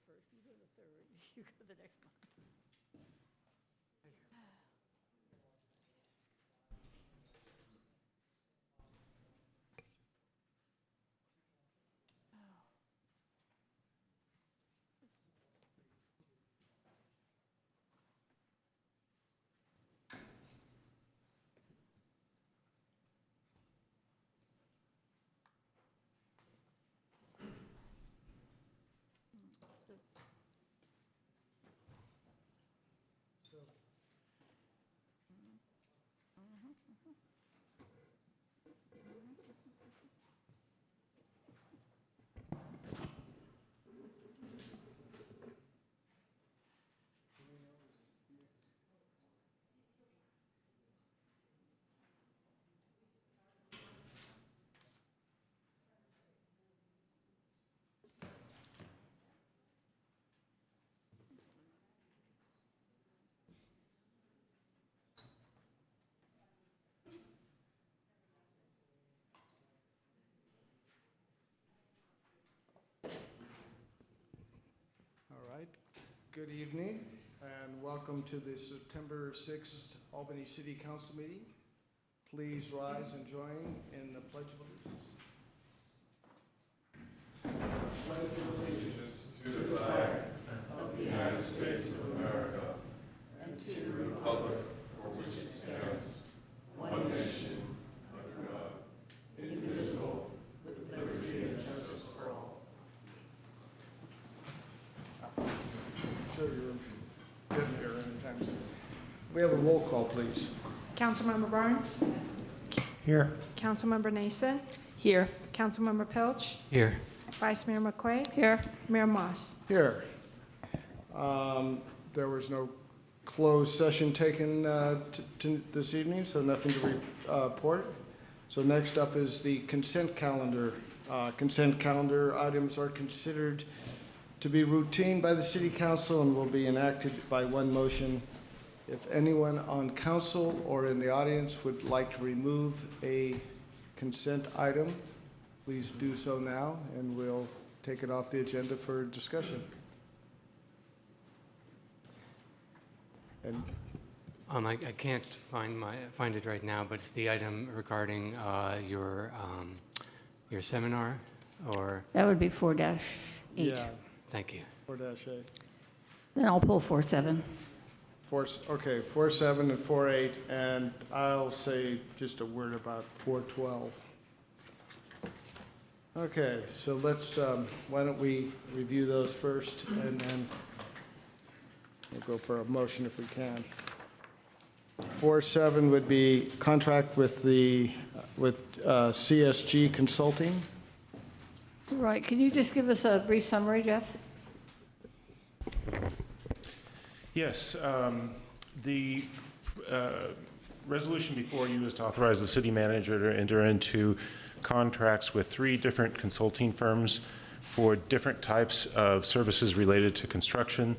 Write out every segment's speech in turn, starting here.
first, you go to the third, you go to the next month. All right. Good evening and welcome to the September 6th Albany City Council meeting. Please rise and join in the Pledge of Allegiance. Pledge of allegiance to the flag of the United States of America and to the republic for which it stands, one nation, under God, indivisible, with liberty and justice for all. Sure, you're getting here anytime soon. We have a roll call, please. Councilmember Barnes? Here. Councilmember Nason? Here. Councilmember Pilch? Here. Vice Mayor McQuaid? Here. Mayor Moss? Here. There was no closed session taken this evening, so nothing to report. So next up is the consent calendar. Consent calendar items are considered to be routine by the City Council and will be enacted by one motion. If anyone on council or in the audience would like to remove a consent item, please do so now, and we'll take it off the agenda for discussion. And I can't find it right now, but it's the item regarding your seminar, or That would be 4-8. yeah, thank you. 4-8. Then I'll pull 4-7. Okay, 4-7 and 4-8, and I'll say just a word about 4-12. Okay, so let's, why don't we review those first, and then we'll go for a motion if we can. 4-7 would be contract with CSG Consulting. Right, can you just give us a brief summary, Jeff? Yes, the resolution before you is to authorize the city manager to enter into contracts with 3 different consulting firms for different types of services related to construction.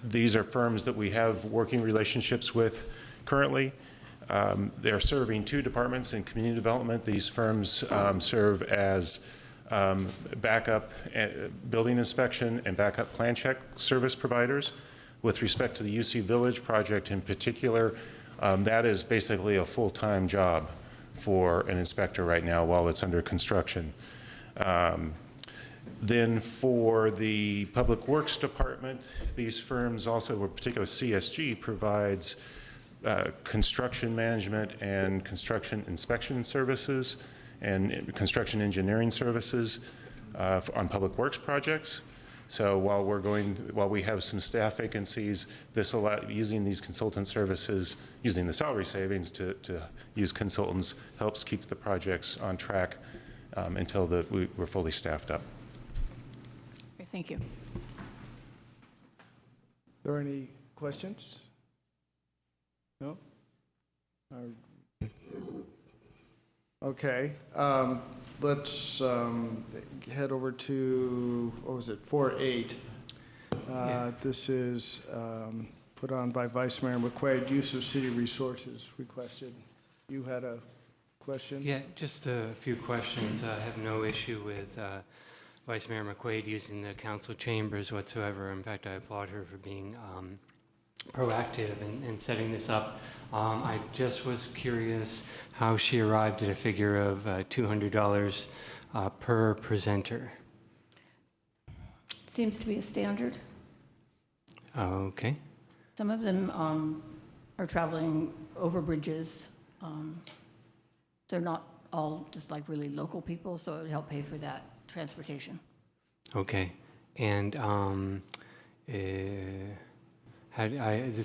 These are firms that we have working relationships with currently. They're serving 2 departments in community development. These firms serve as backup building inspection and backup plan check service providers. With respect to the UC Village project in particular, that is basically a full-time job for an inspector right now while it's under construction. Then for the Public Works Department, these firms also, in particular CSG, provides construction management and construction inspection services and construction engineering services on public works projects. So while we have some staff vacancies, using these consultant services, using the salary savings to use consultants helps keep the projects on track until we're fully staffed up. Okay, thank you. Are there any questions? No? Okay, let's head over to, what was it, 4-8. This is put on by Vice Mayor McQuaid, use of city resources requested. You had a question? Yeah, just a few questions. I have no issue with Vice Mayor McQuaid using the council chambers whatsoever. In fact, I applaud her for being proactive in setting this up. I just was curious how she arrived at a figure of $200 per presenter. Seems to be a standard. Okay. Some of them are traveling over bridges. They're not all just like really local people, so it would help pay for that transportation. Okay. And it's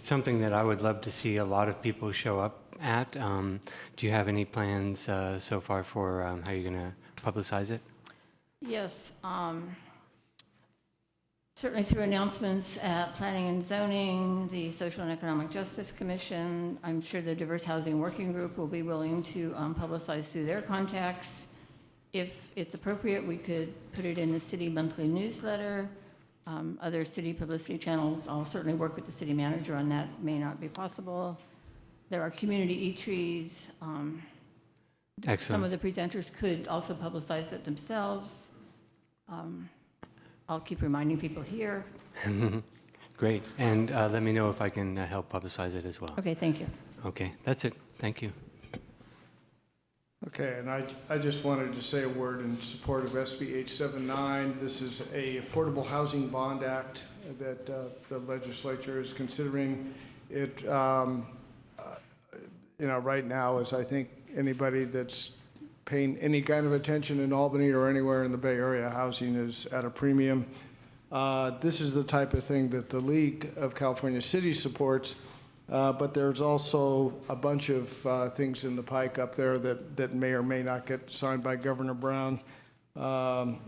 something that I would love to see a lot of people show up at. Do you have any plans so far for how you're going to publicize it? Yes, certainly through announcements at Planning and Zoning, the Social and Economic Justice Commission. I'm sure the Diverse Housing Working Group will be willing to publicize through their contacts. If it's appropriate, we could put it in the city monthly newsletter. Other city publicity channels, I'll certainly work with the city manager on that, may not be possible. There are community eateries. Excellent. Some of the presenters could also publicize it themselves. I'll keep reminding people here. Great. And let me know if I can help publicize it as well. Okay, thank you. Okay, that's it. Thank you. Okay, and I just wanted to say a word in support of SB 879. This is a Affordable Housing Bond Act that the legislature is considering. It, right now, as I think anybody that's paying any kind of attention in Albany or anywhere in the Bay Area, housing is at a premium. This is the type of thing that the League of California Cities supports. But there's also a bunch of things in the pike up there that may or may not get signed by Governor Brown,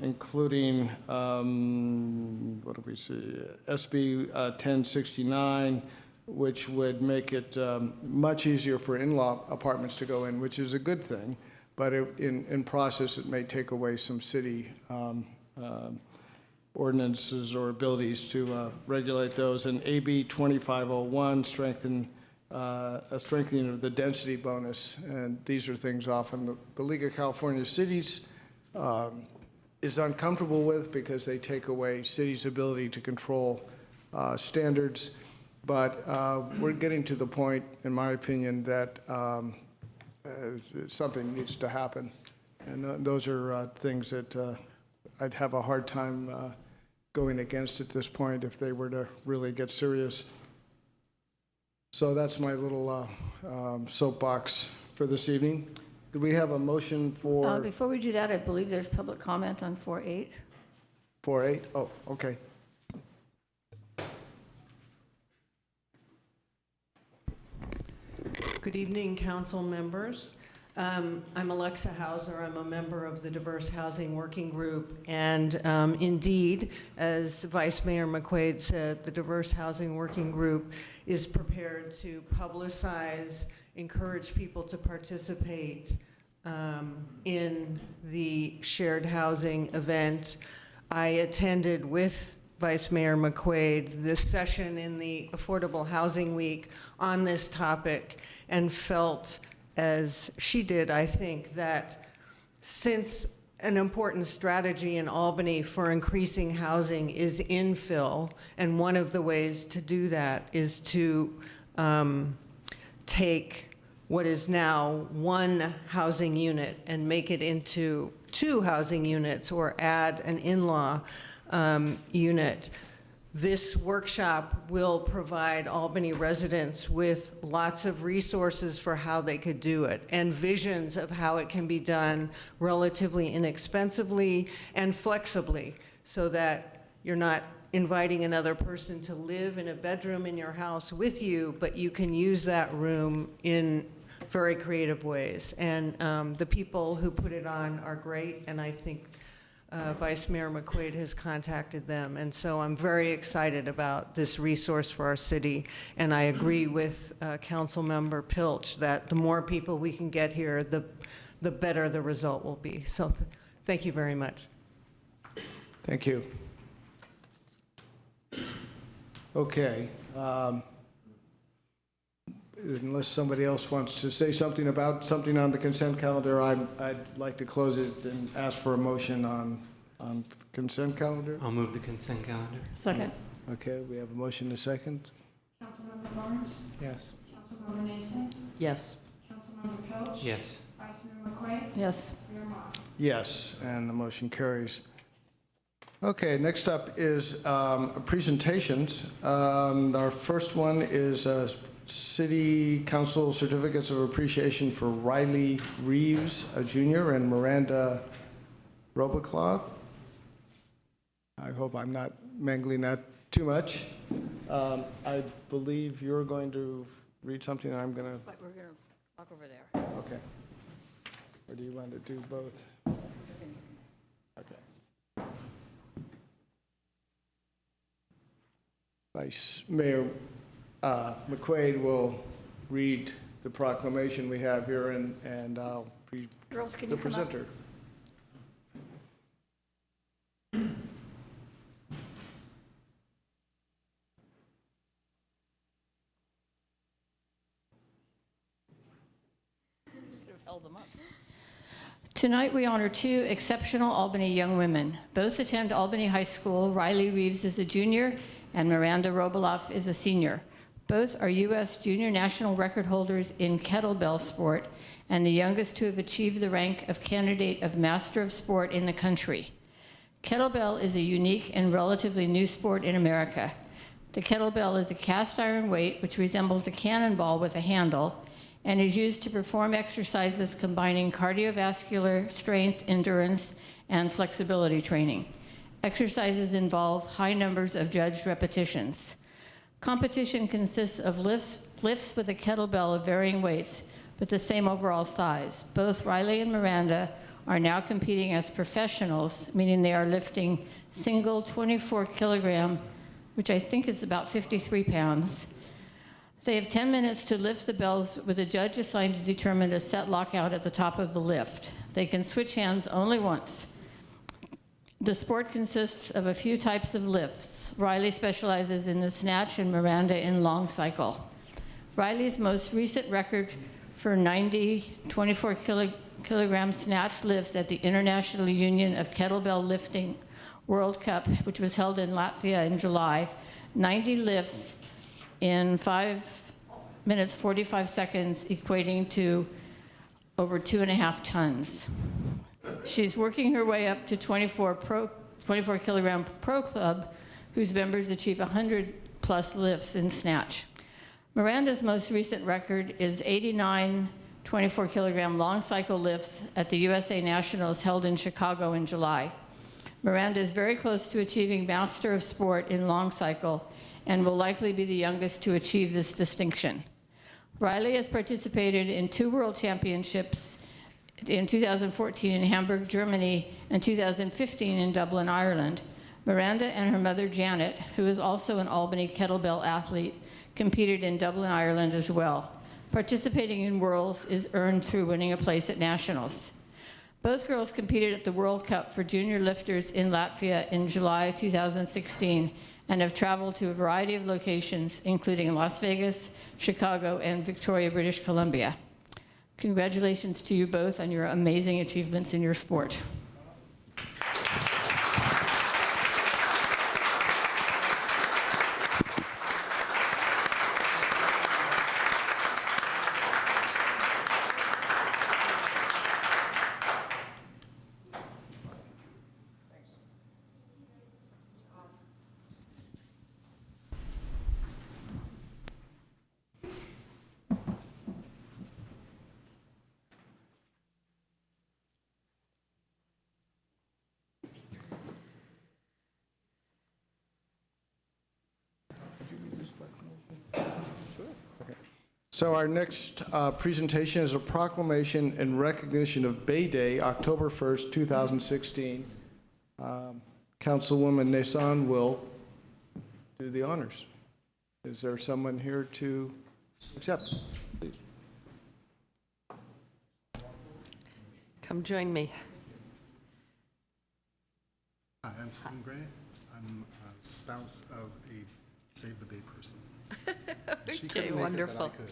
including, what do we see, SB 1069, which would make it much easier for in-law apartments to go in, which is a good thing. But in process, it may take away some city ordinances or abilities to regulate those. And AB 2501, strengthening of the density bonus. And these are things often the League of California Cities is uncomfortable with because they take away cities' ability to control standards. But we're getting to the point, in my opinion, that something needs to happen. And those are things that I'd have a hard time going against at this point if they were to really get serious. So that's my little soapbox for this evening. Do we have a motion for Before we do that, I believe there's public comment on 4.8. 4.8? Oh, okay. Good evening, council members. I'm Alexa Hauser. I'm a member of the Diverse Housing Working Group. And indeed, as Vice Mayor McQuaid said, the Diverse Housing Working Group is prepared to publicize, encourage people to participate in the shared housing event. I attended with Vice Mayor McQuaid this session in the Affordable Housing Week on this topic and felt, as she did, I think, that since an important strategy in Albany for increasing housing is infill, and one of the ways to do that is to take what is now one housing unit and make it into 2 housing units or add an in-law unit. This workshop will provide Albany residents with lots of resources for how they could do it and visions of how it can be done relatively inexpensively and flexibly so that you're not inviting another person to live in a bedroom in your house with you, but you can use that room in very creative ways. And the people who put it on are great, and I think Vice Mayor McQuaid has contacted them, and so I'm very excited about this resource for our city, and I agree with Council Member Pilch that the more people we can get here, the better the result will be. So thank you very much. Thank you. Okay. Unless somebody else wants to say something about something on the consent calendar, I'd like to close it and ask for a motion on on the consent calendar? I'll move the consent calendar. Second. Okay, we have a motion and a second. Councilmember Barnes? Yes. Councilmember Nason? Yes. Councilmember Pilch? Yes. Vice Mayor McQuaid? Yes. Mayor Moss? Yes, and the motion carries. Okay, next up is presentations. Our first one is City Council Certificates of Appreciation for Riley Reeves, a junior, and Miranda Robocloth. I hope I'm not mangling that too much. I believe you're going to read something, and I'm going to, But we're going to walk over there. okay. Or do you want to do both? Okay. Vice Mayor McQuaid will read the proclamation we have here, and I'll be Girls, can the you come up? presenter. Tonight, we honor two exceptional Albany young women. Both attend Albany High School. Riley Reeves is a junior, and Miranda Roboloff is a senior. Both are U.S. junior national record holders in kettlebell sport, and the youngest to have achieved the rank of candidate of Master of Sport in the country. Kettlebell is a unique and relatively new sport in America. The kettlebell is a cast iron weight which resembles a cannonball with a handle, and is used to perform exercises combining cardiovascular, strength, endurance, and flexibility training. Exercises involve high numbers of judged repetitions. Competition consists of lifts with a kettlebell of varying weights, but the same overall size. Both Riley and Miranda are now competing as professionals, meaning they are lifting single 24-kilogram, which I think is about 53 pounds. They have 10 minutes to lift the bells with a judge assigned to determine a set lockout at the top of the lift. They can switch hands only once. The sport consists of a few types of lifts. Riley specializes in the snatch and Miranda in long cycle. Riley's most recent record for 90 24-kilogram snatch lifts at the International Union of Kettlebell Lifting World Cup, which was held in Latvia in July, 90 lifts in 5 minutes, 45 seconds, equating to over 2.5 tons. She's working her way up to 24-kilogram pro club, whose members achieve 100+ lifts in snatch. Miranda's most recent record is 89 24-kilogram long cycle lifts at the USA Nationals held in Chicago in July. Miranda is very close to achieving Master of Sport in long cycle, and will likely be the youngest to achieve this distinction. Riley has participated in 2 World Championships in 2014 in Hamburg, Germany, and 2015 in Dublin, Ireland. Miranda and her mother, Janet, who is also an Albany kettlebell athlete, competed in Dublin, Ireland as well. Participating in Worlds is earned through winning a place at Nationals. Both girls competed at the World Cup for junior lifters in Latvia in July 2016, and have traveled to a variety of locations, including Las Vegas, Chicago, and Victoria, British Columbia. Congratulations to you both on your amazing achievements in your sport. So our next presentation is a proclamation in recognition of Bay Day, October 1st, 2016. Councilwoman Nason will do the honors. Is there someone here to accept? Please. Come join me. Hi, I'm Stephen Gray. I'm a spouse of a Save the Bay person. She Okay, couldn't make it, but I wonderful. could.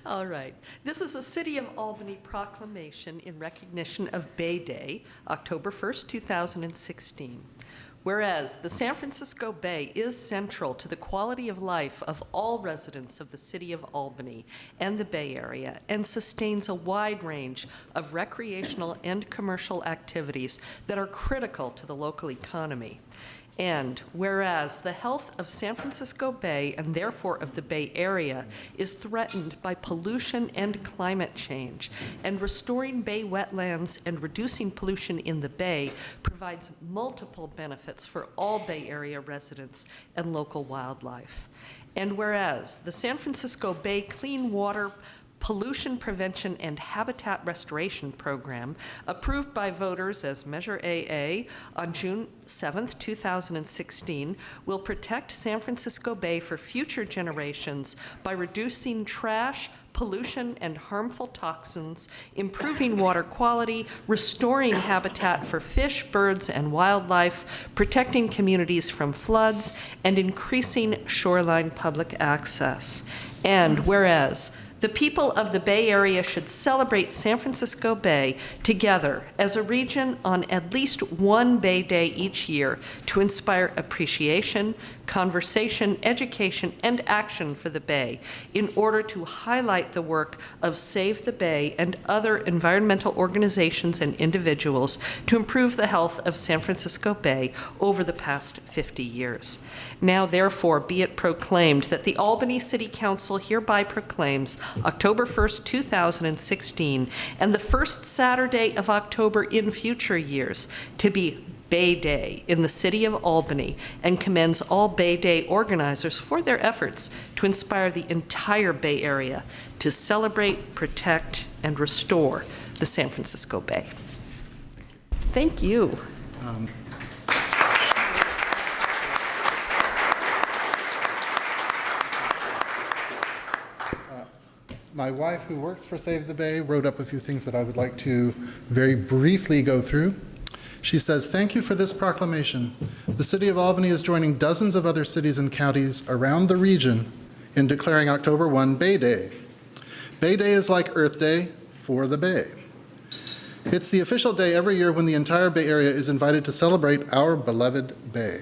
All right. This is a City of Albany proclamation in recognition of Bay Day, October 1st, 2016. Whereas the San Francisco Bay is central to the quality of life of all residents of the City of Albany and the Bay Area, and sustains a wide range of recreational and commercial activities that are critical to the local economy. And whereas the health of San Francisco Bay, and therefore of the Bay Area, is threatened by pollution and climate change, and restoring bay wetlands and reducing pollution in the Bay provides multiple benefits for all Bay Area residents and local wildlife. And whereas the San Francisco Bay Clean Water Pollution Prevention and Habitat Restoration Program, approved by voters as Measure AA on June 7th, 2016, will protect San Francisco Bay for future generations by reducing trash, pollution, and harmful toxins, improving water quality, restoring habitat for fish, birds, and wildlife, protecting communities from floods, and increasing shoreline public access. And whereas the people of the Bay Area should celebrate San Francisco Bay together as a region on at least one Bay Day each year to inspire appreciation, conversation, education, and action for the Bay in order to highlight the work of Save the Bay and other environmental organizations and individuals to improve the health of San Francisco Bay over the past 50 years. Now, therefore, be it proclaimed that the Albany City Council hereby proclaims October 1st, 2016, and the first Saturday of October in future years to be Bay Day in the City of Albany, and commends all Bay Day organizers for their efforts to inspire the entire Bay Area to celebrate, protect, and restore the San Francisco Bay. Thank you. My wife, who works for Save the Bay, wrote up a few things that I would like to very briefly go through. She says, "Thank you for this proclamation. The City of Albany is joining dozens of other cities and counties around the region in declaring October 1 Bay Day. Bay Day is like Earth Day for the Bay. It's the official day every year when the entire Bay Area is invited to celebrate our beloved Bay.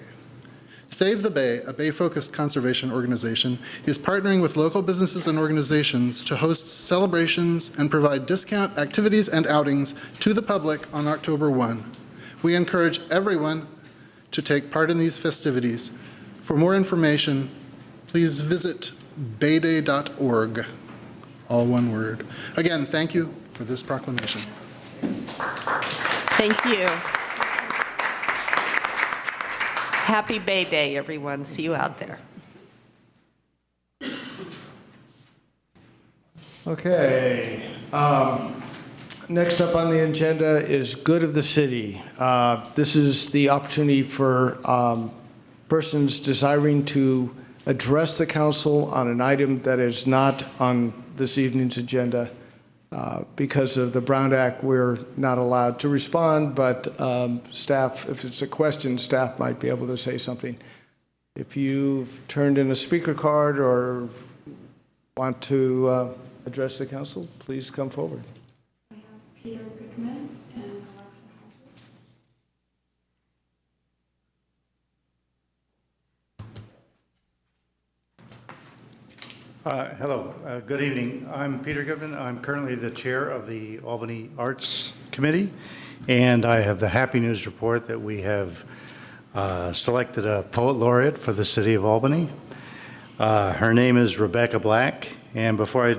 Save the Bay, a Bay-focused conservation organization, is partnering with local businesses and organizations to host celebrations and provide discount activities and outings to the public on October 1. We encourage everyone to take part in these festivities. For more information, please visit bayday.org, all one word. Again, thank you for this proclamation." Thank you. Happy Bay Day, everyone. See you out there. Okay. Next up on the agenda is Good of the City. This is the opportunity for persons desiring to address the council on an item that is not on this evening's agenda. Because of the Brown Act, we're not allowed to respond, but staff, if it's a question, staff might be able to say something. If you've turned in a speaker card or want to address the council, please come forward. I have Peter Goodman and Alexa Hodges. Hello, good evening. I'm Peter Goodman. I'm currently the chair of the Albany Arts Committee, and I have the happy news to report that we have selected a poet laureate for the city of Albany. Her name is Rebecca Black, and before I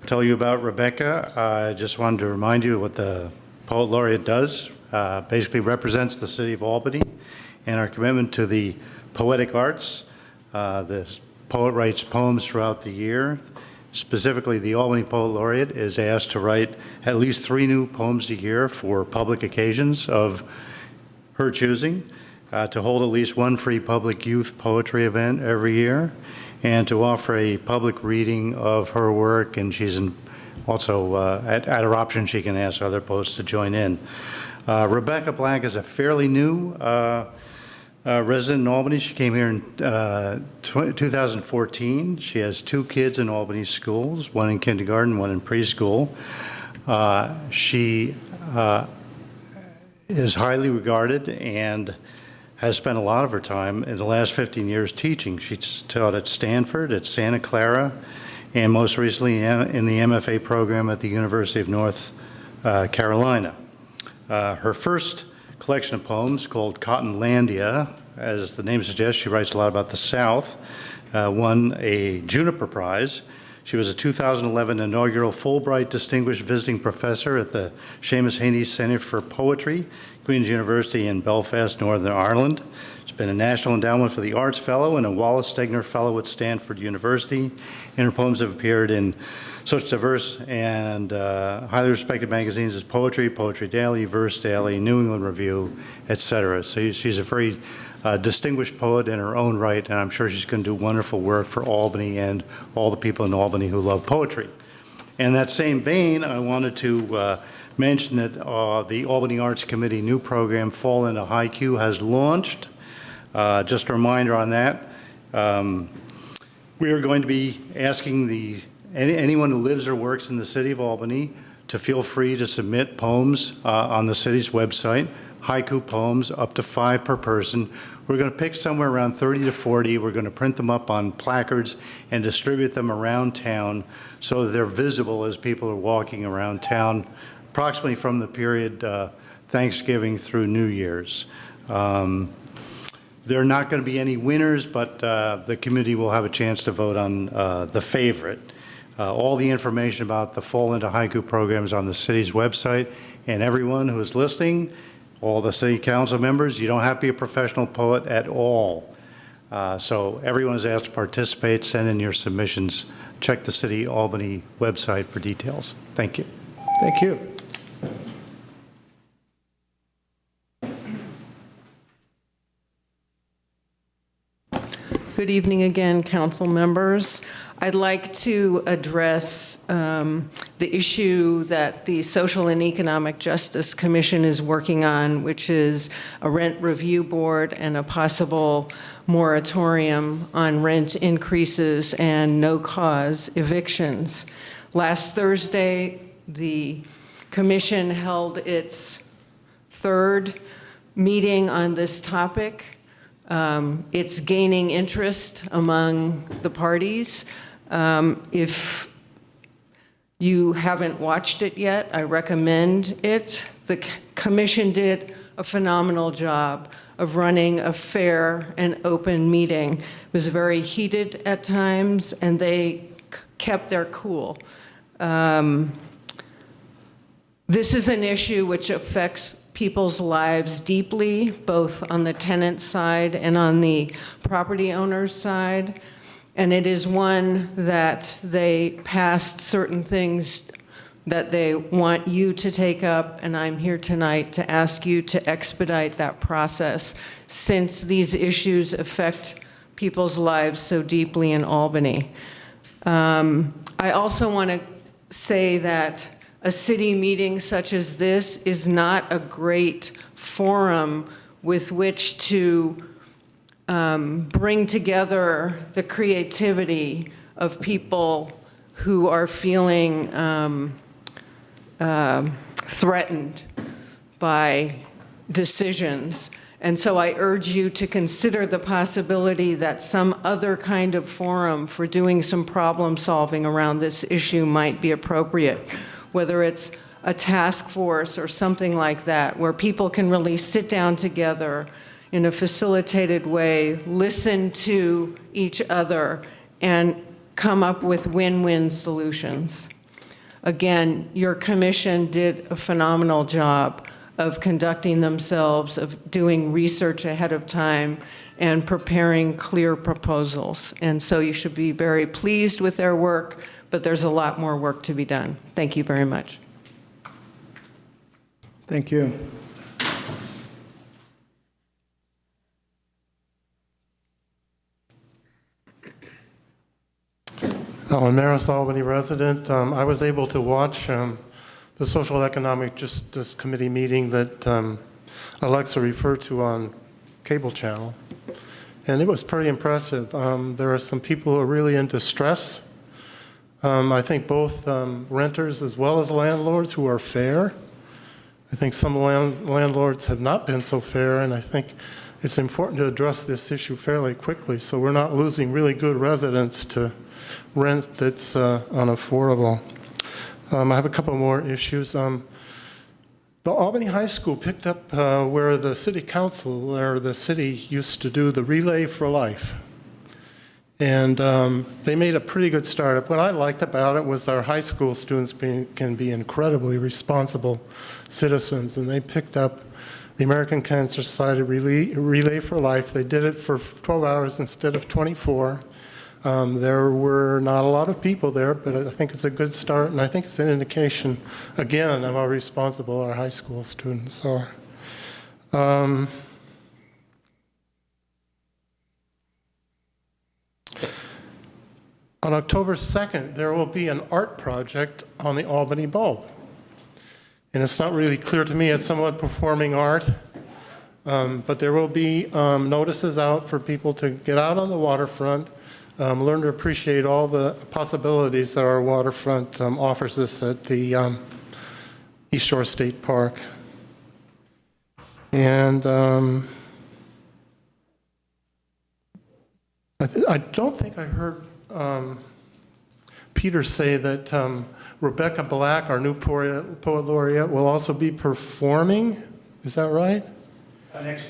tell you about Rebecca, I just wanted to remind you what the poet laureate does. Basically represents the city of Albany and our commitment to the poetic arts. This poet writes poems throughout the year. Specifically, the Albany Poet Laureate is asked to write at least 3 new poems a year for public occasions of her choosing, to hold at least 1 free public youth poetry event every year, and to offer a public reading of her work. And she's also, at her option, she can ask other poets to join in. Rebecca Black is a fairly new resident in Albany. She came here in 2014. She has 2 kids in Albany schools, one in kindergarten, one in preschool. She is highly regarded and has spent a lot of her time in the last 15 years teaching. She's taught at Stanford, at Santa Clara, and most recently in the MFA program at the University of North Carolina. Her first collection of poems, called Cottonlandia, as the name suggests, she writes a lot about the South, won a Juniper Prize. She was a 2011 inaugural Fulbright Distinguished Visiting Professor at the Seamus Heaney Center for Poetry, Queen's University in Belfast, Northern Ireland. She's been a National Endowment for the Arts Fellow and a Wallace Stegner Fellow at Stanford University. And her poems have appeared in such diverse and highly respected magazines as Poetry, Poetry Daily, Verse Daily, New England Review, etc. So she's a very distinguished poet in her own right, and I'm sure she's going to do wonderful work for Albany and all the people in Albany who love poetry. In that same vein, I wanted to mention that the Albany Arts Committee new program, Fall into Haiku, has launched. Just a reminder on that. We are going to be asking anyone who lives or works in the city of Albany to feel free to submit poems on the city's website, haiku poems, up to 5 per person. We're going to pick somewhere around 30 to 40. We're going to print them up on placards and distribute them around town so that they're visible as people are walking around town, approximately from the period Thanksgiving through New Year's. There are not going to be any winners, but the committee will have a chance to vote on the favorite. All the information about the Fall into Haiku program is on the city's website, and everyone who is listening, all the city council members, you don't have to be a professional poet at all. So everyone is asked to participate, send in your submissions. Check the City Albany website for details. Thank you. Thank you. Good evening again, council members. I'd like to address the issue that the Social and Economic Justice Commission is working on, which is a rent review board and a possible moratorium on rent increases and no-cause evictions. Last Thursday, the commission held its 3rd meeting on this topic. It's gaining interest among the parties. If you haven't watched it yet, I recommend it. The commission did a phenomenal job of running a fair and open meeting. It was very heated at times, and they kept their cool. This is an issue which affects people's lives deeply, both on the tenant side and on the property owner's side. And it is one that they passed certain things that they want you to take up, and I'm here tonight to ask you to expedite that process, since these issues affect people's lives so deeply in Albany. I also want to say that a city meeting such as this is not a great forum with which to bring together the creativity of people who are feeling threatened by decisions. And so I urge you to consider the possibility that some other kind of forum for doing some problem solving around this issue might be appropriate, whether it's a task force or something like that, where people can really sit down together in a facilitated way, listen to each other, and come up with win-win solutions. Again, your commission did a phenomenal job of conducting themselves, of doing research ahead of time, and preparing clear proposals. And so you should be very pleased with their work, but there's a lot more work to be done. Thank you very much. Thank you. Alan Maris, Albany resident. I was able to watch the Social Economic Justice Committee meeting that Alexa referred to on cable channel. And it was pretty impressive. There are some people who are really in distress. I think both renters as well as landlords who are fair. I think some landlords have not been so fair, and I think it's important to address this issue fairly quickly so we're not losing really good residents to rent that's unaffordable. I have a couple more issues. The Albany High School picked up where the city council or the city used to do the Relay for Life. And they made a pretty good start. What I liked about it was our high school students can be incredibly responsible citizens, and they picked up the American Cancer Society Relay for Life. They did it for 12 hours instead of 24. There were not a lot of people there, but I think it's a good start, and I think it's an indication, again, of how responsible our high school students are. On October 2nd, there will be an art project on the Albany bulb. And it's not really clear to me, it's somewhat performing art, but there will be notices out for people to get out on the waterfront, learn to appreciate all the possibilities that our waterfront offers us at the East Shore State Park. And I don't think I heard Peter say that Rebecca Black, our new poet laureate, will also be performing. Is that right? Next.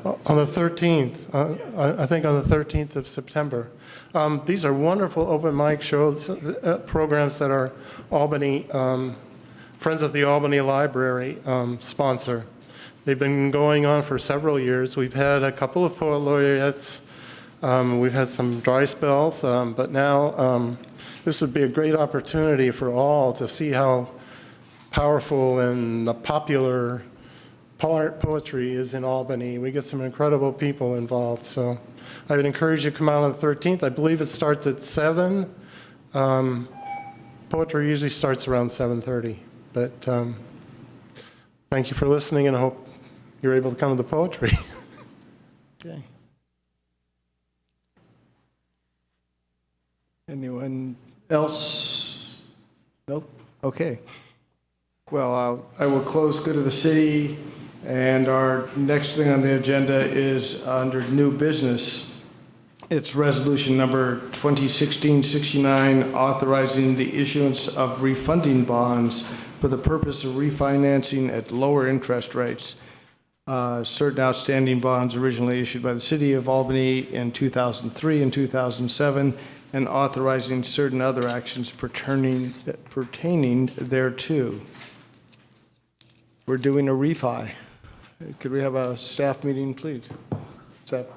On the 13th. I think on the 13th of September. These are wonderful open mic shows, programs that our Albany, Friends of the Albany Library sponsor. They've been going on for several years. We've had a couple of poet laureates. We've had some dry spells, but now this would be a great opportunity for all to see how powerful and popular poetry is in Albany. We get some incredible people involved, so I would encourage you to come out on the 13th. I believe it starts at 7. Poetry usually starts around 7:30, but thank you for listening, and I hope you're able to come to the poetry. Okay. Anyone else? Nope? Okay. Well, I will close Good of the City, and our next thing on the agenda is under new business. It's resolution number 2016-69, authorizing the issuance of refunding bonds for the purpose of refinancing at lower interest rates. Certain outstanding bonds originally issued by the City of Albany in 2003 and 2007, and authorizing certain other actions pertaining thereto. We're doing a refi. Could we have a staff meeting, please? Sept.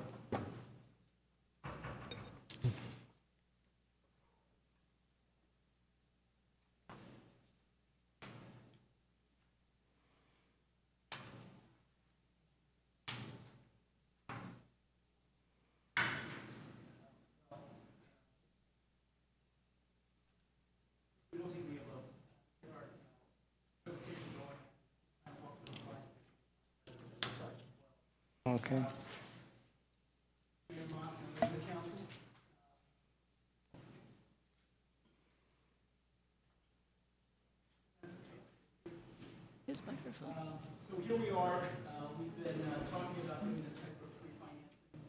Okay. His microphone. So here we are. We've been talking about doing this type of refinancing.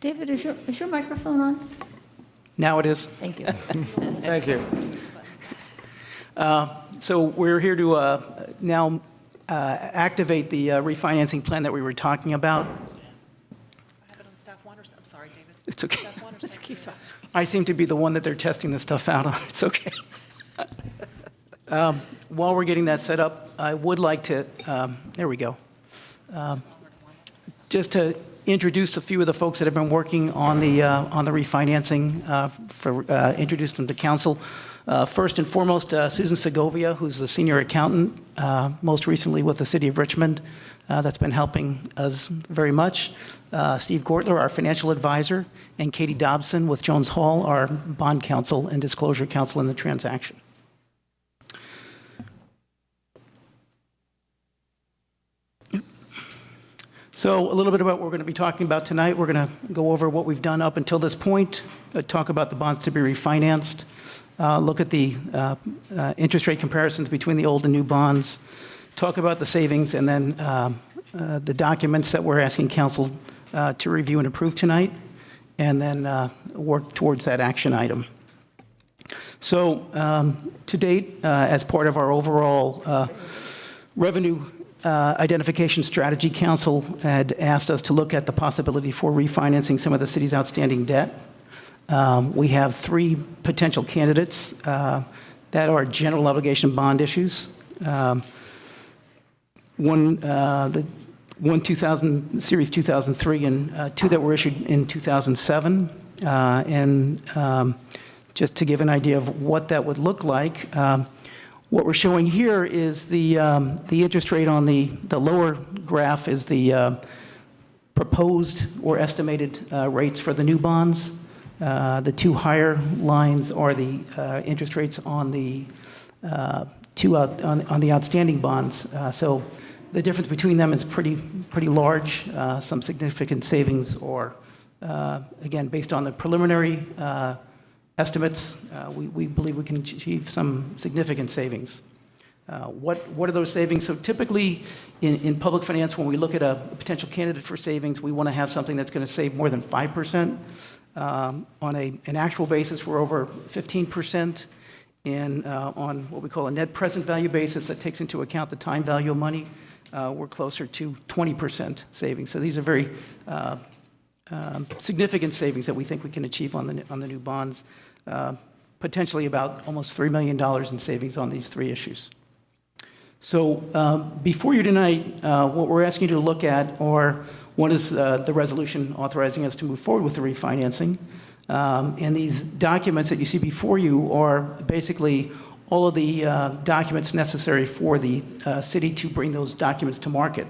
David, is your microphone on? Now it is. Thank you. Thank you. So we're here to now activate the refinancing plan that we were talking about. I have it on staff one, or I'm sorry, David. It's okay. Staff one or staff two? I seem to be the one that they're testing this stuff out on. It's okay. While we're getting that set up, I would like to, there we go. Just to introduce a few of the folks that have been working on the refinancing, introduce them to council. First and foremost, Susan Segovia, who's the senior accountant, most recently with the City of Richmond, that's been helping us very much. Steve Gortler, our financial advisor, and Katie Dobson with Jones Hall, our bond counsel and disclosure counsel in the transaction. So a little bit about what we're going to be talking about tonight. We're going to go over what we've done up until this point, talk about the bonds to be refinanced, look at the interest rate comparisons between the old and new bonds, talk about the savings, and then the documents that we're asking council to review and approve tonight, and then work towards that action item. So to date, as part of our overall revenue identification strategy, council had asked us to look at the possibility for refinancing some of the city's outstanding debt. We have 3 potential candidates that are general obligation bond issues. One 2000, Series 2003, and 2 that were issued in 2007. Just to give an idea of what that would look like, what we're showing here is the interest rate on the lower graph is the proposed or estimated rates for the new bonds. The 2 higher lines are the interest rates on the on the outstanding bonds. So the difference between them is pretty large. Some significant savings, or again, based on the preliminary estimates, we believe we can achieve some significant savings. What are those savings? So typically in public finance, when we look at a potential candidate for savings, we want to have something that's going to save more than 5%. On an actual basis, we're over 15%. And on what we call a net present value basis that takes into account the time value of money, we're closer to 20% savings. So these are very significant savings that we think we can achieve on the new bonds, potentially about almost $3 million in savings on these 3 issues. So before you tonight, what we're asking you to look at one is the resolution authorizing us to move forward with the refinancing. And these documents that you see before you are basically all of the documents necessary for the city to bring those documents to market.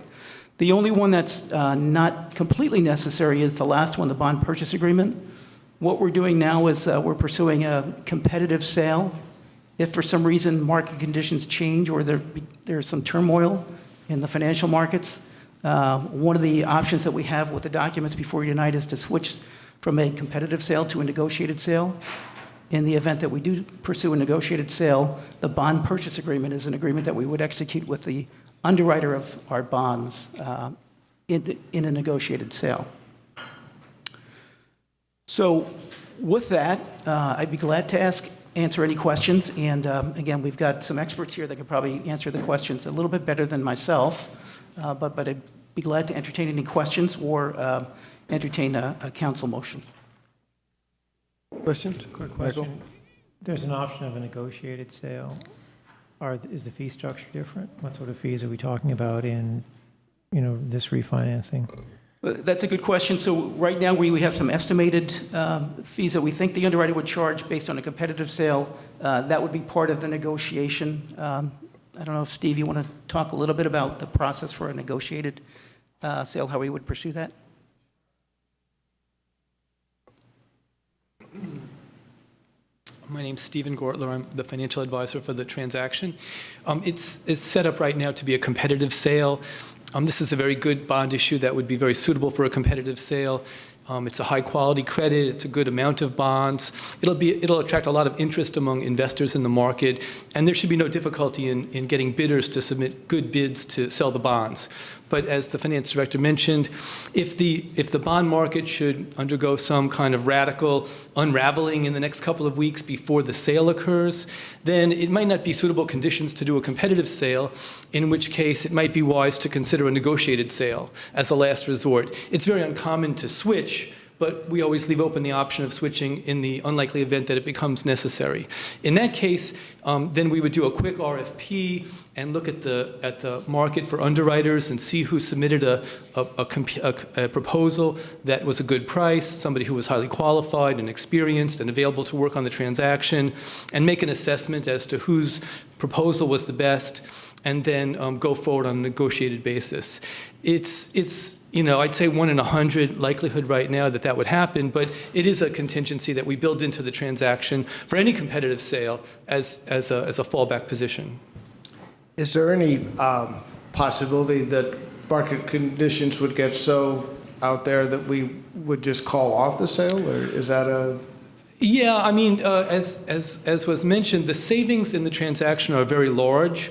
The only one that's not completely necessary is the last one, the bond purchase agreement. What we're doing now is we're pursuing a competitive sale. If for some reason market conditions change or there's some turmoil in the financial markets, one of the options that we have with the documents before you tonight is to switch from a competitive sale to a negotiated sale. In the event that we do pursue a negotiated sale, the bond purchase agreement is an agreement that we would execute with the underwriter of our bonds in a negotiated sale. So with that, I'd be glad to answer any questions. And again, we've got some experts here that could probably answer the questions a little bit better than myself, but I'd be glad to entertain any questions or entertain a council motion. Questions? Quick Michael? question. There's an option of a negotiated sale. Is the fee structure different? What sort of fees are we talking about in, this refinancing? That's a good question. So right now we have some estimated fees that we think the underwriter would charge based on a competitive sale. That would be part of the negotiation. I don't know if, Steve, you want to talk a little bit about the process for a negotiated sale, how we would pursue that? My name's Stephen Gortler. I'm the financial advisor for the transaction. It's set up right now to be a competitive sale. This is a very good bond issue that would be very suitable for a competitive sale. It's a high-quality credit. It's a good amount of bonds. It'll attract a lot of interest among investors in the market, and there should be no difficulty in getting bidders to submit good bids to sell the bonds. But as the finance director mentioned, if the bond market should undergo some kind of radical unraveling in the next couple of weeks before the sale occurs, then it might not be suitable conditions to do a competitive sale, in which case it might be wise to consider a negotiated sale as a last resort. It's very uncommon to switch, but we always leave open the option of switching in the unlikely event that it becomes necessary. In that case, then we would do a quick RFP and look at the market for underwriters and see who submitted a proposal that was a good price, somebody who was highly qualified and experienced and available to work on the transaction, and make an assessment as to whose proposal was the best, and then go forward on a negotiated basis. It's I'd say 1 in 100 likelihood right now that would happen, but it is a contingency that we build into the transaction for any competitive sale as a fallback position. Is there any possibility that market conditions would get so out there that we would just call off the sale, or is that a? Yeah, I mean, as was mentioned, the savings in the transaction are very large.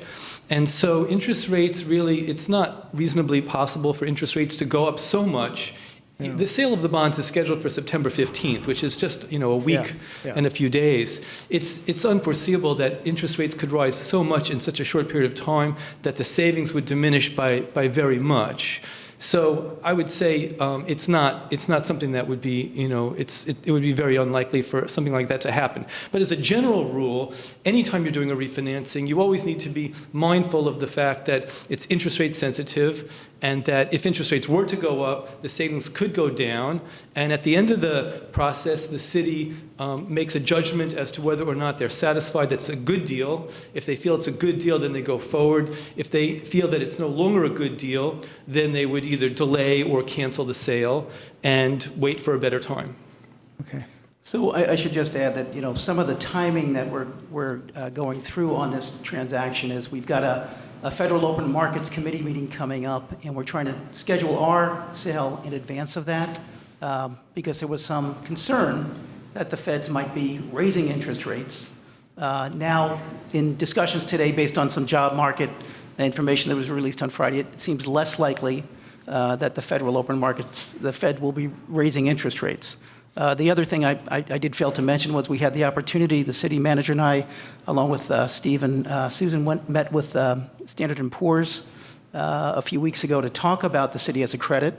And so interest rates really, it's not reasonably possible for interest rates to go up so much. Yeah. The sale of the bonds is scheduled for September 15th, which is just, a week and a few days. It's unforeseeable that interest rates could rise so much in such a short period of time that the savings would diminish by very much. So I would say it's not something that would be, it would be very unlikely for something like that to happen. But as a general rule, anytime you're doing a refinancing, you always need to be mindful of the fact that it's interest rate sensitive, and that if interest rates were to go up, the savings could go down. And at the end of the process, the city makes a judgment as to whether or not they're satisfied that's a good deal. If they feel it's a good deal, then they go forward. If they feel that it's no longer a good deal, then they would either delay or cancel the sale and wait for a better time. Okay. So I should just add that, some of the timing that we're going through on this transaction is we've got a Federal Open Markets Committee meeting coming up, and we're trying to schedule our sale in advance of that because there was some concern that the feds might be raising interest rates. Now, in discussions today based on some job market information that was released on Friday, it seems less likely that the Federal Open Markets, the Fed will be raising interest rates. The other thing I did fail to mention was we had the opportunity, the city manager and I, along with Steve and Susan, met with Standard & Poor's a few weeks ago to talk about the city as a credit.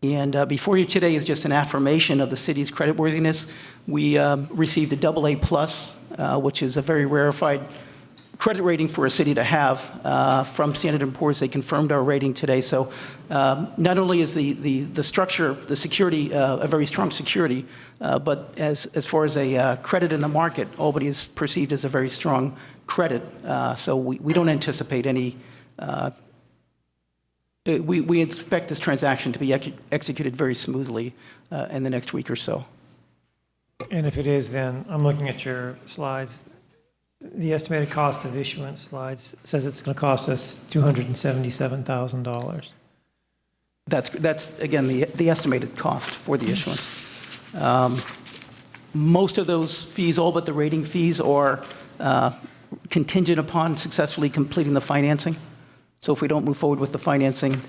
And before you today is just an affirmation of the city's creditworthiness. We received a AA+, which is a very rarefied credit rating for a city to have from Standard & Poor's. They confirmed our rating today. So not only is the structure, the security, a very strong security, but as far as a credit in the market, Albany is perceived as a very strong credit. So we don't anticipate any, we expect this transaction to be executed very smoothly in the next week or so. And if it is, then I'm looking at your slides. The estimated cost of issuance slides says it's going to cost us $277,000. That's again, the estimated cost for the issuance. Most of those fees, all but the rating fees, are contingent upon successfully completing the financing. So if we don't move forward with the financing,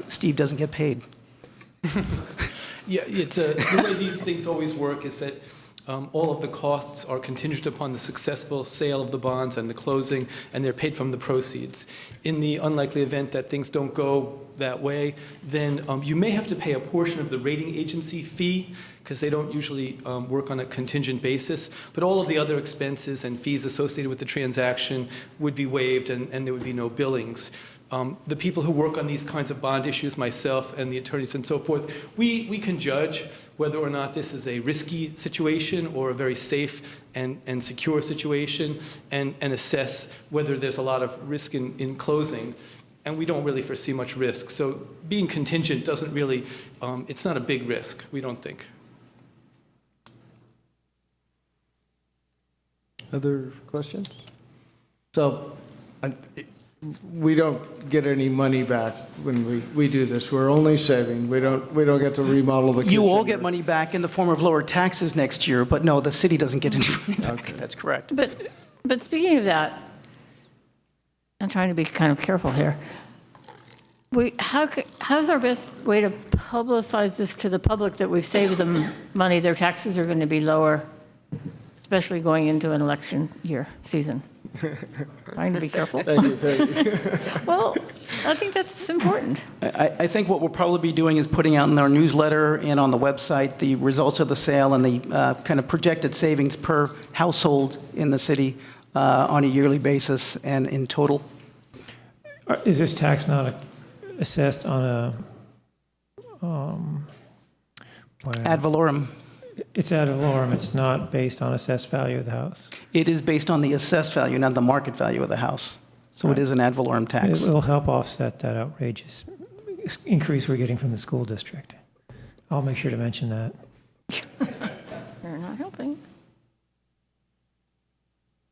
Steve doesn't get paid. Yeah, the way these things always work is that all of the costs are contingent upon the successful sale of the bonds and the closing, and they're paid from the proceeds. In the unlikely event that things don't go that way, then you may have to pay a portion of the rating agency fee, because they don't usually work on a contingent basis, but all of the other expenses and fees associated with the transaction would be waived, and there would be no billings. The people who work on these kinds of bond issues, myself and the attorneys and so forth, we can judge whether or not this is a risky situation or a very safe and secure situation, and assess whether there's a lot of risk in closing. And we don't really foresee much risk. So being contingent doesn't really, it's not a big risk, we don't think. Other questions? So we don't get any money back when we do this. We're only saving. We don't get to remodel the kitchen. You all get money back in the form of lower taxes next year, but no, the city doesn't get any money back. Okay. That's correct. But speaking of that, I'm trying to be kind of careful here. How's our best way to publicize this to the public that we've saved them money, their taxes are going to be lower, especially going into an election year season? Trying to be careful. Thank you, Peggy. Well, I think that's important. I think what we'll probably be doing is putting out in our newsletter and on the website the results of the sale and the kind of projected savings per household in the city on a yearly basis and in total. Is this tax not assessed on a... Ad valorem. It's ad valorem. It's not based on assessed value of the house. It is based on the assessed value, not the market value of the house. So Right. it is an ad valorem tax. It will help offset that outrageous increase we're getting from the school district. I'll make sure to mention that. They're not helping.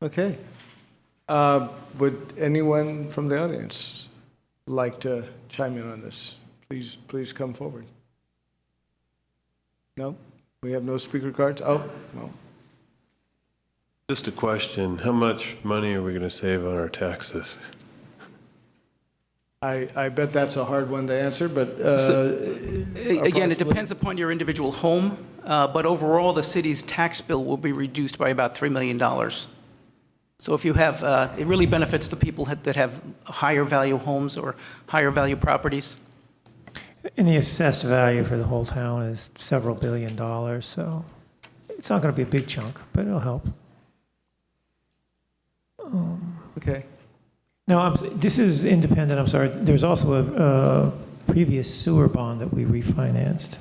Okay. Would anyone from the audience like to chime in on this, please come forward. No? We have no speaker cards? Oh, no. Just a question, how much money are we going to save on our taxes? I bet that's a hard one to answer, but Again, it depends upon your individual home, but overall, the city's tax bill will be reduced by about $3 million. So if you have, it really benefits the people that have higher value homes or higher value properties. And the assessed value for the whole town is several $1 billion, so it's not going to be a big chunk, but it'll help. okay. No, this is independent, I'm sorry. There's also a previous sewer bond that we refinanced.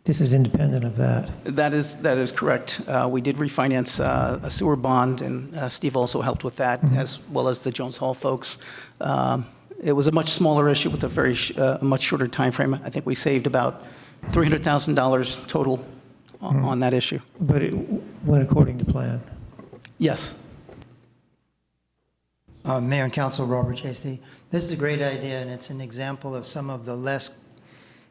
This is independent of that. That is correct. We did refinance a sewer bond, and Steve also helped with that, as well as the Jones Hall folks. It was a much smaller issue with a much shorter time frame. I think we saved about $300,000 total on that issue. But it went according to plan. Yes. Mayor and Council, Robert Chasty. This is a great idea, and it's an example of some of the less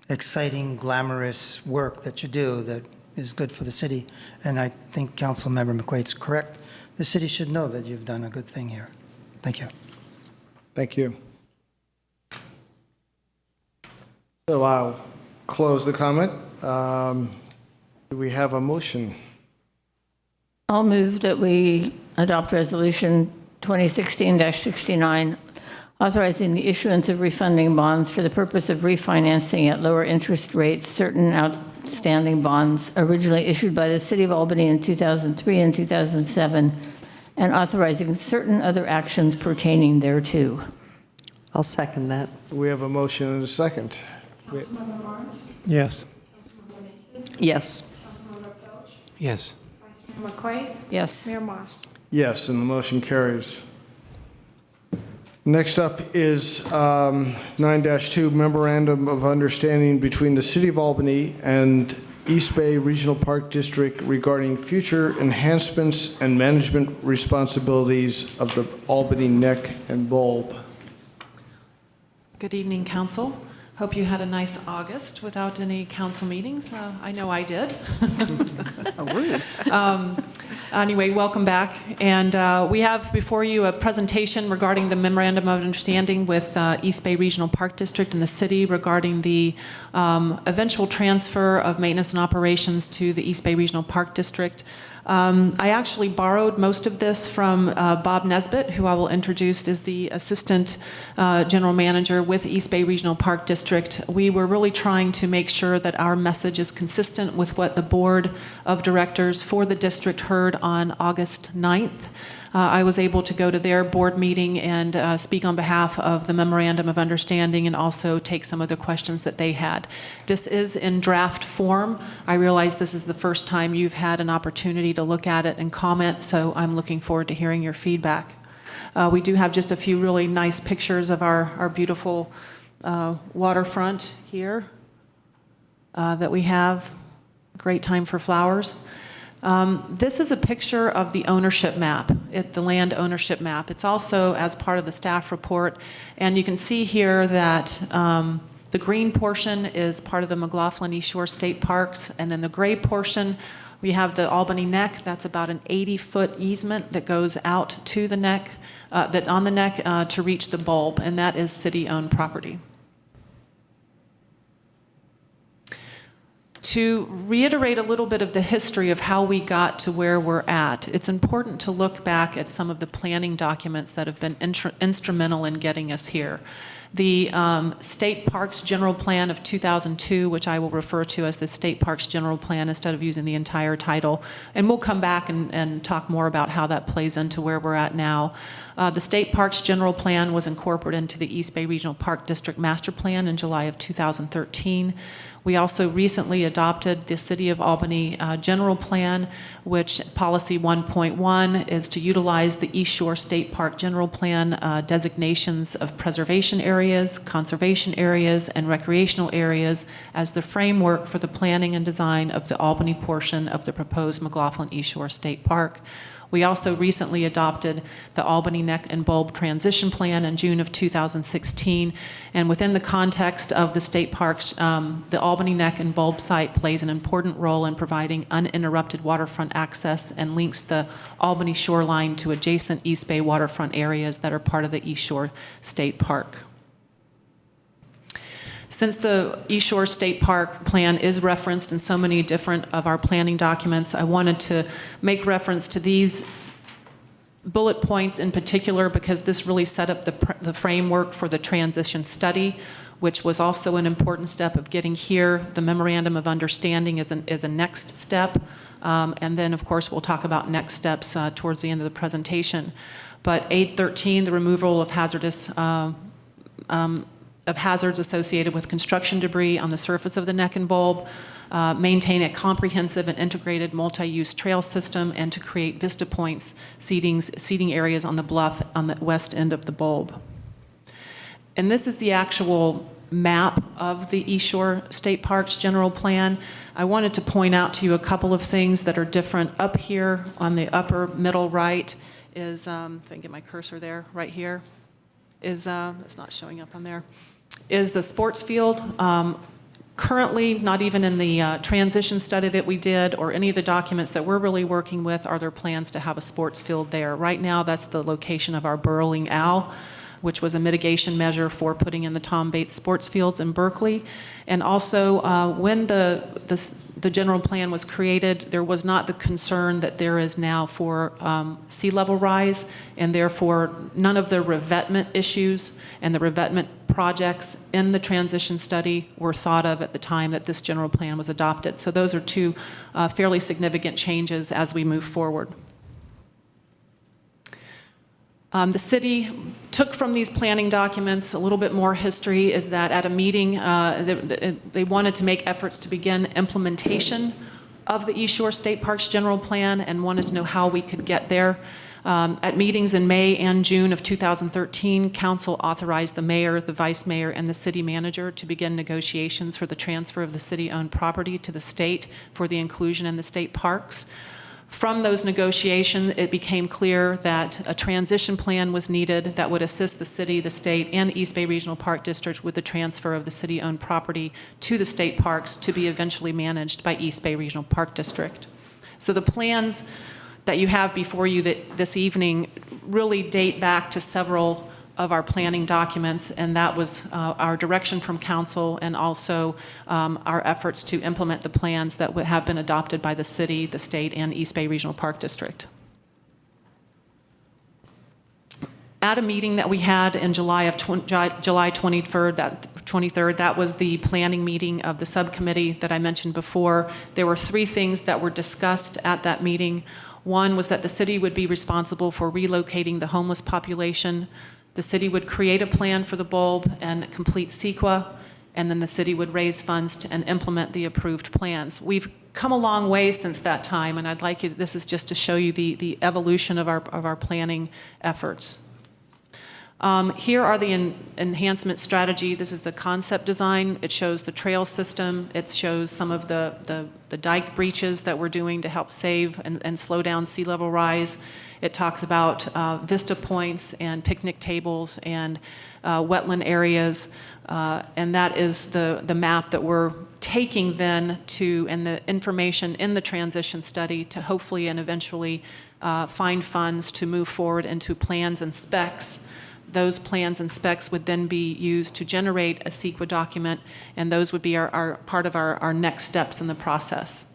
exciting, glamorous work that you do that is good for the city. And I think Councilmember McQuaid's correct. The city should know that you've done a good thing here. Thank you. Thank you. So I'll close the comment. Do we have a motion? I'll move that we adopt Resolution 2016-69, authorizing the issuance of refunding bonds for the purpose of refinancing at lower interest rates certain outstanding bonds originally issued by the City of Albany in 2003 and 2007, and authorizing certain other actions pertaining thereto. I'll second that. We have a motion and a second. Councilmember Lawrence? Yes. Councilmember Mason? Yes. Councilmember Pilch? Yes. Vice Mayor McQuaid? Yes. Mayor Moss? Yes, and the motion carries. Next up is 9-2 Memorandum of Understanding between the City of Albany and East Bay Regional Park District regarding future enhancements and management responsibilities of the Albany Neck and Bulb. Good evening, Council. Hope you had a nice August without any council meetings. I know I did. Anyway, welcome back. And we have before you a presentation regarding the Memorandum of Understanding with East Bay Regional Park District and the city regarding the eventual transfer of maintenance and operations to the East Bay Regional Park District. I actually borrowed most of this from Bob Nesbitt, who I will introduce as the Assistant General Manager with East Bay Regional Park District. We were really trying to make sure that our message is consistent with what the Board of Directors for the district heard on August 9th. I was able to go to their board meeting and speak on behalf of the Memorandum of Understanding and also take some of the questions that they had. This is in draft form. I realize this is the first time you've had an opportunity to look at it and comment, so I'm looking forward to hearing your feedback. We do have just a few really nice pictures of our beautiful waterfront here that we have. Great time for flowers. This is a picture of the ownership map, the land ownership map. It's also as part of the staff report, and you can see here that the green portion is part of the McLaughlin East Shore State Parks, and then the gray portion, we have the Albany Neck. That's about an 80-foot easement that goes out to the neck, on the neck to reach the bulb, and that is city-owned property. To reiterate a little bit of the history of how we got to where we're at, it's important to look back at some of the planning documents that have been instrumental in getting us here. The State Parks General Plan of 2002, which I will refer to as the State Parks General Plan instead of using the entire title, and we'll come back and talk more about how that plays into where we're at now. The State Parks General Plan was incorporated into the East Bay Regional Park District Master Plan in July of 2013. We also recently adopted the City of Albany General Plan, which policy 1.1 is to utilize the East Shore State Park General Plan designations of preservation areas, conservation areas, and recreational areas as the framework for the planning and design of the Albany portion of the proposed McLaughlin East Shore State Park. We also recently adopted the Albany Neck and Bulb Transition Plan in June of 2016. And within the context of the state parks, the Albany Neck and Bulb site plays an important role in providing uninterrupted waterfront access and links the Albany shoreline to adjacent East Bay waterfront areas that are part of the East Shore State Park. Since the East Shore State Park plan is referenced in so many different of our planning documents, I wanted to make reference to these bullet points in particular because this really set up the framework for the transition study, which was also an important step of getting here. The Memorandum of Understanding is a next step. And then, of course, we'll talk about next steps towards the end of the presentation. But 8.13, the removal of hazards associated with construction debris on the surface of the neck and bulb, maintain a comprehensive and integrated multi-use trail system, and to create vista points, seating areas on the bluff on the west end of the bulb. And this is the actual map of the East Shore State Parks general plan. I wanted to point out to you a couple of things that are different. Up here on the upper middle right is, if I can get my cursor there, right here, is, it's not showing up on there, is the sports field. Currently, not even in the transition study that we did or any of the documents that we're really working with are there plans to have a sports field there. Right now, that's the location of our burrowing owl, which was a mitigation measure for putting in the Tom Bates sports fields in Berkeley. And also, when the general plan was created, there was not the concern that there is now for sea level rise, and therefore none of the revetment issues and the revetment projects in the transition study were thought of at the time that this general plan was adopted. So those are two fairly significant changes as we move forward. The city took from these planning documents a little bit more history, is that at a meeting, they wanted to make efforts to begin implementation of the East Shore State Parks General Plan and wanted to know how we could get there. At meetings in May and June of 2013, Council authorized the mayor, the vice mayor, and the city manager to begin negotiations for the transfer of the city-owned property to the state for the inclusion in the state parks. From those negotiations, it became clear that a transition plan was needed that would assist the city, the state, and East Bay Regional Park District with the transfer of the city-owned property to the state parks to be eventually managed by East Bay Regional Park District. So the plans that you have before you this evening really date back to several of our planning documents, and that was our direction from council and also our efforts to implement the plans that have been adopted by the city, the state, and East Bay Regional Park District. At a meeting that we had in July 23rd, that was the planning meeting of the subcommittee that I mentioned before. There were three things that were discussed at that meeting. One was that the city would be responsible for relocating the homeless population. The city would create a plan for the bulb and complete CEQA, and then the city would raise funds and implement the approved plans. We've come a long way since that time, and I'd like you, this is just to show you the evolution of our planning efforts. Here are the enhancement strategy. This is the concept design. It shows the trail system. It shows some of the dike breaches that we're doing to help save and slow down sea level rise. It talks about vista points and picnic tables and wetland areas, and that is the map that we're taking then to, and the information in the transition study to hopefully and eventually find funds to move forward into plans and specs. Those plans and specs would then be used to generate a CEQA document, and those would be our part of our next steps in the process.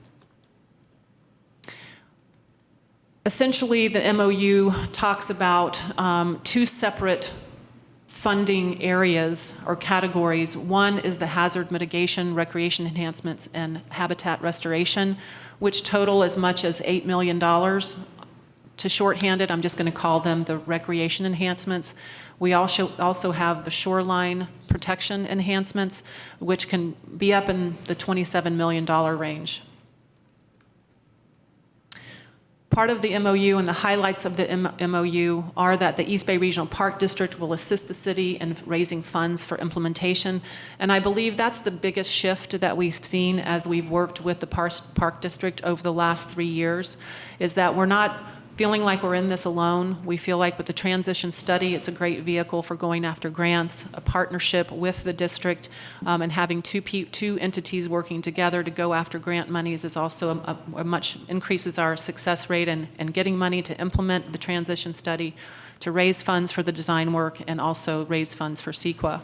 Essentially, the MOU talks about two separate funding areas or categories. One is the hazard mitigation, recreation enhancements, and habitat restoration, which total as much as $8 million. To shorthand it, I'm just going to call them the recreation enhancements. We also have the shoreline protection enhancements, which can be up in the $27 million range. Part of the MOU and the highlights of the MOU are that the East Bay Regional Park District will assist the city in raising funds for implementation. And I believe that's the biggest shift that we've seen as we've worked with the Park District over the last 3 years, is that we're not feeling like we're in this alone. We feel like with the transition study, it's a great vehicle for going after grants, a partnership with the district, and having two entities working together to go after grant monies is also a much increases our success rate in getting money to implement the transition study, to raise funds for the design work, and also raise funds for CEQA.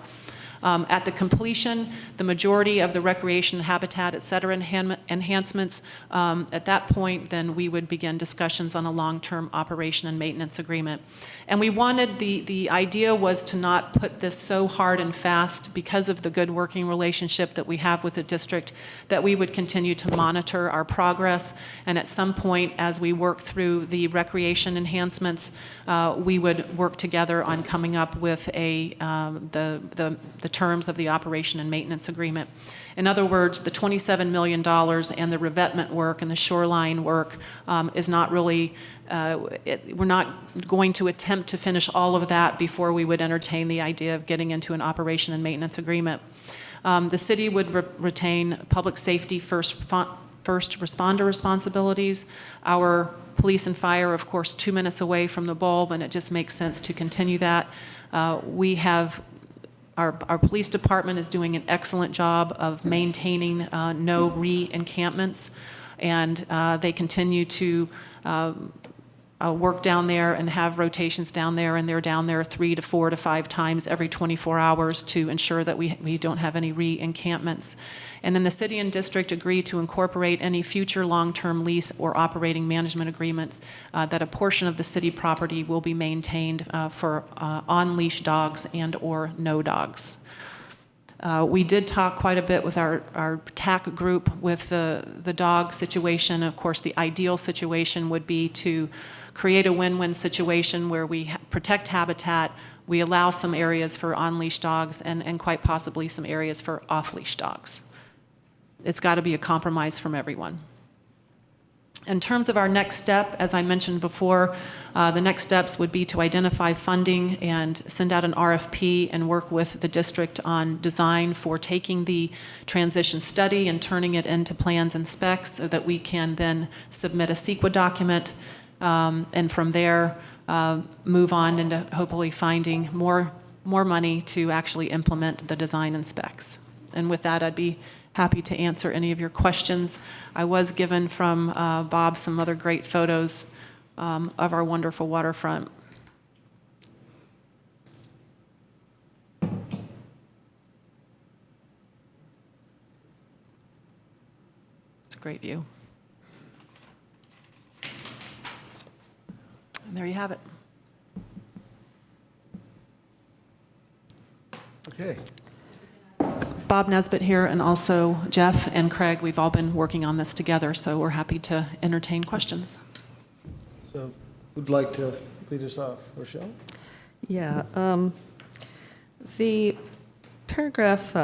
At the completion, the majority of the recreation, habitat, et cetera, enhancements, at that point, then we would begin discussions on a long-term operation and maintenance agreement. And we wanted, the idea was to not put this so hard and fast because of the good working relationship that we have with the district, that we would continue to monitor our progress. And at some point, as we work through the recreation enhancements, we would work together on coming up with the terms of the operation and maintenance agreement. In other words, the $27 million and the revetment work and the shoreline work is not really, we're not going to attempt to finish all of that before we would entertain the idea of getting into an operation and maintenance agreement. The city would retain public safety first responder responsibilities. Our police and fire, of course, 2 minutes away from the bulb, and it just makes sense to continue that. We have our police department is doing an excellent job of maintaining no re-encampments, and they continue to work down there and have rotations down there, and they're down there 3 to 4 to 5 times every 24 hours to ensure that we don't have any re-encampments. And then the city and district agree to incorporate any future long-term lease or operating management agreements that a portion of the city property will be maintained for on-leash dogs and or no dogs. We did talk quite a bit with our TAC group with the dog situation. Of course, the ideal situation would be to create a win-win situation where we protect habitat, we allow some areas for on-leash dogs, and quite possibly some areas for off-leash dogs. It's got to be a compromise from everyone. In terms of our next step, as I mentioned before, the next steps would be to identify funding and send out an RFP and work with the district on design for taking the transition study and turning it into plans and specs so that we can then submit a CEQA document, and from there move on into hopefully finding more money to actually implement the design and specs. And with that, I'd be happy to answer any of your questions. I was given from Bob some other great photos of our wonderful waterfront. It's a great view. And there you have it. Okay. Bob Nesbitt here, and also Jeff and Craig. We've all been working on this together, so we're happy to entertain questions. So, who'd like to lead us off? Rochelle? Yeah. The paragraph,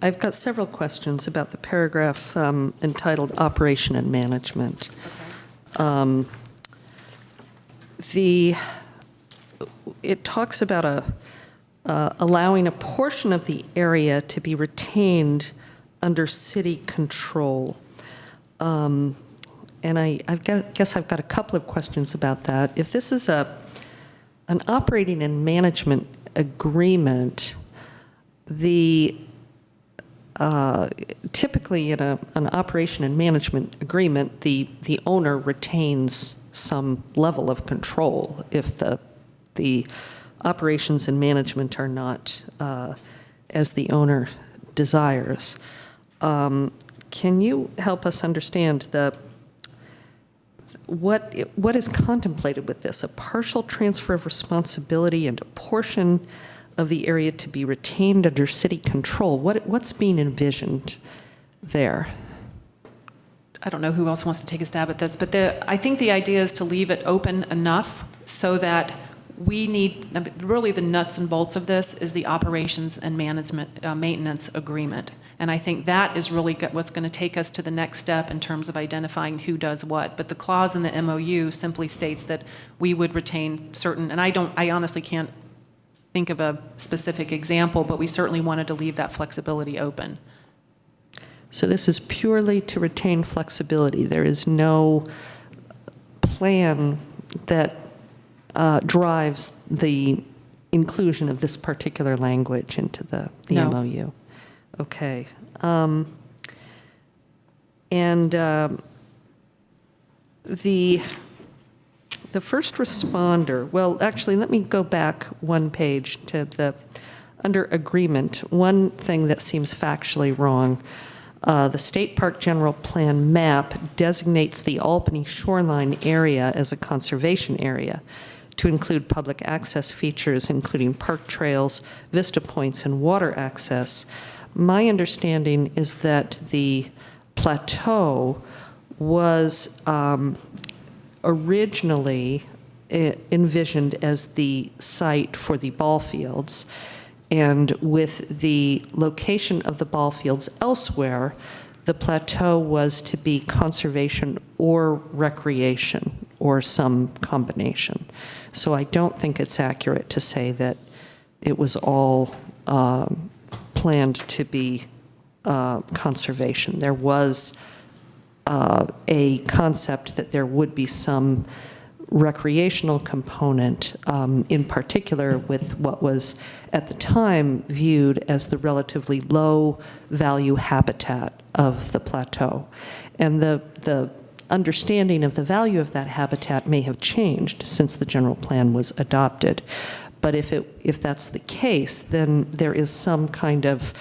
I've got several questions about the paragraph entitled Operation and Management. It talks about allowing a portion of the area to be retained under city control. And guess I've got a couple of questions about that. If this is an operating and management agreement, typically in an operation and management agreement, the owner retains some level of control if the operations and management are not as the owner desires. Can you help us understand what is contemplated with this? A partial transfer of responsibility and a portion of the area to be retained under city control. What's being envisioned there? I don't know who else wants to take a stab at this, but I think the idea is to leave it open enough so that really the nuts and bolts of this is the operations and management maintenance agreement. And I think that is really what's going to take us to the next step in terms of identifying who does what. But the clause in the MOU simply states that we would retain certain, and I honestly can't think of a specific example, but we certainly wanted to leave that flexibility open. So this is purely to retain flexibility. There is no plan drives the inclusion of this particular language into the No. MOU. Okay. And the first responder, well, actually, let me go back one page to the, under agreement, one thing that seems factually wrong. The State Park General Plan map designates the Albany shoreline area as a conservation area to include public access features, including park trails, vista points, and water access. My understanding is that the plateau was originally envisioned as the site for the ball fields, and with the location of the ball fields elsewhere, the plateau was to be conservation or recreation or some combination. So I don't think it's accurate to say that it was all planned to be conservation. There was a concept that there would be some recreational component, in particular with what was at the time viewed as the relatively low value habitat of the plateau. And the understanding of the value of that habitat may have changed since the general plan was adopted. But if that's the case, then there is some kind of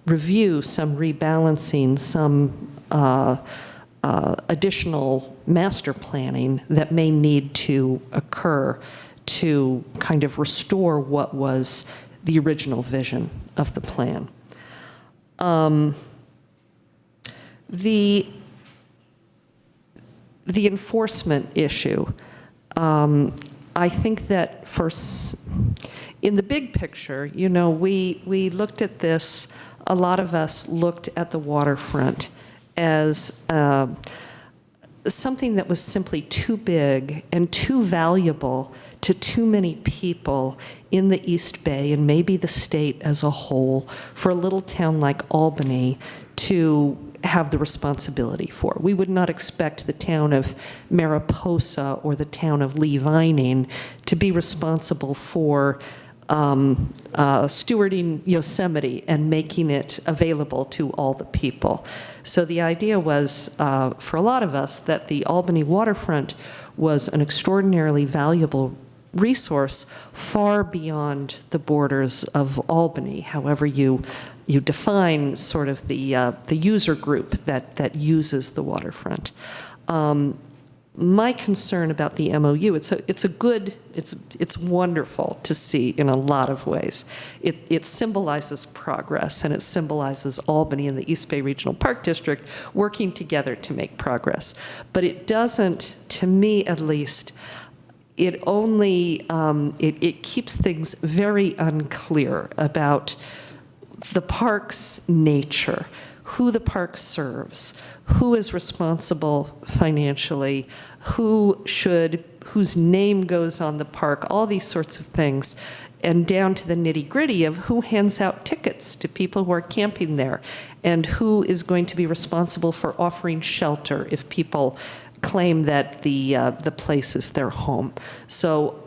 review, some rebalancing, some additional master planning that may need to occur to kind of restore what was the original vision of the plan. The enforcement issue, I think that in the big picture, you know, we looked at this, a lot of us looked at the waterfront as something that was simply too big and too valuable to too many people in the East Bay and maybe the state as a whole for a little town like Albany to have the responsibility for. We would not expect the town of Mariposa or the town of Lee Vining to be responsible for stewarding Yosemite and making it available to all the people. So the idea was, for a lot of us, that the Albany waterfront was an extraordinarily valuable resource far beyond the borders of Albany, however you define sort of the user group that uses the waterfront. My concern about the MOU, it's wonderful to see in a lot of ways. It symbolizes progress, and it symbolizes Albany and the East Bay Regional Park District working together to make progress. But it doesn't, to me at least, it only, it keeps things very unclear about the park's nature, who the park serves, who is responsible financially, whose name goes on the park, all these sorts of things, and down to the nitty-gritty of who hands out tickets to people who are camping there, and who is going to be responsible for offering shelter if people claim that the place is their home. So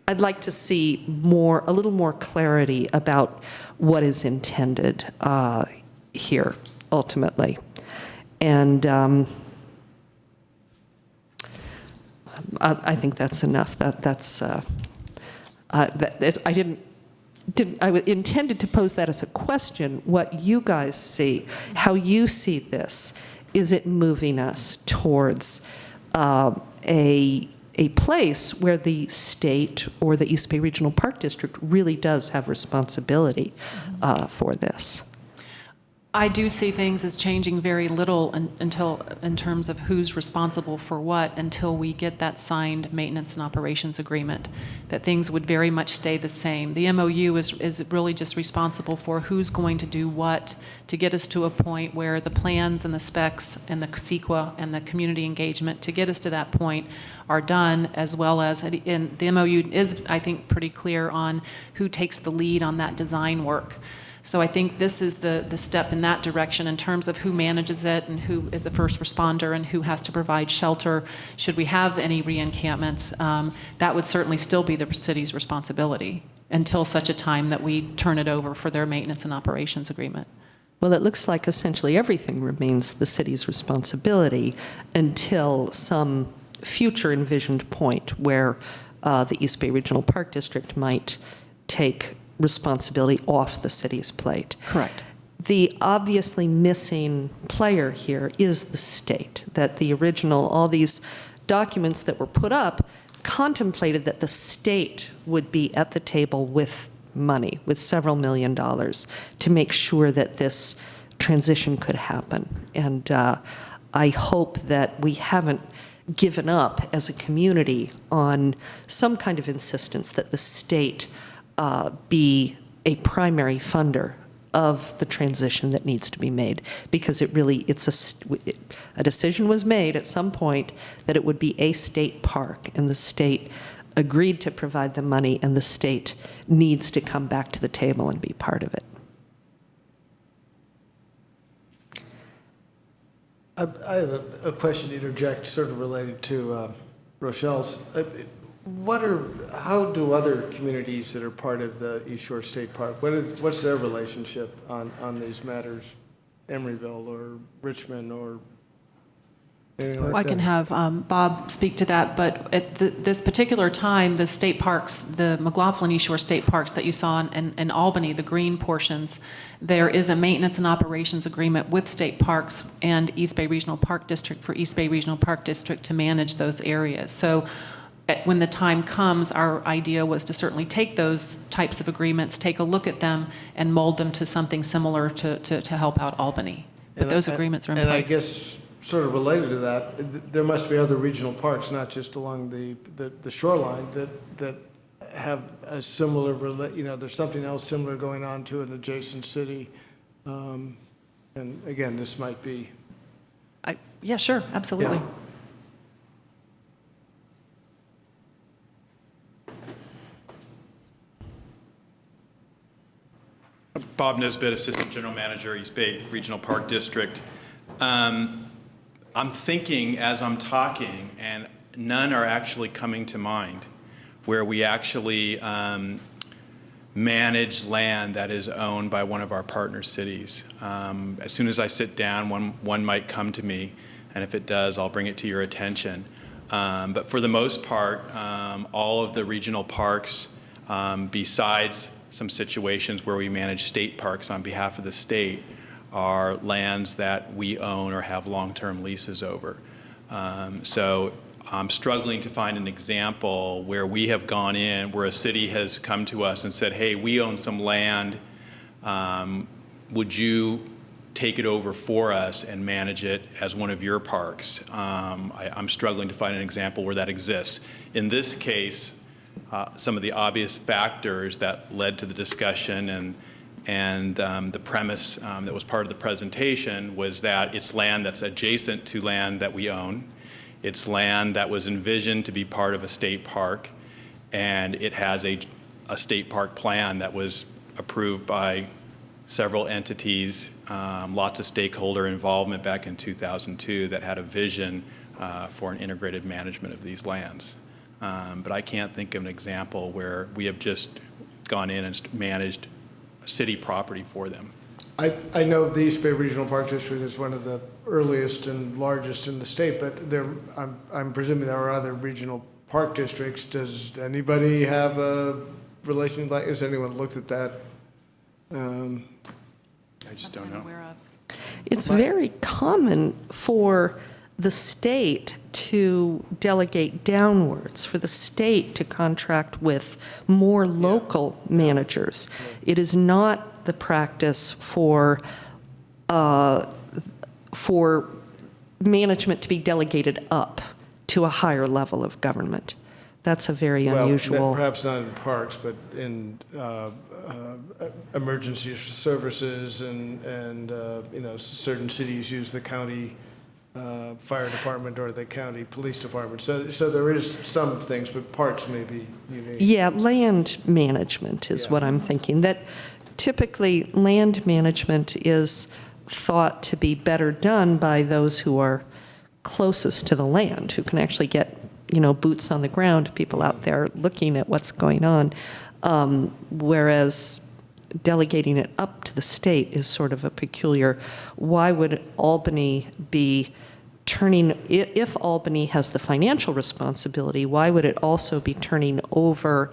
I'd like to see a little more clarity about what is intended here, ultimately. And I think that's enough. I intended to pose that as a question, what you guys see, how you see this. Is it moving us towards a place where the state or the East Bay Regional Park District really does have responsibility for this? I do see things as changing very little until, in terms of who's responsible for what, until we get that signed maintenance and operations agreement, that things would very much stay the same. The MOU is really just responsible for who's going to do what to get us to a point where the plans and the specs and the CEQA and the community engagement to get us to that point are done, as well as, and the MOU is, I think, pretty clear on who takes the lead on that design work. So I think this is the step in that direction in terms of who manages it and who is the first responder and who has to provide shelter. Should we have any re-encampments, that would certainly still be the city's responsibility until such a time that we turn it over for their maintenance and operations agreement. Well, it looks like essentially everything remains the city's responsibility until some future envisioned point where the East Bay Regional Park District might take responsibility off the city's plate. Correct. The obviously missing player here is the state, that the original, all these documents that were put up contemplated that the state would be at the table with money, with several $1 million, to make sure that this transition could happen. And I hope that we haven't given up as a community on some kind of insistence that the state be a primary funder of the transition that needs to be made, because it really, a decision was made at some point that it would be a state park, and the state agreed to provide the money, and the state needs to come back to the table and be part of it. I have a question to interject, sort of related to Rochelle's. How do other communities that are part of the East Shore State Park, what's their relationship on these matters? Emeryville or Richmond or anything like that? I can have Bob speak to that, but at this particular time, the state parks, the McLaughlin East Shore State Parks that you saw in Albany, the green portions, there is a maintenance and operations agreement with state parks and East Bay Regional Park District for East Bay Regional Park District to manage those areas. So when the time comes, our idea was to certainly take those types of agreements, take a look at them, and mold them to something similar to help out Albany. But those agreements are in place. And I guess, sort of related to that, there must be other regional parks, not just along the shoreline, that have a similar, there's something else similar going on to an adjacent city. And again, this might be. Yeah, sure, absolutely. Yeah. Bob Nisbet, Assistant General Manager, East Bay Regional Park District. I'm thinking as I'm talking, and none are actually coming to mind, where we actually manage land that is owned by one of our partner cities. As soon as I sit down, one might come to me, and if it does, I'll bring it to your attention. But for the most part, all of the regional parks, besides some situations where we manage state parks on behalf of the state, are lands that we own or have long-term leases over. So I'm struggling to find an example where we have gone in, where a city has come to us and said, hey, we own some land, would you take it over for us and manage it as one of your parks? I'm struggling to find an example where that exists. In this case, some of the obvious factors that led to the discussion and the premise that was part of the presentation was that it's land that's adjacent to land that we own. It's land that was envisioned to be part of a state park, and it has a state park plan that was approved by several entities, lots of stakeholder involvement back in 2002 that had a vision for an integrated management of these lands. But I can't think of an example where we have just gone in and managed city property for them. I know the East Bay Regional Park District is one of the earliest and largest in the state, but I'm presuming there are other regional park districts. Does anybody have a relation? Has anyone looked at that? I just don't know. It's very common for the state to delegate downwards, for the state to contract with more local managers. It is not the practice for management to be delegated up to a higher level of government. That's a very unusual. Perhaps not in parks, but in emergency services and certain cities use the county fire department or the county police department. So there is some things, but parks may be unique. Yeah, land management is what I'm thinking. That typically land management is thought to be better done by those who are closest to the land, who can actually get, boots on the ground, people out there looking at what's going on, whereas delegating it up to the state is sort of a peculiar. Why would Albany be turning, if Albany has the financial responsibility, why would it also be turning over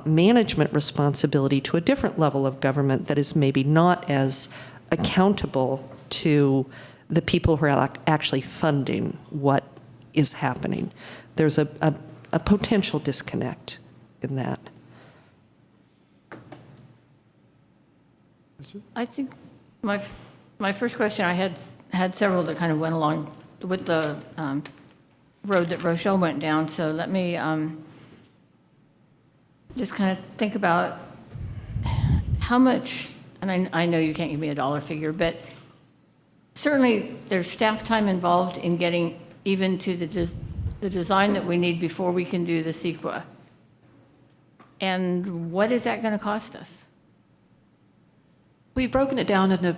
management responsibility to a different level of government that is maybe not as accountable to the people who are actually funding what is happening? There's a potential disconnect in that. I think my first question, I had several that kind of went along with the road that Rochelle went down. So let me just kind of think about how much, and I know you can't give me a dollar figure, but certainly there's staff time involved in getting even to the design that we need before we can do the CEQA. And what is that going to cost us? We've broken it down into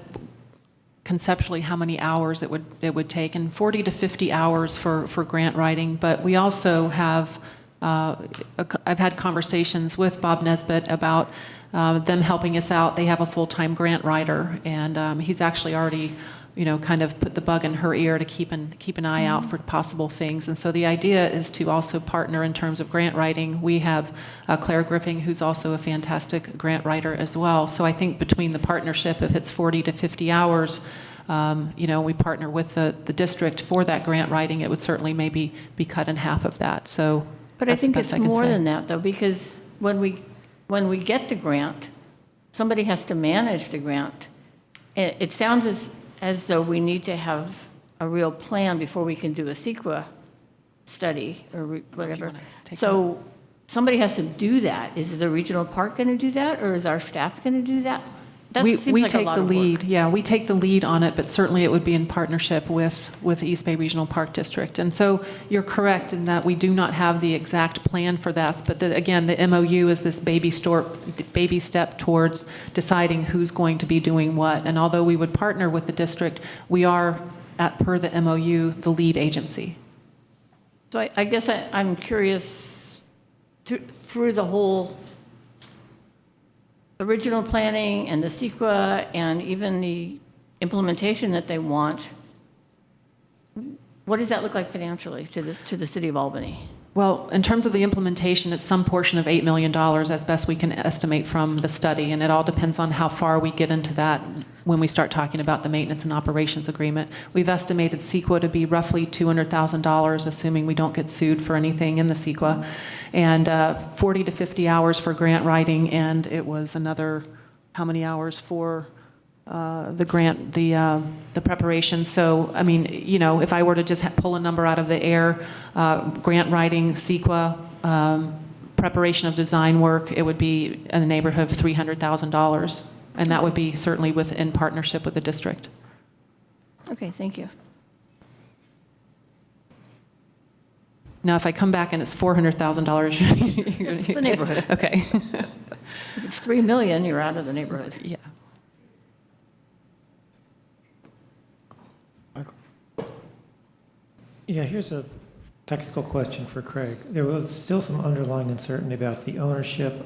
conceptually how many hours it would take, and 40 to 50 hours for grant writing. But we also have, I've had conversations with Bob Nesbitt about them helping us out. They have a full-time grant writer, and he's actually already, kind of put the bug in her ear to keep an eye out for possible things. And so the idea is to also partner in terms of grant writing. We have Claire Griffin, who's also a fantastic grant writer as well. So I think between the partnership, if it's 40 to 50 hours, we partner with the district for that grant writing, it would certainly maybe be cut in half of that. So, but I think it's more than that, though, because when we get the grant, somebody has to manage the grant. It sounds as though we need to have a real plan before we can do a CEQA study or whatever. So somebody has to do that. Is the regional park going to do that, or is our staff going to do that? We take the lead. Yeah, we take the lead on it, but certainly it would be in partnership with the East Bay Regional Park District. And so you're correct in that we do not have the exact plan for that. But again, the MOU is this baby step towards deciding who's going to be doing what. And although we would partner with the district, we are, per the MOU, the lead agency. So I guess I'm curious, through the whole original planning and the CEQA and even the implementation that they want, what does that look like financially to the city of Albany? Well, in terms of the implementation, it's some portion of $8 million as best we can estimate from the study, and it all depends on how far we get into that when we start talking about the maintenance and operations agreement. We've estimated CEQA to be roughly $200,000, assuming we don't get sued for anything in the CEQA, and 40 to 50 hours for grant writing, and it was another, how many hours for the grant, the preparation. So, I mean, if I were to just pull a number out of the air, grant writing, CEQA, preparation of design work, it would be in the neighborhood of $300,000. And that would be certainly in partnership with the district. Okay, thank you. Now, if I come back and it's $400,000, it's the neighborhood. Okay. If it's $3 million, you're out of the neighborhood. Yeah. Yeah, here's a technical question for Craig. There was still some underlying uncertainty about the ownership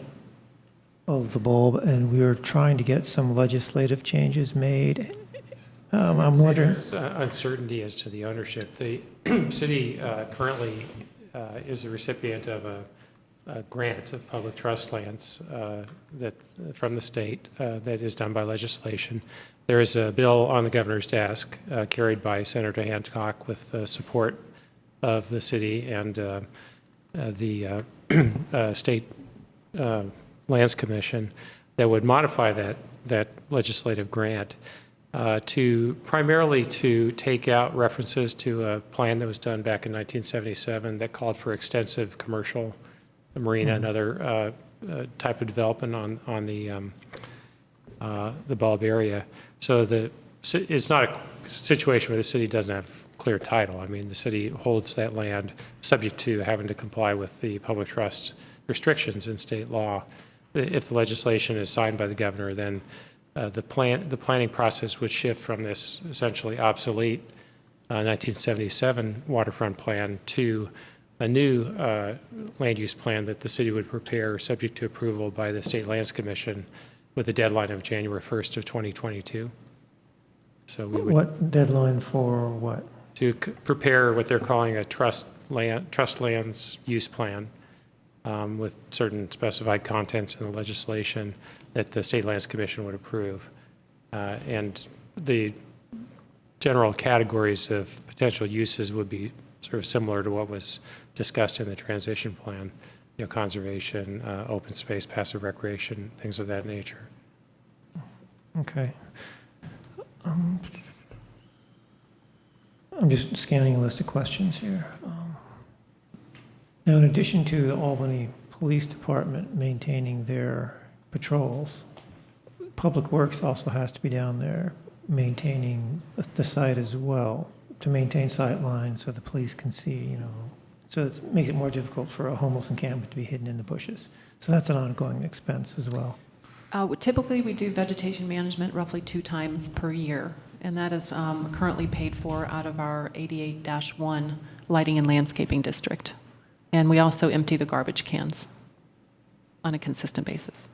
of the bulb, and we were trying to get some legislative changes made. I'm wondering. There's uncertainty as to the ownership. The city currently is the recipient of a grant of public trust lands from the state that is done by legislation. There is a bill on the governor's desk carried by Senator Hancock with support of the city and the state Lands Commission that would modify that legislative grant primarily to take out references to a plan that was done back in 1977 that called for extensive commercial marina and other type of development on the bulb area. So it's not a situation where the city doesn't have clear title. I mean, the city holds that land subject to having to comply with the public trust restrictions in state law. if the legislation is signed by the governor, then the planning process would shift from this essentially obsolete 1977 waterfront plan to a new land use plan that the city would prepare subject to approval by the State Lands Commission with a deadline of January 1st of 2022. So we would, What deadline for what? to prepare what they're calling a trust lands use plan with certain specified contents in the legislation that the State Lands Commission would approve. And the general categories of potential uses would be sort of similar to what was discussed in the transition plan, you know, conservation, open space, passive recreation, things of that nature. Okay. I'm just scanning a list of questions here. Now, in addition to the Albany Police Department maintaining their patrols, Public Works also has to be down there maintaining the site as well, to maintain sight lines so the police can see, you know. So it makes it more difficult for a homeless encampment to be hidden in the bushes. So that's an ongoing expense as well. Typically, we do vegetation management roughly 2 times per year, and that is currently paid for out of our 88-1 lighting and landscaping district. And we also empty the garbage cans on a consistent basis.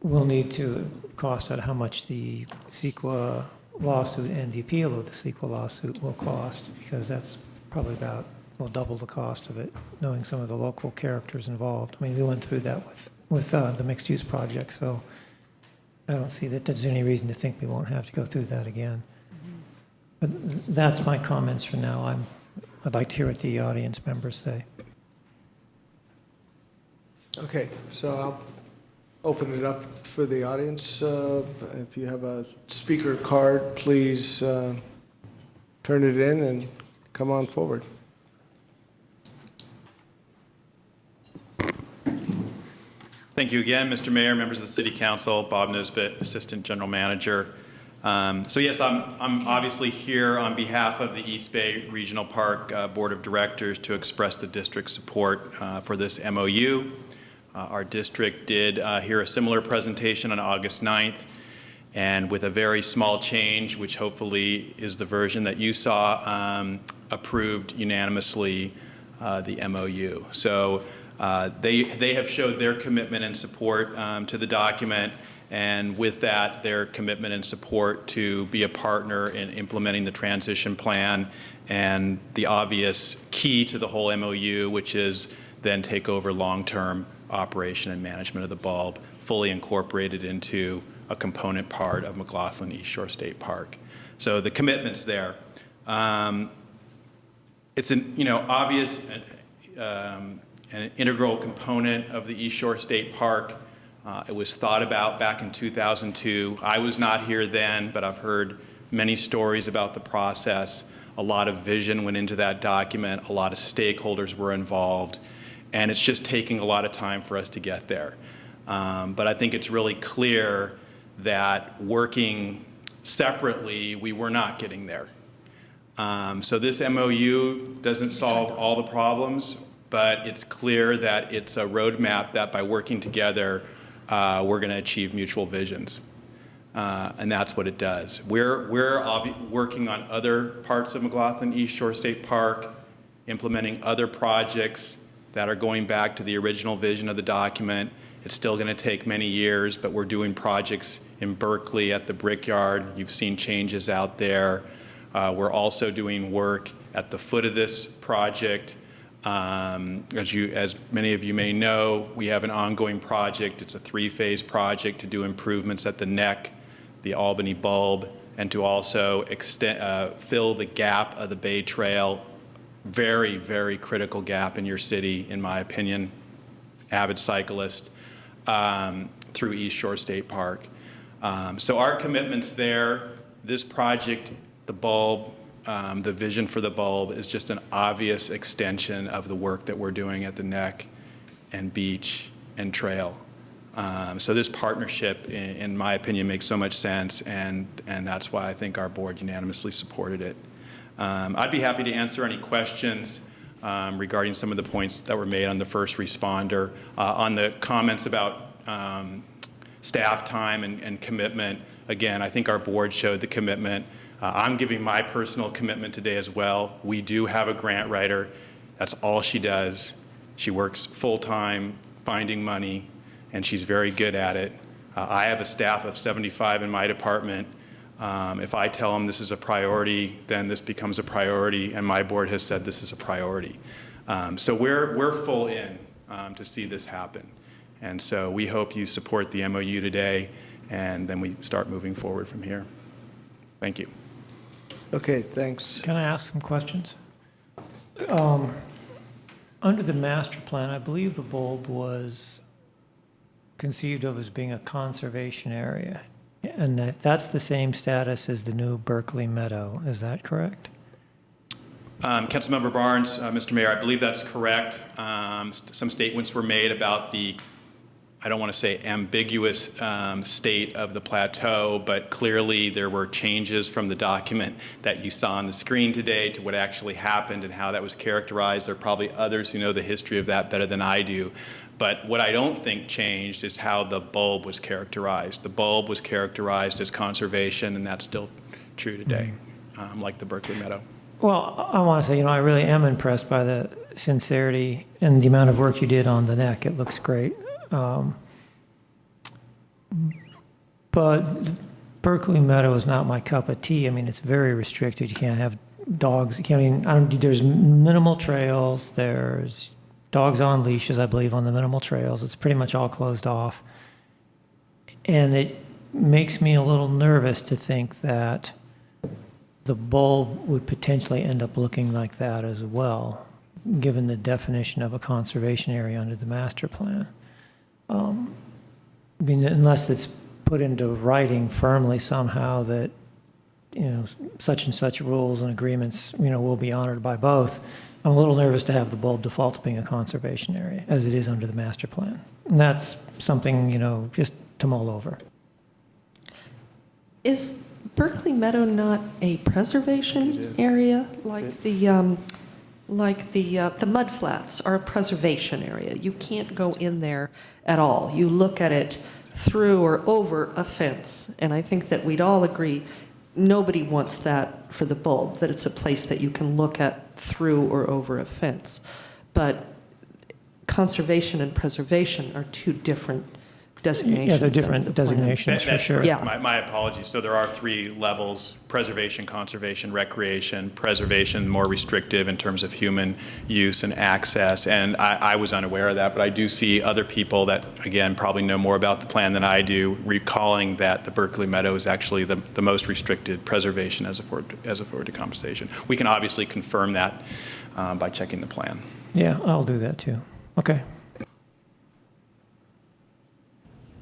We'll need to cost out how much the CEQA lawsuit and the appeal of the CEQA lawsuit will cost, because that's probably about, well, double the cost of it, knowing some of the local characters involved. I mean, we went through that with the mixed-use project, so I don't see that there's any reason to think we won't have to go through that again. But that's my comments for now. I'd like to hear what the audience members say. Okay, so I'll open it up for the audience. If you have a speaker card, please turn it in and come on forward. Thank you again, Mr. Mayor, members of the City Council, Bob Nisbet, Assistant General Manager. So yes, I'm obviously here on behalf of the East Bay Regional Park Board of Directors to express the district's support for this MOU. Our district did hear a similar presentation on August 9th, and with a very small change, which hopefully is the version that you saw, approved unanimously the MOU. So they have showed their commitment and support to the document, and with that, their commitment and support to be a partner in implementing the transition plan and the obvious key to the whole MOU, which is then take over long-term operation and management of the bulb, fully incorporated into a component part of McLaughlin East Shore State Park. So the commitment's there. It's an obvious an integral component of the East Shore State Park. It was thought about back in 2002. I was not here then, but I've heard many stories about the process. A lot of vision went into that document. A lot of stakeholders were involved. And it's just taking a lot of time for us to get there. But I think it's really clear that working separately, we were not getting there. So this MOU doesn't solve all the problems, but it's clear that it's a roadmap that by working together, we're going to achieve mutual visions. And that's what it does. We're working on other parts of McLaughlin East Shore State Park, implementing other projects that are going back to the original vision of the document. It's still going to take many years, but we're doing projects in Berkeley at the Brickyard. You've seen changes out there. We're also doing work at the foot of this project. As many of you may know, we have an ongoing project. It's a 3-phase project to do improvements at the neck, the Albany bulb, and to also fill the gap of the Bay Trail. Very, very critical gap in your city, in my opinion, avid cyclist, through East Shore State Park. So our commitment's there. This project, the bulb, the vision for the bulb is just an obvious extension of the work that we're doing at the neck and beach and trail. So this partnership, in my opinion, makes so much sense, and that's why I think our board unanimously supported it. I'd be happy to answer any questions regarding some of the points that were made on the first responder. On the comments about staff time and commitment, again, I think our board showed the commitment. I'm giving my personal commitment today as well. We do have a grant writer. That's all she does. She works full-time finding money, and she's very good at it. I have a staff of 75 in my department. If I tell them this is a priority, then this becomes a priority, and my board has said this is a priority. So we're full in to see this happen. And so we hope you support the MOU today, and then we start moving forward from here. Thank you. Okay, thanks. Can I ask some questions? Under the master plan, I believe the bulb was conceived of as being a conservation area, and that's the same status as the new Berkeley Meadow. Is that correct? Councilmember Barnes, Mr. Mayor, I believe that's correct. Some statements were made about the, I don't want to say ambiguous state of the plateau, but clearly there were changes from the document that you saw on the screen today to what actually happened and how that was characterized. There are probably others who know the history of that better than I do. But what I don't think changed is how the bulb was characterized. The bulb was characterized as conservation, and that's still true today, like the Berkeley Meadow. Well, I want to say, I really am impressed by the sincerity and the amount of work you did on the neck. It looks great. But Berkeley Meadow is not my cup of tea. I mean, it's very restricted. You can't have dogs. You can't there's minimal trails. There's dogs on leashes, I believe, on the minimal trails. It's pretty much all closed off. And it makes me a little nervous to think that the bulb would potentially end up looking like that as well, given the definition of a conservation area under the master plan. I mean, unless it's put into writing firmly somehow that, such and such rules and agreements, will be honored by both, I'm a little nervous to have the bulb default to being a conservation area, as it is under the master plan. And that's something, just to mull over. Is Berkeley Meadow not a preservation area like the mud flats are a preservation area? You can't go in there at all. You look at it through or over a fence, and I think that we'd all agree nobody wants that for the bulb, that it's a place that you can look at through or over a fence. But conservation and preservation are two different designations. Yeah, they're different designations for sure. Yeah. My apologies. So there are 3 levels: preservation, conservation, recreation. Preservation, more restrictive in terms of human use and access. And I was unaware of that, but I do see other people that, again, probably know more about the plan than I do, recalling that the Berkeley Meadow is actually the most restricted preservation as afforded to compensation. We can obviously confirm that by checking the plan. Yeah, I'll do that too. Okay.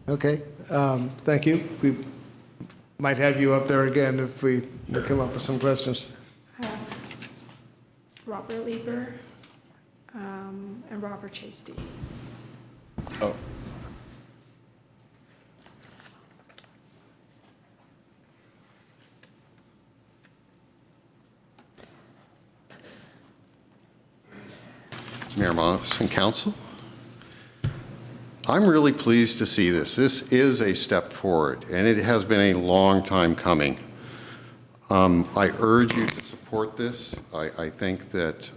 Okay, thank you. We might have you up there again if we come up with some questions. Robert Lieber and Robert Chasty. Oh. Mayor Moss and Council. I'm really pleased to see this. This is a step forward, and it has been a long time coming. I urge you to support this. I think that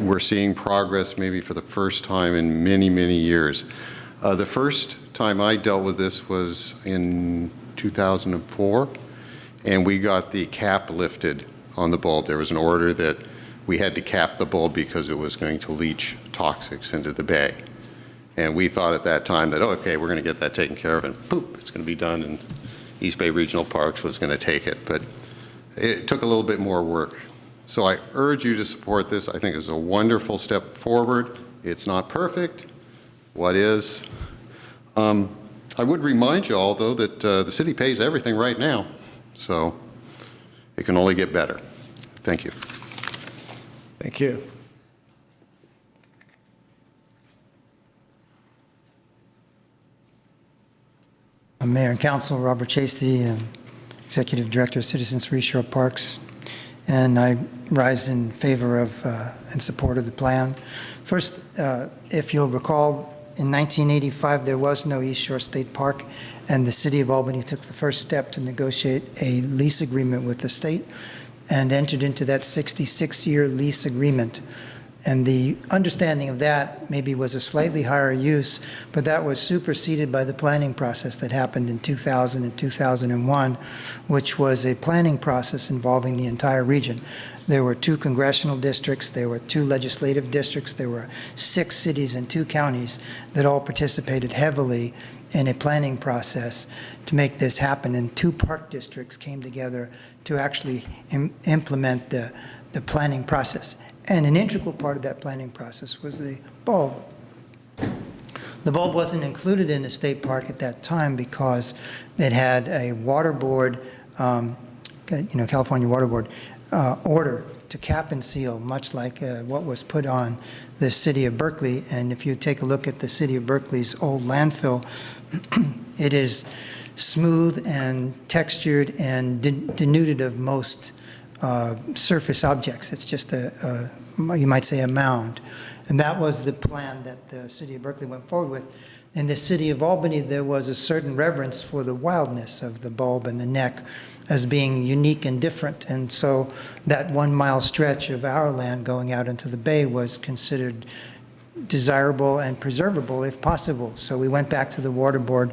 we're seeing progress maybe for the first time in many, many years. The first time I dealt with this was in 2004, and we got the cap lifted on the bulb. There was an order that we had to cap the bulb because it was going to leach toxics into the bay. And we thought at that time that, okay, we're going to get that taken care of, and poop, it's going to be done, and East Bay Regional Parks was going to take it. But it took a little bit more work. So I urge you to support this. I think it's a wonderful step forward. It's not perfect. What is? I would remind you all, though, that the city pays everything right now. So it can only get better. Thank you. Thank you. Mayor and Council, Robert Chasty, Executive Director of Citizens for East Shore Parks, and I rise in favor of and support of the plan. First, if you'll recall, in 1985 there was no East Shore State Park, and the City of Albany took the first step to negotiate a lease agreement with the state and entered into that 66-year lease agreement. And the understanding of that maybe was a slightly higher use, but that was superseded by the planning process that happened in 2000 and 2001, which was a planning process involving the entire region. There were 2 congressional districts, there were 2 legislative districts, there were 6 cities and 2 counties that all participated heavily in a planning process to make this happen. And 2 park districts came together to actually implement the planning process. And an integral part of that planning process was the bulb. The bulb wasn't included in the state park at that time because it had a water board, California Water Board, order to cap and seal, much like what was put on the city of Berkeley. And if you take a look at the city of Berkeley's old landfill, it is smooth and textured and denuded of most surface objects. It's just you might say a mound. And that was the plan that the city of Berkeley went forward with. In the city of Albany, there was a certain reverence for the wildness of the bulb and the neck as being unique and different. And so that 1 mile stretch of our land going out into the bay was considered desirable and preservable if possible. So we went back to the water board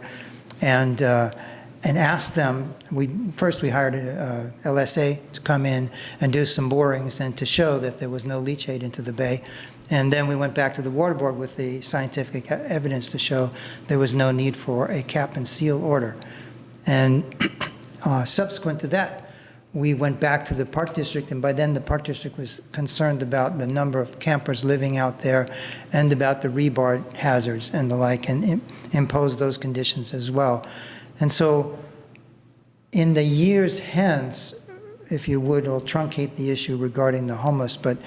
and asked them, first we hired a LSA to come in and do some borings and to show that there was no leachate into the bay. And then we went back to the water board with the scientific evidence to show there was no need for a cap and seal order. And subsequent to that, we went back to the park district, and by then the park district was concerned about the number of campers living out there and about the rebar hazards and the like, and imposed those conditions as well. And so in the years hence, if you would, I'll truncate the issue regarding the homeless, but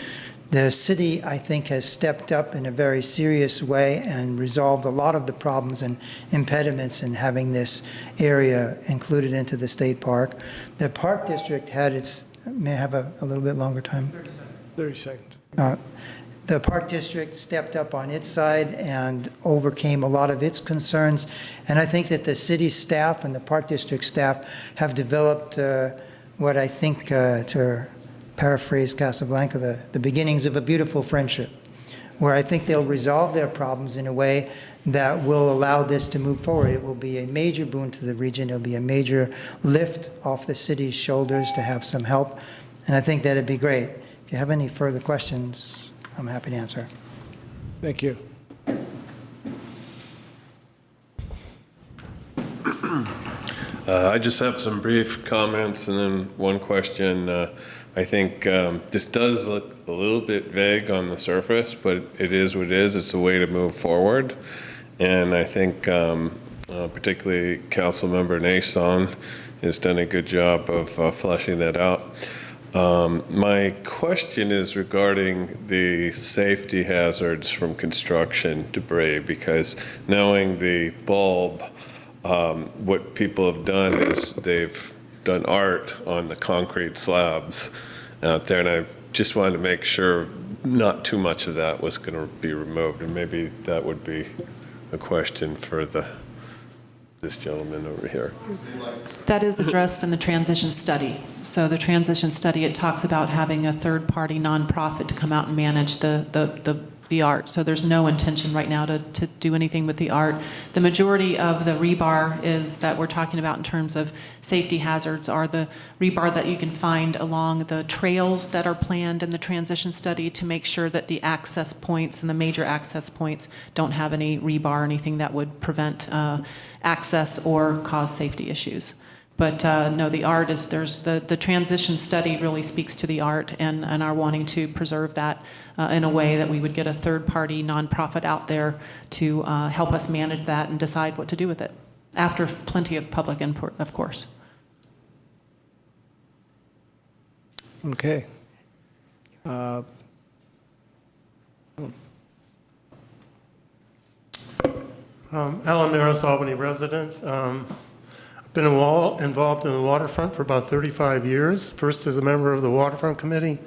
the city, I think, has stepped up in a very serious way and resolved a lot of the problems and impediments in having this area included into the state park. The park district had its, may I have a little bit longer time? 30 seconds. The park district stepped up on its side and overcame a lot of its concerns. And I think that the city staff and the park district staff have developed what I think, to paraphrase Casablanca, the beginnings of a beautiful friendship, where I think they'll resolve their problems in a way that will allow this to move forward. It will be a major boon to the region. It'll be a major lift off the city's shoulders to have some help. And I think that'd be great. If you have any further questions, I'm happy to answer. Thank you. I just have some brief comments and then one question. I think this does look a little bit vague on the surface, but it is what it is. It's a way to move forward. And I think particularly Councilmember Nason has done a good job of fleshing that out. My question is regarding the safety hazards from construction debris, because knowing the bulb, what people have done is they've done art on the concrete slabs out there, and I just wanted to make sure not too much of that was going to be removed, and maybe that would be a question for this gentleman over here. That is addressed in the transition study. So the transition study, it talks about having a third-party nonprofit to come out and manage the art. So there's no intention right now to do anything with the art. The majority of the rebar is that we're talking about in terms of safety hazards are the rebar that you can find along the trails that are planned in the transition study to make sure that the access points and the major access points don't have any rebar or anything that would prevent access or cause safety issues. But no, the art is, there's the transition study really speaks to the art and are wanting to preserve that in a way that we would get a third-party nonprofit out there to help us manage that and decide what to do with it, after plenty of public input, of course. Okay. Alan Maris, Albany resident. Been involved in the waterfront for about 35 years, first as a member of the Waterfront Committee,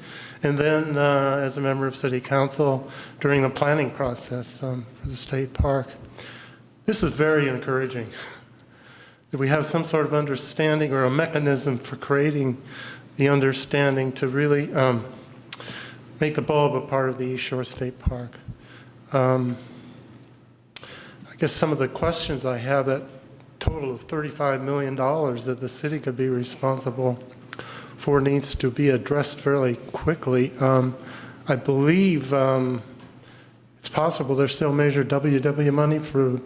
and then as a member of City Council during the planning process for the state park. This is very encouraging, that we have some sort of understanding or a mechanism for creating the understanding to really make the bulb a part of the East Shore State Park. I guess some of the questions I have, that total of $35 million that the city could be responsible for needs to be addressed fairly quickly. I believe it's possible there's still Measure WW money for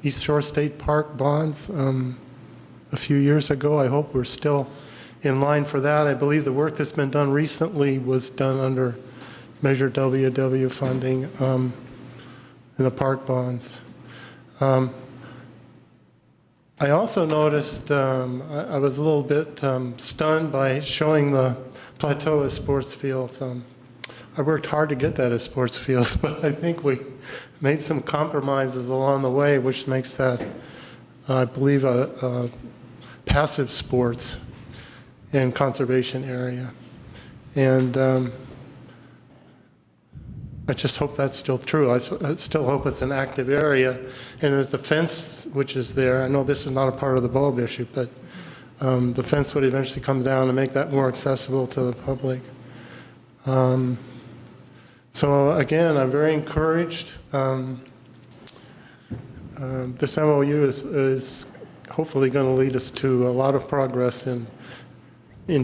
East Shore State Park bonds a few years ago. I hope we're still in line for that. I believe the work that's been done recently was done under Measure WW funding in the park bonds. I also noticed, I was a little bit stunned by showing the plateau as sports fields. I worked hard to get that as sports fields, but I think we made some compromises along the way, which makes that, I believe, a passive sports and conservation area. And I just hope that's still true. I still hope it's an active area, and that the fence which is there, I know this is not a part of the bulb issue, but the fence would eventually come down and make that more accessible to the public. So again, I'm very encouraged. This MOU is hopefully going to lead us to a lot of progress in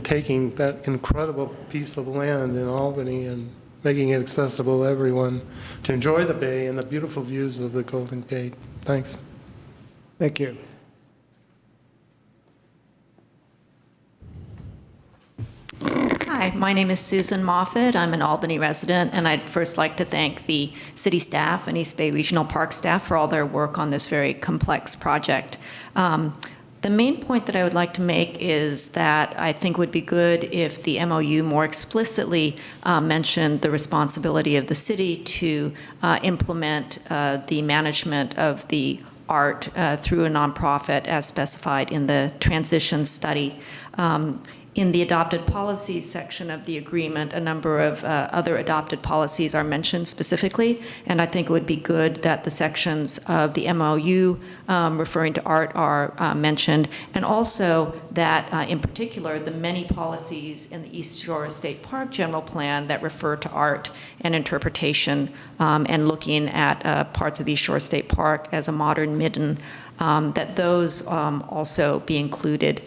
taking that incredible piece of land in Albany and making it accessible to everyone to enjoy the bay and the beautiful views of the Golden Gate. Thanks. Thank you. Hi, my name is Susan Moffett. I'm an Albany resident, and I'd first like to thank the city staff and East Bay Regional Park staff for all their work on this very complex project. The main point that I would like to make is that I think would be good if the MOU more explicitly mentioned the responsibility of the city to implement the management of the art through a nonprofit as specified in the transition study. In the adopted policies section of the agreement, a number of other adopted policies are mentioned specifically, and I think it would be good that the sections of the MOU referring to art are mentioned, and also that in particular the many policies in the East Shore State Park General Plan that refer to art and interpretation and looking at parts of East Shore State Park as a modern midden, that those also be included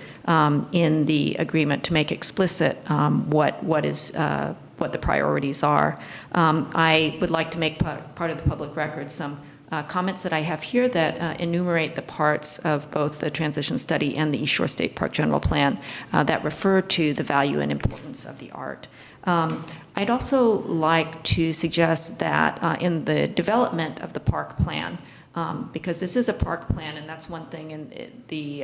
in the agreement to make explicit what the priorities are. I would like to make part of the public record some comments that I have here that enumerate the parts of both the transition study and the East Shore State Park General Plan that refer to the value and importance of the art. I'd also like to suggest that in the development of the park plan, because this is a park plan, and that's one thing, and the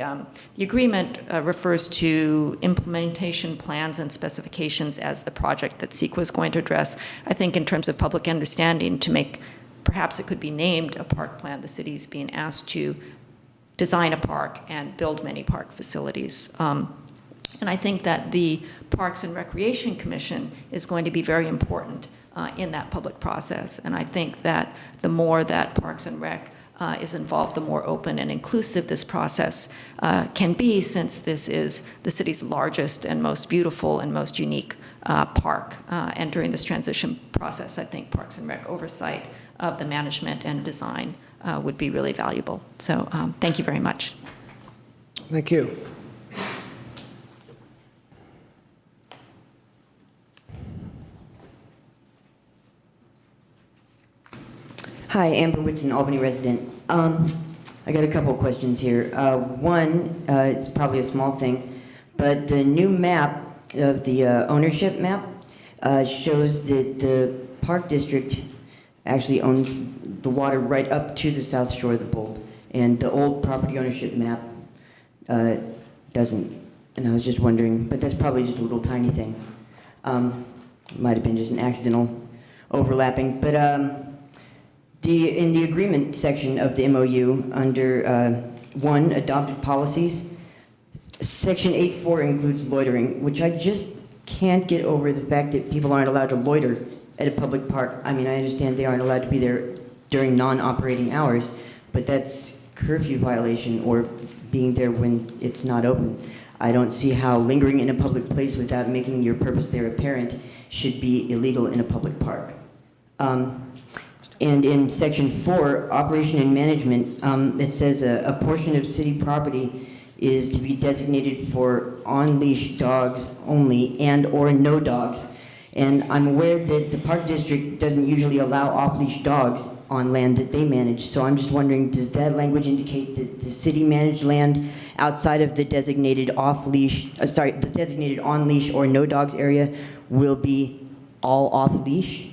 agreement refers to implementation plans and specifications as the project that CEQA is going to address. I think in terms of public understanding, to make, perhaps it could be named a park plan, the city's being asked to design a park and build many park facilities. And I think that the Parks and Recreation Commission is going to be very important in that public process. And I think that the more that Parks and Rec is involved, the more open and inclusive this process can be, since this is the city's largest and most beautiful and most unique park. And during this transition process, I think Parks and Rec oversight of the management and design would be really valuable. So thank you very much. Thank you. Hi, Amber Whitson, Albany resident. I got a couple of questions here. One, it's probably a small thing, but the new map of the ownership map shows that the park district actually owns the water right up to the south shore of the Bulb, and the old property ownership map doesn't. And I was just wondering, but that's probably just a little tiny thing. Might have been just an accidental overlapping, but in the agreement section of the MOU, under 1, adopted policies, Section 8.4 includes loitering, which I just can't get over the fact that people aren't allowed to loiter at a public park. I mean, I understand they aren't allowed to be there during non-operating hours, but that's curfew violation or being there when it's not open. I don't see how lingering in a public place without making your purpose there apparent should be illegal in a public park. And in Section 4, operation and management, it says a portion of city property is to be designated for on-leash dogs only and or no dogs. And I'm aware that the park district doesn't usually allow off-leash dogs on land that they manage. So I'm just wondering, does that language indicate that the city managed land outside of the designated off-leash, the designated on-leash or no dogs area will be all off-leash?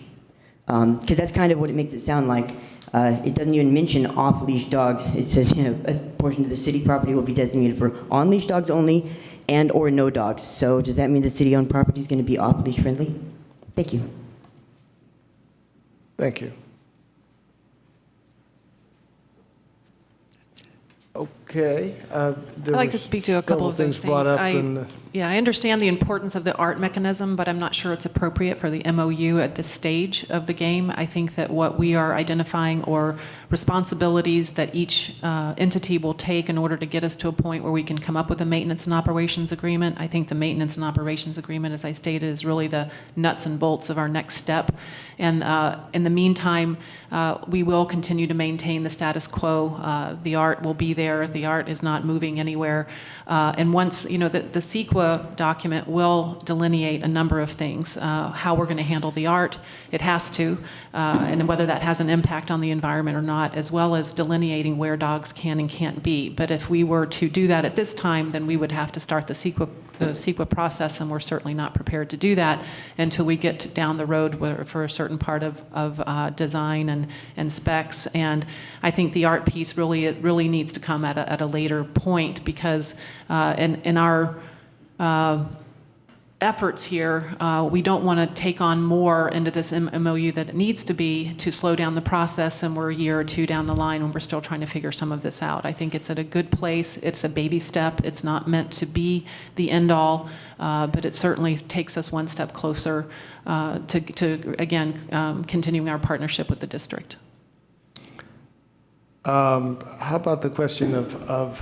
Because that's kind of what it makes it sound like. It doesn't even mention off-leash dogs. It says, you know, a portion of the city property will be designated for on-leash dogs only and or no dogs. So does that mean the city-owned property is going to be off-leash friendly? Thank you. Thank you. Okay. I'd like to speak to a couple of those things. Brought up in the... Yeah, I understand the importance of the art mechanism, but I'm not sure it's appropriate for the MOU at this stage of the game. I think that what we are identifying or responsibilities that each entity will take in order to get us to a point where we can come up with a maintenance and operations agreement. I think the maintenance and operations agreement, as I stated, is really the nuts and bolts of our next step. And in the meantime, we will continue to maintain the status quo. The art will be there. The art is not moving anywhere. And once, you know, the CEQA document will delineate a number of things, how we're going to handle the art. It has to, and whether that has an impact on the environment or not, as well as delineating where dogs can and can't be. But if we were to do that at this time, then we would have to start the CEQA process, and we're certainly not prepared to do that until we get down the road for a certain part of design and specs. And I think the art piece really needs to come at a later point, because in our efforts here, we don't want to take on more into this MOU that it needs to be to slow down the process, and we're a year or two down the line when we're still trying to figure some of this out. I think it's at a good place. It's a baby step. It's not meant to be the end all, but it certainly takes us one step closer to again, continuing our partnership with the district. How about the question of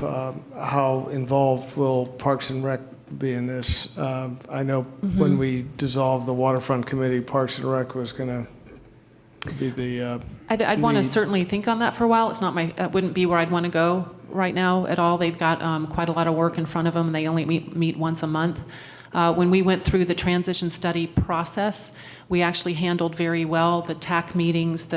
how involved will Parks and Rec be in this? I know when we dissolved the Waterfront Committee, Parks and Rec was going to be the I'd want to certainly think on that for a while. It's not that wouldn't be where I'd want to go right now at all. They've got quite a lot of work in front of them, and they only meet once a month. When we went through the transition study process, we actually handled very well the TAC meetings,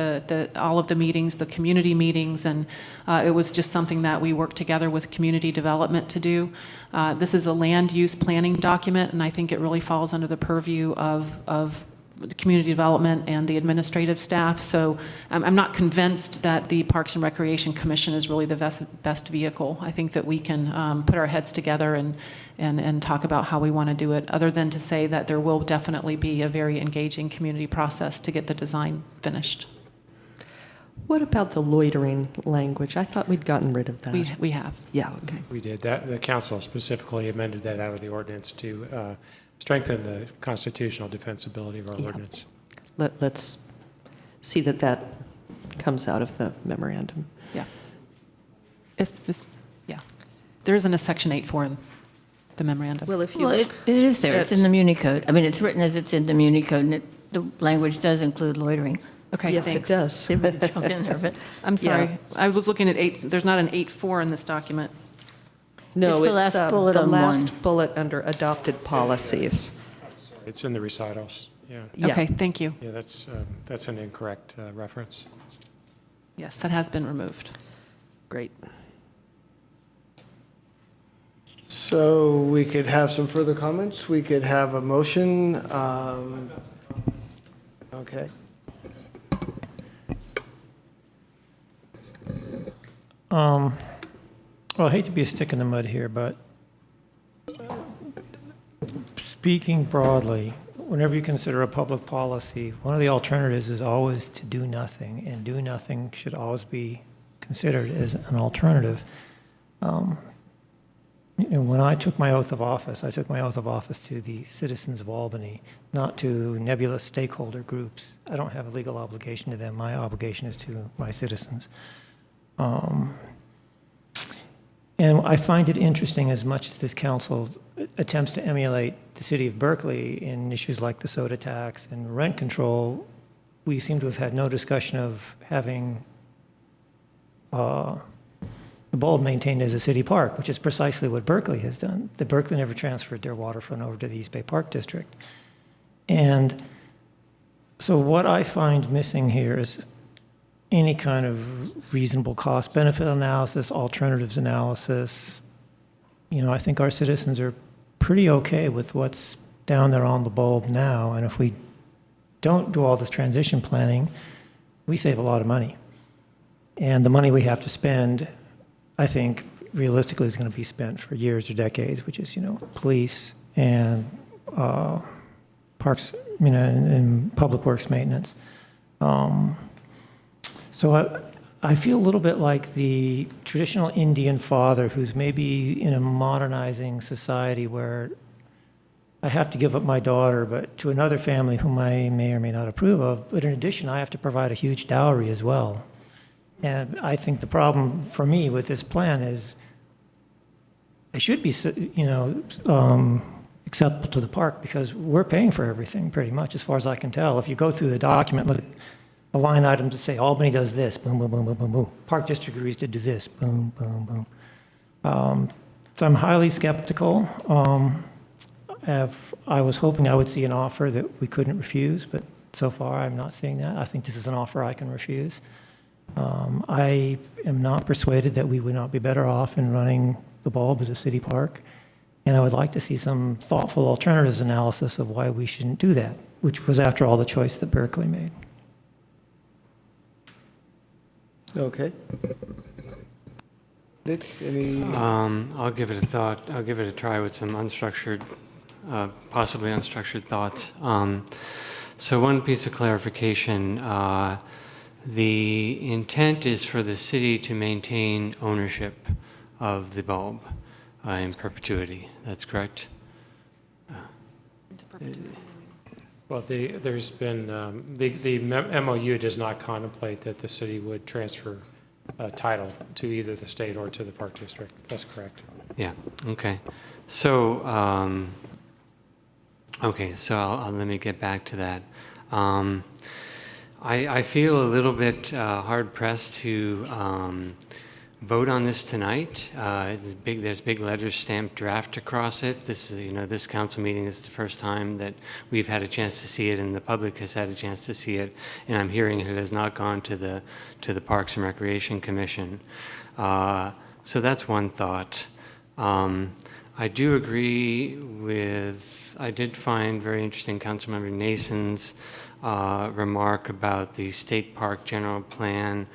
all of the meetings, the community meetings, and it was just something that we worked together with community development to do. This is a land use planning document, and I think it really falls under the purview of the community development and the administrative staff. So I'm not convinced that the Parks and Recreation Commission is really the best vehicle. I think that we can put our heads together and talk about how we want to do it, other than to say that there will definitely be a very engaging community process to get the design finished. What about the loitering language? I thought we'd gotten rid of that. We have. Yeah, okay. We did. The council specifically amended that out of the ordinance to strengthen the constitutional defensibility of our ordinance. Let's see that comes out of the memorandum. Yeah. Yeah. There isn't a Section 8.4 in the memorandum. Well, if you it is there. It's in the Muni Code. I mean, it's written as it's in the Muni Code, and the language does include loitering. Okay, yes, thanks. it does. They would jump in there, but I'm sorry. Yeah. I was looking at 8. There's not an 8.4 in this document. No, it's the last bullet the on last one. bullet under adopted policies. It's in the recitals. Yeah. Yeah. Okay, thank you. Yeah, that's an incorrect reference. Yes, that has been removed. Great. So we could have some further comments. We could have a motion. Okay. Well, I hate to be a stick in the mud here, but speaking broadly, whenever you consider a public policy, one of the alternatives is always to do nothing, and do nothing should always be considered as an alternative. when I took my oath of office, I took my oath of office to the citizens of Albany, not to nebulous stakeholder groups. I don't have a legal obligation to them. My obligation is to my citizens. And I find it interesting, as much as this council attempts to emulate the city of Berkeley in issues like the soda tax and rent control, we seem to have had no discussion of having the bulb maintained as a city park, which is precisely what Berkeley has done. The Berkeley never transferred their waterfront over to the East Bay Park District. And so what I find missing here is any kind of reasonable cost-benefit analysis, alternatives analysis. You know, I think our citizens are pretty okay with what's down there on the bulb now, and if we don't do all this transition planning, we save a lot of money. And the money we have to spend, I think, realistically is going to be spent for years or decades, which is, you know, police and parks, you know, and public works maintenance. So I feel a little bit like the traditional Indian father who's maybe in a modernizing society where I have to give up my daughter, but to another family whom I may or may not approve of. But in addition, I have to provide a huge dowry as well. And I think the problem for me with this plan is it should be, you know, acceptable to the park because we're paying for everything pretty much, as far as I can tell. If you go through the document, look at the line items that say Albany does this, boom, boom, boom, boom, boom, boom. Park District agrees to do this, boom, boom, boom. So I'm highly skeptical. I was hoping I would see an offer that we couldn't refuse, but so far I'm not seeing that. I think this is an offer I can refuse. I am not persuaded that we would not be better off in running the bulb as a city park, and I would like to see some thoughtful alternatives analysis of why we shouldn't do that, which was, after all, the choice that Berkeley made. Okay. Nick, any? I'll give it a thought. I'll give it a try with some unstructured, possibly unstructured thoughts. So one piece of clarification. The intent is for the city to maintain ownership of the bulb in perpetuity. That's correct? Well, there's been, the MOU does not contemplate that the city would transfer title to either the state or to the Park District. That's correct. Yeah, okay. So, let me get back to that. I feel a little bit hard-pressed to vote on this tonight. There's big letters stamped draft across it. This council meeting is the first time that we've had a chance to see it, and the public has had a chance to see it. And I'm hearing it has not gone to the Parks and Recreation Commission. So that's one thought. I do agree with. I did find very interesting Councilmember Nason's remark about the state park general plan.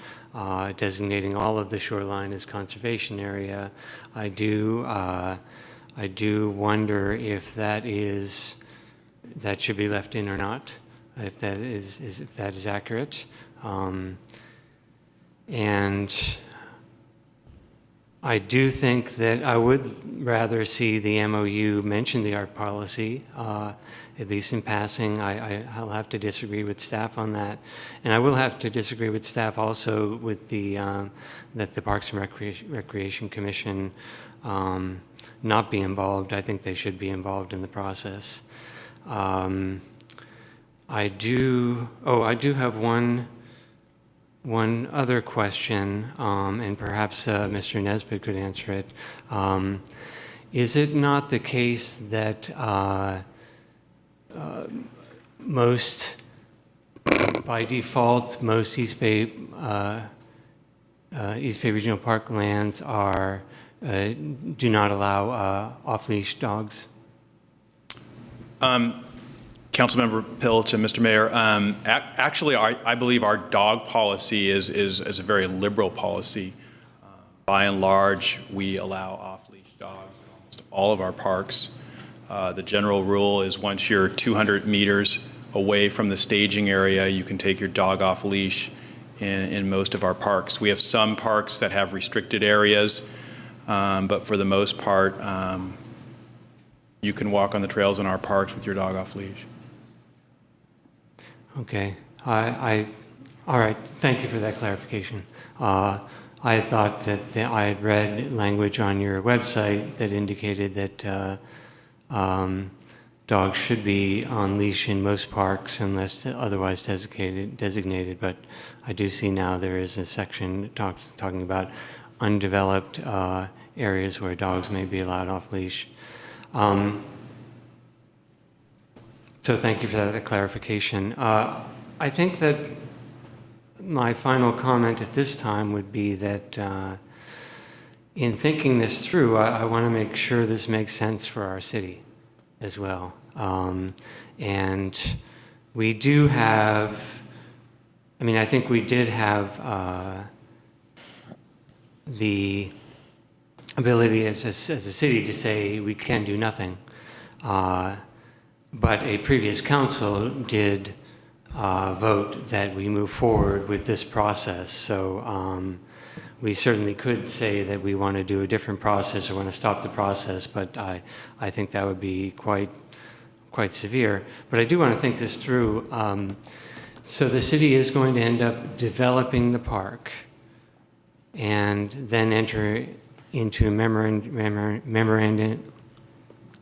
Designating all of the shoreline as conservation area. I do wonder if that should be left in or not, if that is accurate. And I do think that I would rather see the MOU mention the art policy, at least in passing. I'll have to disagree with staff on that. And I will have to disagree with staff also with that the Parks and Recreation Commission not be involved. I think they should be involved in the process. I do have one other question, and perhaps Mr. Nesbitt could answer it. Is it not the case that by default, most East Bay Regional Park lands do not allow off-leash dogs? Councilmember Pill to Mr. Mayor. Actually, I believe our dog policy is a very liberal policy. By and large, we allow off-leash dogs in almost all of our parks. The general rule is once you're 200 meters away from the staging area, you can take your dog off leash in most of our parks. We have some parks that have restricted areas. But for the most part, you can walk on the trails in our parks with your dog off leash. Okay. All right. Thank you for that clarification. I thought that I had read language on your website that indicated that dogs should be on leash in most parks unless otherwise designated. But I do see now there is a section talking about undeveloped areas where dogs may be allowed off leash. So thank you for that clarification. I think that my final comment at this time would be that in thinking this through, I want to make sure this makes sense for our city as well. And we do have, I think we did have the ability as a city to say we can do nothing. But a previous council did vote that we move forward with this process. So we certainly could say that we want to do a different process or want to stop the process, but I think that would be quite severe. But I do want to think this through. So the city is going to end up developing the park and then enter into a memorandum,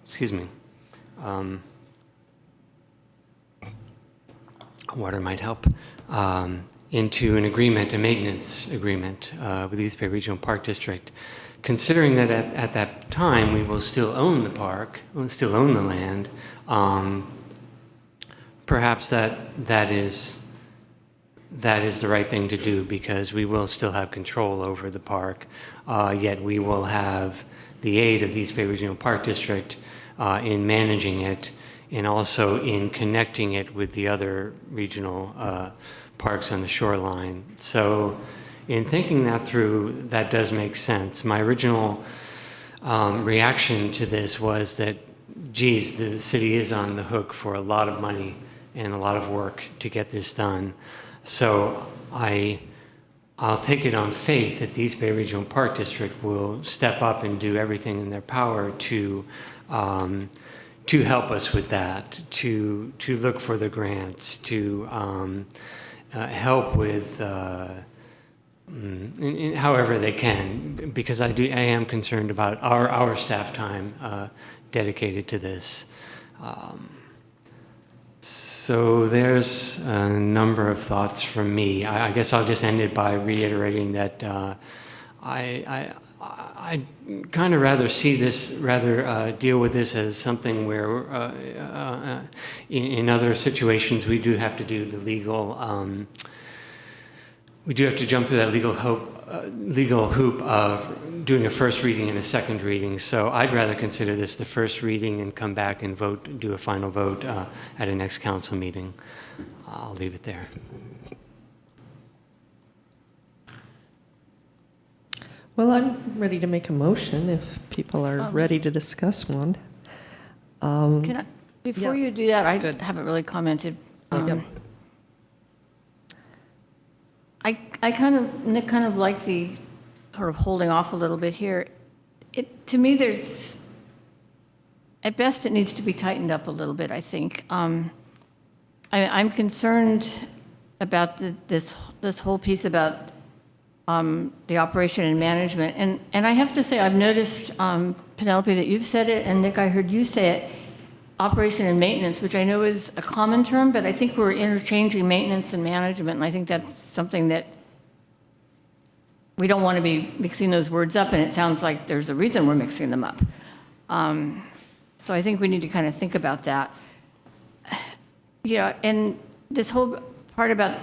excuse me, water might help, into an agreement, a maintenance agreement with the East Bay Regional Park District. Considering that at that time we will still own the park, we'll still own the land, perhaps that is the right thing to do, because we will still have control over the park, yet we will have the aid of the East Bay Regional Park District in managing it, and also in connecting it with the other regional parks on the shoreline. So in thinking that through, that does make sense. My original reaction to this was that, geez, the city is on the hook for a lot of money and a lot of work to get this done. So I'll take it on faith that the East Bay Regional Park District will step up and do everything in their power to help us with that, to look for the grants, to help with in however they can, because I am concerned about our staff time dedicated to this. So there's a number of thoughts from me. I guess I'll just end it by reiterating that I'd kind of rather see this, deal with this as something where in other situations we do have to do the legal, we do have to jump through that legal hoop of doing a first reading and a second reading. So I'd rather consider this the first reading and come back and vote, do a final vote at a next council meeting. I'll leave it there. Well, I'm ready to make a motion if people are ready to discuss one. Can I, before yeah. you do that, I haven't really commented. Nick kind of like the sort of holding off a little bit here. To me, at best, it needs to be tightened up a little bit, I think. I'm concerned about this whole piece about the operation and management. And I have to say, I've noticed, Penelope, that you've said it, and Nick, I heard you say it, operation and maintenance, which I know is a common term, but I think we're interchanging maintenance and management, and I think that's something that we don't want to be mixing those words up, and it sounds like there's a reason we're mixing them up. So I think we need to kind of think about that. And this whole part about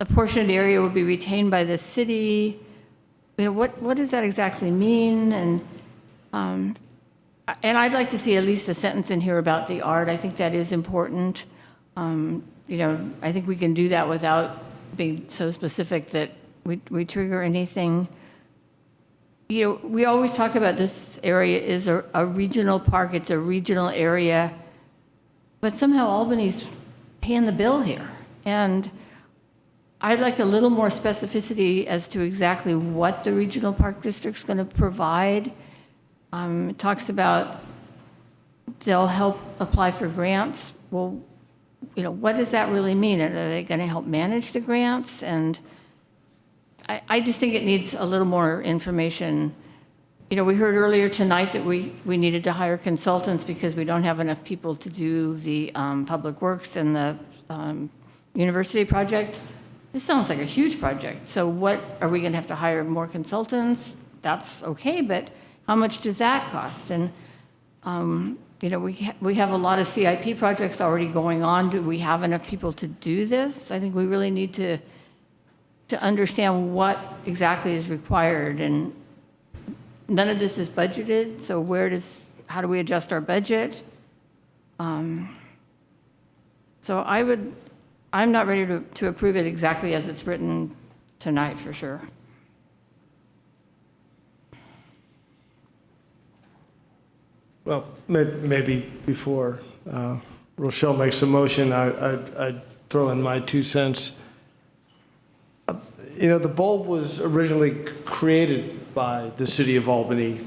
a portion of the area will be retained by the city, what does that exactly mean? And I'd like to see at least a sentence in here about the art. I think that is important. I think we can do that without being so specific that we trigger anything. We always talk about this area is a regional park. It's a regional area. But somehow Albany's paying the bill here. And I'd like a little more specificity as to exactly what the regional park district's going to provide. It talks about they'll help apply for grants. Well, you know, what does that really mean? Are they going to help manage the grants? And I just think it needs a little more information. You know, we heard earlier tonight that we needed to hire consultants because we don't have enough people to do the public works and the university project. This sounds like a huge project. So what, are we going to have to hire more consultants? That's okay, but how much does that cost? And, you know, we have a lot of CIP projects already going on. Do we have enough people to do this? I think we really need to understand what exactly is required. And none of this is budgeted, so how do we adjust our budget? So I'm not ready to approve it exactly as it's written tonight, for sure. Well, maybe before Rochelle makes a motion, I'd throw in my 2 cents. You know, the bulb was originally created by the city of Albany,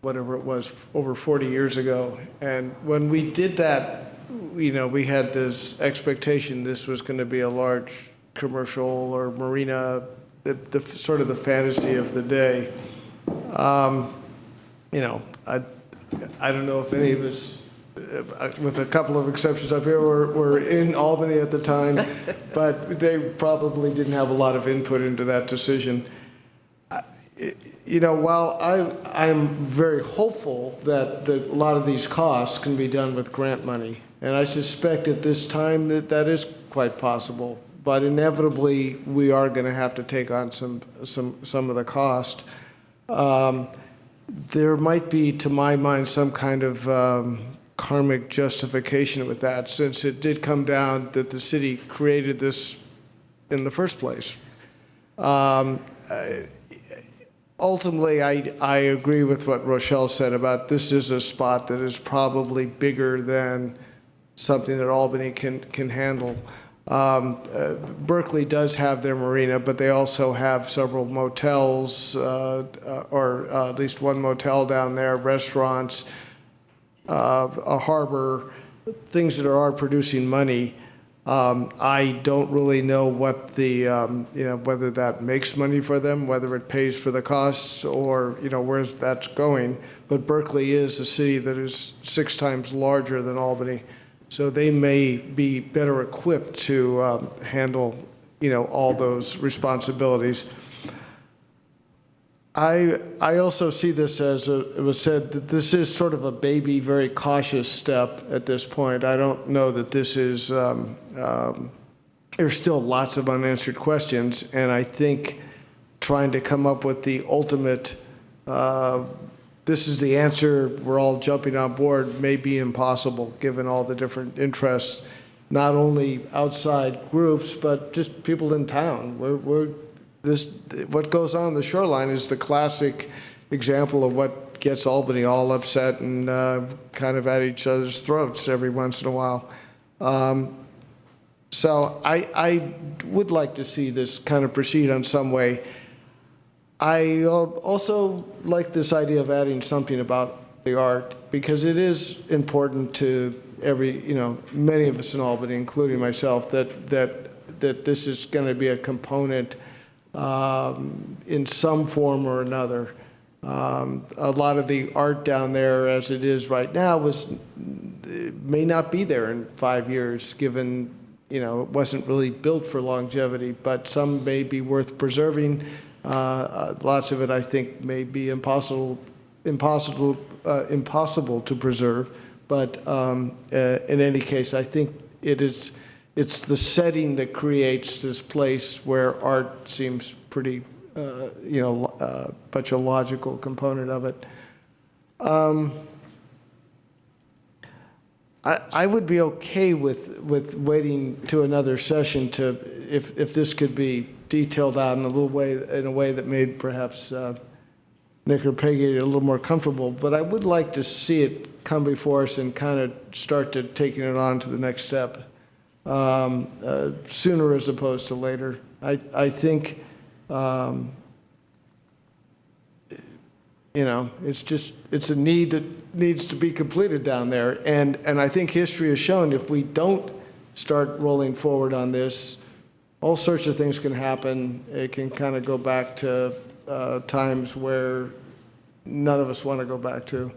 whatever it was, over 40 years ago. And when we did that, you know, we had this expectation this was going to be a large commercial or marina, the sort of the fantasy of the day. You know, I don't know if any of us, with a couple of exceptions up here, were in Albany at the time, but they probably didn't have a lot of input into that decision. You know, while I'm very hopeful that a lot of these costs can be done with grant money, and I suspect at this time that is quite possible, but inevitably we are going to have to take on some of the cost. There might be, to my mind, some kind of karmic justification with that, since it did come down that the city created this in the first place. Ultimately, I agree with what Rochelle said about this is a spot that is probably bigger than something that Albany can handle. Berkeley does have their marina, but they also have several motels, or at least one motel down there, restaurants, a harbor, things that are producing money. I don't really know what the, you know, whether that makes money for them, whether it pays for the costs, or, you know, where that's going. But Berkeley is a city that is 6 times larger than Albany. So they may be better equipped to handle, you know, all those responsibilities. I also see this as it was said that this is sort of a baby, very cautious step at this point. I don't know that this is, there's still lots of unanswered questions, and I think trying to come up with the ultimate, this is the answer, we're all jumping on board, may be impossible given all the different interests, not only outside groups, but just people in town. What goes on the shoreline is the classic example of what gets Albany all upset and kind of at each other's throats every once in a while. So I would like to see this kind of proceed on some way. I also like this idea of adding something about the art, because it is important to many of us in Albany, including myself, that this is going to be a component in some form or another. A lot of the art down there, as it is right now, may not be there in 5 years, given it wasn't really built for longevity. But some may be worth preserving. Lots of it, I think, may be impossible to preserve. But in any case, I think it's the setting that creates this place where art seems pretty, much a logical component of it. I would be okay with waiting to another session to, if this could be detailed out in a way that made perhaps Nick or Peggy a little more comfortable. But I would like to see it come before us and kind of start to taking it on to the next step. sooner as opposed to later. I think, it's a need that needs to be completed down there. And I think history has shown if we don't start rolling forward on this, all sorts of things can happen. It can kind of go back to times where none of us want to go back to.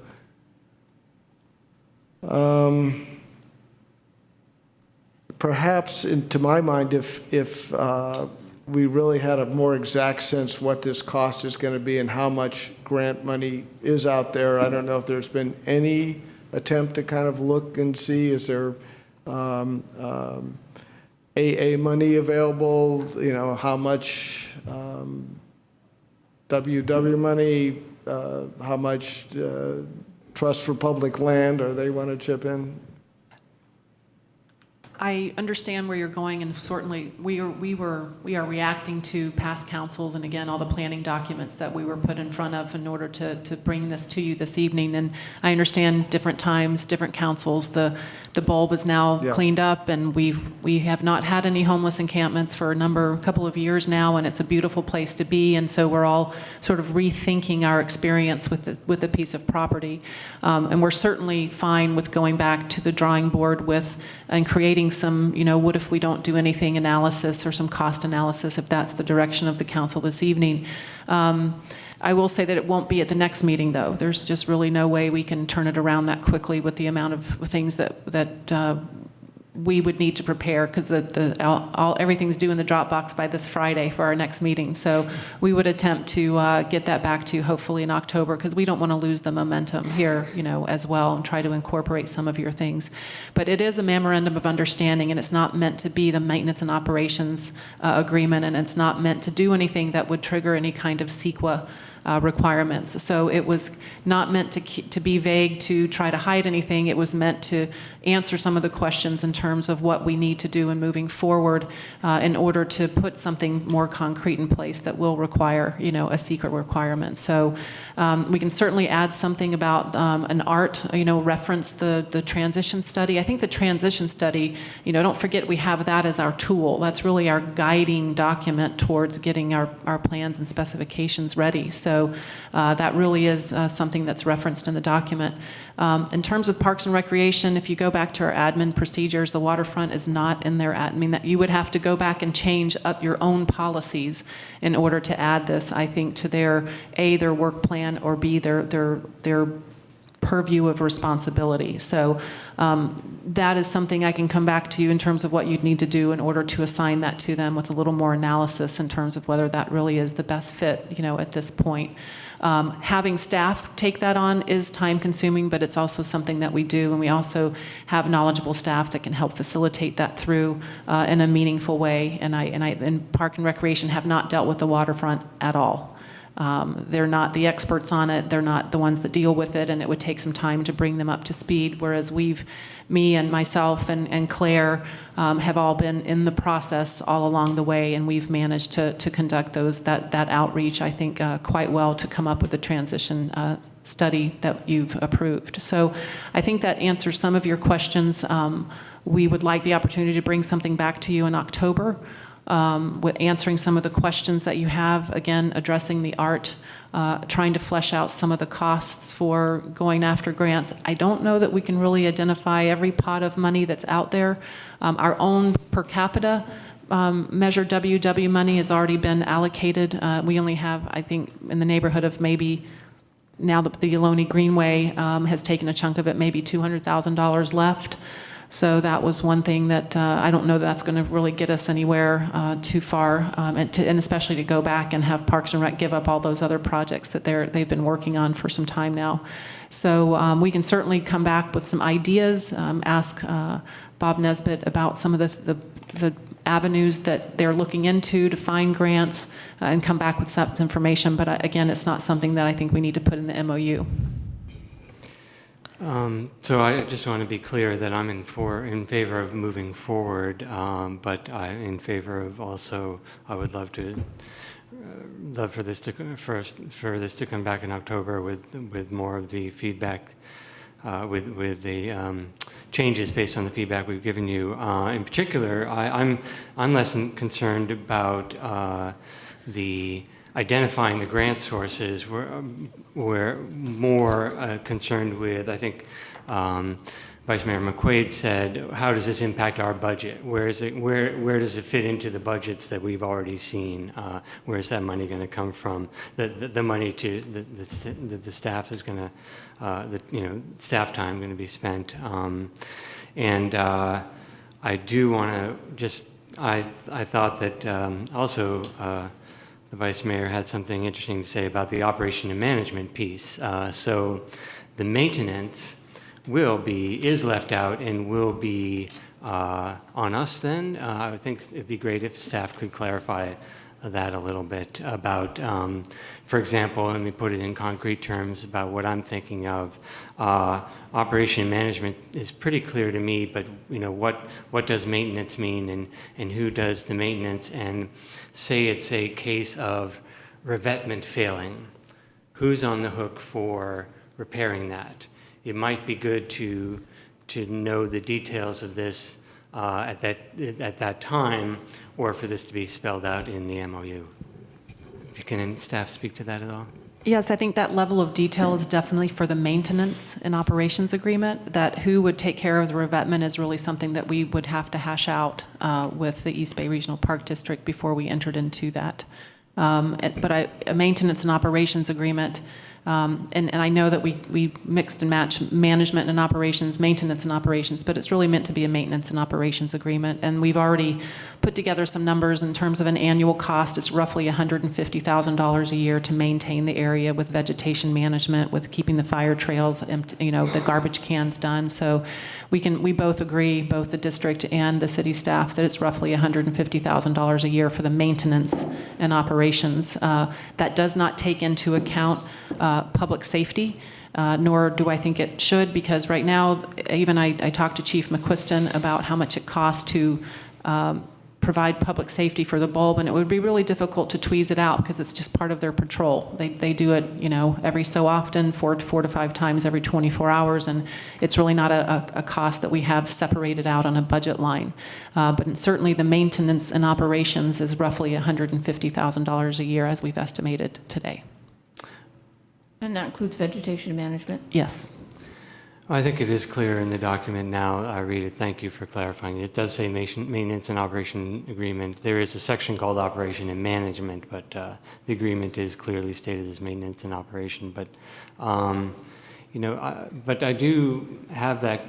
Perhaps, to my mind, if we really had a more exact sense what this cost is going to be and how much grant money is out there, I don't know if there's been any attempt to kind of look and see, is there AA money available, how much WW money, how much Trust for Public Land, or they want to chip in? I understand where you're going, and certainly we are reacting to past councils and again all the planning documents that we were put in front of in order to bring this to you this evening. And I understand different times, different councils. The bulb is now cleaned up, and we have not had any homeless encampments for a couple of years now, and it's a beautiful place to be. And so we're all sort of rethinking our experience with the piece of property, and we're certainly fine with going back to the drawing board and creating some, what if we don't do anything analysis or some cost analysis, if that's the direction of the council this evening. I will say that it won't be at the next meeting, though. There's just really no way we can turn it around that quickly with the amount of things that we would need to prepare, because everything's due in the Dropbox by this Friday for our next meeting. So we would attempt to get that back to you hopefully in October, because we don't want to lose the momentum here, as well, and try to incorporate some of your things. But it is a memorandum of understanding, and it's not meant to be the maintenance and operations agreement, and it's not meant to do anything that would trigger any kind of CEQA requirements. So it was not meant to be vague, to try to hide anything. It was meant to answer some of the questions in terms of what we need to do in moving forward in order to put something more concrete in place that will require, a secret requirement. So we can certainly add something about an art, reference the transition study. I think the transition study, don't forget we have that as our tool. That's really our guiding document towards getting our plans and specifications ready. So that really is something that's referenced in the document. In terms of Parks and Recreation, if you go back to our admin procedures, the waterfront is not in there. That you would have to go back and change up your own policies in order to add this, I think, to their work plan, or B, their purview of responsibility. So that is something I can come back to you in terms of what you'd need to do in order to assign that to them with a little more analysis in terms of whether that really is the best fit, at this point. Having staff take that on is time consuming, but it's also something that we do, and we also have knowledgeable staff that can help facilitate that through in a meaningful way. And Park and Recreation have not dealt with the waterfront at all. They're not the experts on it. They're not the ones that deal with it, and it would take some time to bring them up to speed, whereas me and myself and Claire have all been in the process all along the way, and we've managed to conduct that outreach, I think, quite well to come up with the transition study that you've approved. So I think that answers some of your questions. We would like the opportunity to bring something back to you in October, with answering some of the questions that you have, again, addressing the art, trying to flesh out some of the costs for going after grants. I don't know that we can really identify every pot of money that's out there. Our own per capita measure WW money has already been allocated. We only have, I think, in the neighborhood of maybe, now that the Albany Greenway has taken a chunk of it, maybe $200,000 left. So that was one thing that I don't know that's going to really get us anywhere too far, and especially to go back and have Parks and Rec give up all those other projects that they've been working on for some time now. So we can certainly come back with some ideas, ask Bob Nesbitt about some of the avenues that they're looking into to find grants, and come back with some information. But again, it's not something that I think we need to put in the MOU. So I just want to be clear that I'm in favor of moving forward, but in favor of also, I would love for this to come back in October with more of the feedback, with the changes based on the feedback we've given you. In particular, I'm less concerned about the identifying the grant sources. We're more concerned with, I think, Vice Mayor McQuaid said, how does this impact our budget? Where does it fit into the budgets that we've already seen? Where's that money going to come from? The money to the staff is going to, staff time going to be spent. And I do want to just, I thought that also the Vice Mayor had something interesting to say about the operation and management piece. So the maintenance is left out and will be on us then. I would think it'd be great if staff could clarify that a little bit about, for example, let me put it in concrete terms about what I'm thinking of. Operation management is pretty clear to me, but what does maintenance mean and who does the maintenance? And say it's a case of revetment failing. Who's on the hook for repairing that? It might be good to know the details of this at that time, or for this to be spelled out in the MOU. Can staff speak to that at all? Yes, I think that level of detail is definitely for the maintenance and operations agreement. That who would take care of the revetment is really something that we would have to hash out with the East Bay Regional Park District before we entered into that. But a maintenance and operations agreement. And I know that we mixed and matched management and operations, maintenance and operations, but it's really meant to be a maintenance and operations agreement. And we've already put together some numbers in terms of an annual cost. It's roughly $150,000 a year to maintain the area with vegetation management, with keeping the fire trails, the garbage cans done. So we both agree, both the district and the city staff, that it's roughly $150,000 a year for the maintenance and operations. That does not take into account public safety, nor do I think it should, because right now, even I talked to Chief McQuiston about how much it costs to provide public safety for the bulb, and it would be really difficult to tweeze it out because it's just part of their patrol. They do it, every so often, 4 to 5 times every 24 hours, and it's really not a cost that we have separated out on a budget line. But certainly the maintenance and operations is roughly $150,000 a year as we've estimated today. And that includes vegetation management? Yes. I think it is clear in the document now. I read it. Thank you for clarifying. It does say maintenance and operation agreement. There is a section called operation and management, but the agreement is clearly stated as maintenance and operation. But but I do have that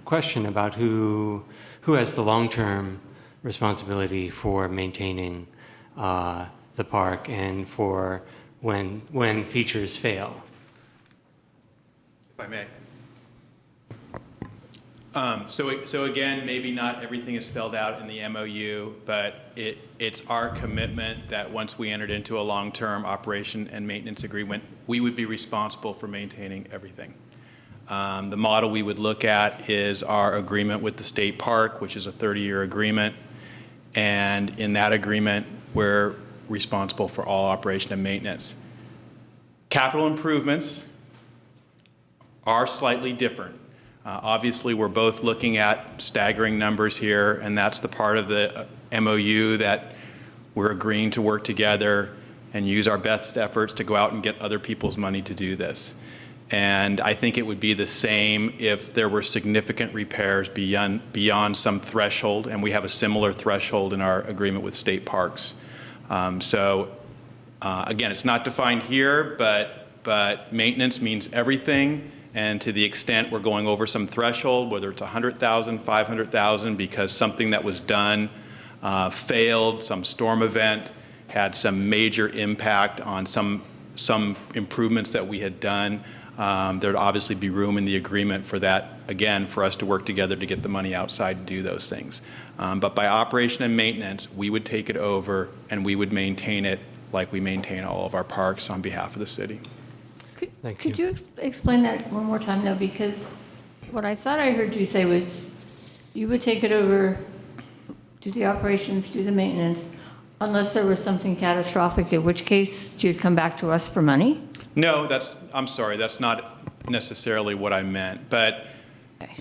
question about who has the long-term responsibility for maintaining the park and for when features fail. If I may. So again, maybe not everything is spelled out in the MOU, but it's our commitment that once we entered into a long-term operation and maintenance agreement, we would be responsible for maintaining everything. The model we would look at is our agreement with the state park, which is a 30-year agreement. And in that agreement, we're responsible for all operation and maintenance. Capital improvements are slightly different. Obviously, we're both looking at staggering numbers here, and that's the part of the MOU that we're agreeing to work together and use our best efforts to go out and get other people's money to do this. And I think it would be the same if there were significant repairs beyond some threshold, and we have a similar threshold in our agreement with state parks. Again, it's not defined here, but maintenance means everything. And to the extent we're going over some threshold, whether it's 100,000, 500,000, because something that was done failed, some storm event had some major impact on some improvements that we had done, there'd obviously be room in the agreement for that, again, for us to work together to get the money outside to do those things. But by operation and maintenance, we would take it over and we would maintain it like we maintain all of our parks on behalf of the city. Could you explain that one more time, though? Because what I thought I heard you say was you would take it over, do the operations, do the maintenance, unless there was something catastrophic, in which case you'd come back to us for money? No, I'm sorry, that's not necessarily what I meant. But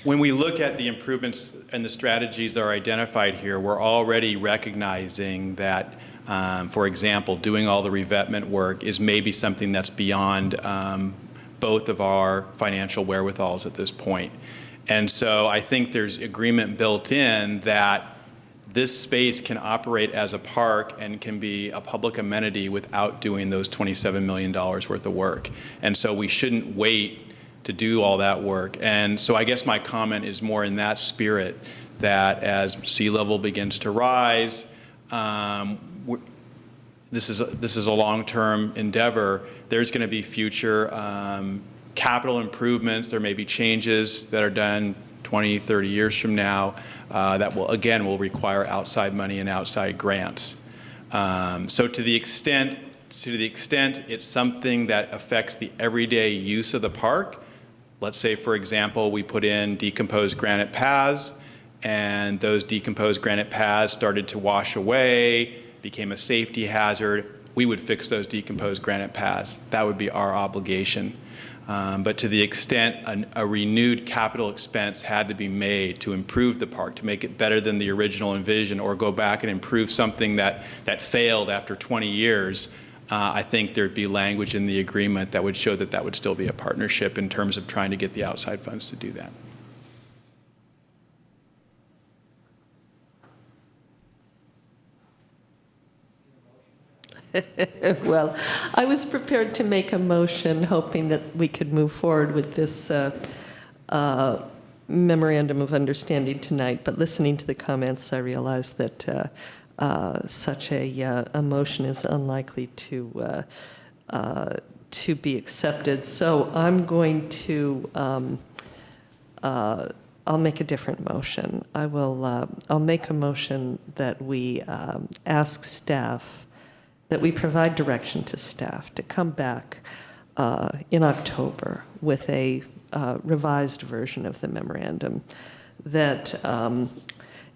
When we look at the improvements and the strategies that are identified here, we're already recognizing that, for example, doing all the revetment work is maybe something that's beyond both of our financial wherewithals at this point. And so I think there's agreement built in that this space can operate as a park and can be a public amenity without doing those $27 million worth of work. And so we shouldn't wait to do all that work. And so I guess my comment is more in that spirit, that as sea level begins to rise, this is a long-term endeavor. There's going to be future capital improvements. There may be changes that are done 20, 30 years from now that will require outside money and outside grants. So to the extent it's something that affects the everyday use of the park, let's say, for example, we put in decomposed granite paths, and those decomposed granite paths started to wash away, became a safety hazard, we would fix those decomposed granite paths. That would be our obligation. But to the extent a renewed capital expense had to be made to improve the park, to make it better than the original envision, or go back and improve something that failed after 20 years, I think there'd be language in the agreement that would show that that would still be a partnership in terms of trying to get the outside funds to do that. Well, I was prepared to make a motion hoping that we could move forward with this memorandum of understanding tonight, but listening to the comments, I realized that such a motion is unlikely to be accepted. So I'm going to, I'll make a different motion. I'll make a motion that we ask staff, that we provide direction to staff to come back in October with a revised version of the memorandum that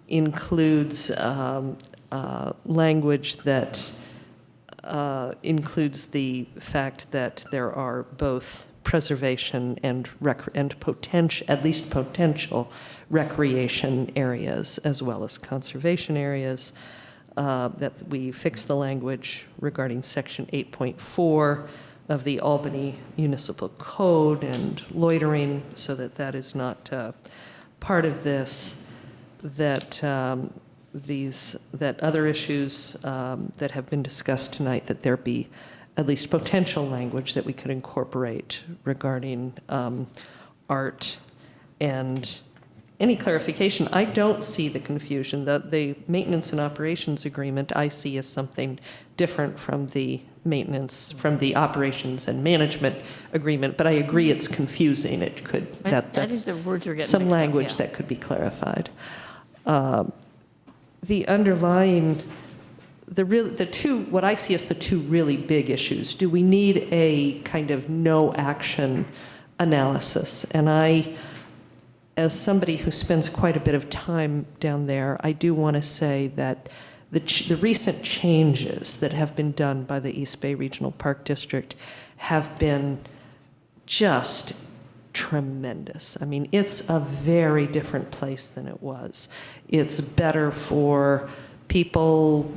includes language that includes the fact that there are both preservation and potential, at least potential recreation areas as well as conservation areas, that we fix the language regarding Section 8.4 of the Albany Municipal Code and loitering, so that that is not part of this, that that other issues that have been discussed tonight, that there be at least potential language that we could incorporate regarding art and any clarification. I don't see the confusion. The maintenance and operations agreement I see as something different from the operations and management agreement, but I agree it's confusing. It could, I think the words are getting some mixed up, language yeah. that could be clarified. The underlying, what I see as the two really big issues, do we need a kind of no action analysis? And I, as somebody who spends quite a bit of time down there, I do want to say that the recent changes that have been done by the East Bay Regional Park District have been just tremendous. I mean, it's a very different place than it was. It's better for people,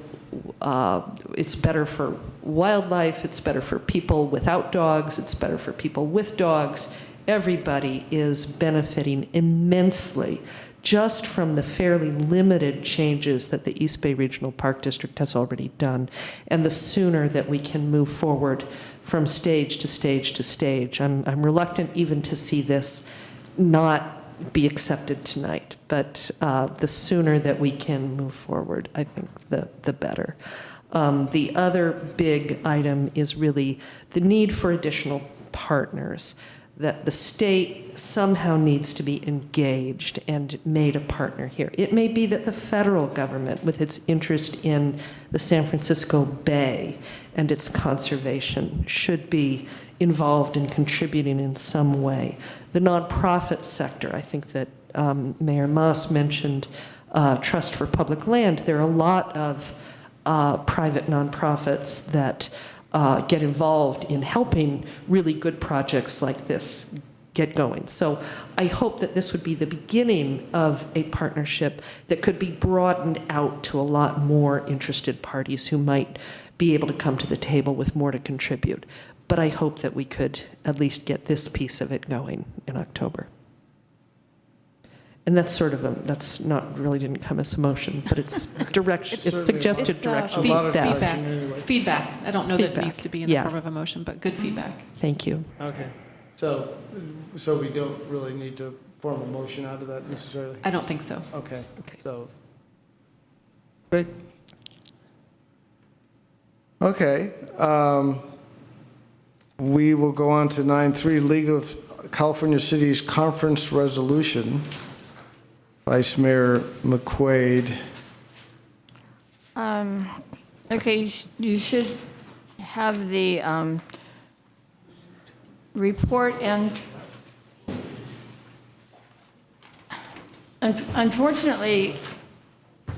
it's better for wildlife, it's better for people without dogs, it's better for people with dogs. Everybody is benefiting immensely just from the fairly limited changes that the East Bay Regional Park District has already done. And the sooner that we can move forward from stage to stage to stage, I'm reluctant even to see this not be accepted tonight, but the sooner that we can move forward, I think the better. The other big item is really the need for additional partners, that the state somehow needs to be engaged and made a partner here. It may be that the federal government, with its interest in the San Francisco Bay and its conservation, should be involved in contributing in some way. The nonprofit sector, I think that Mayor Moss mentioned Trust for Public Land. There are a lot of private nonprofits that get involved in helping really good projects like this get going. So I hope that this would be the beginning of a partnership that could be broadened out to a lot more interested parties who might be able to come to the table with more to contribute. But I hope that we could at least get this piece of it going in October. And that's sort of that's not really didn't come as a motion, but it's direction. It's suggested direction. Feedback. I don't know that it needs to be in the Yeah. form of a motion, but good feedback. Thank you. Okay. So we don't really need to form a motion out of that necessarily? I don't think so. Okay. So, great. Okay. We will go on to 9.3, League of California Cities Conference Resolution. Vice Mayor McQuaid. Okay, you should have the report, and unfortunately,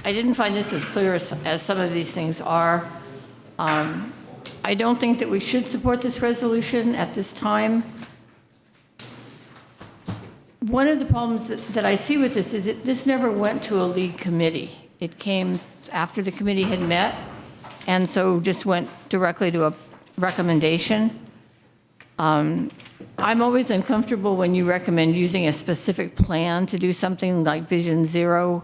I didn't find this as clear as some of these things are. I don't think that we should support this resolution at this time. One of the problems that I see with this is that this never went to a league committee. It came after the committee had met, and so just went directly to a recommendation. I'm always uncomfortable when you recommend using a specific plan to do something like Vision Zero.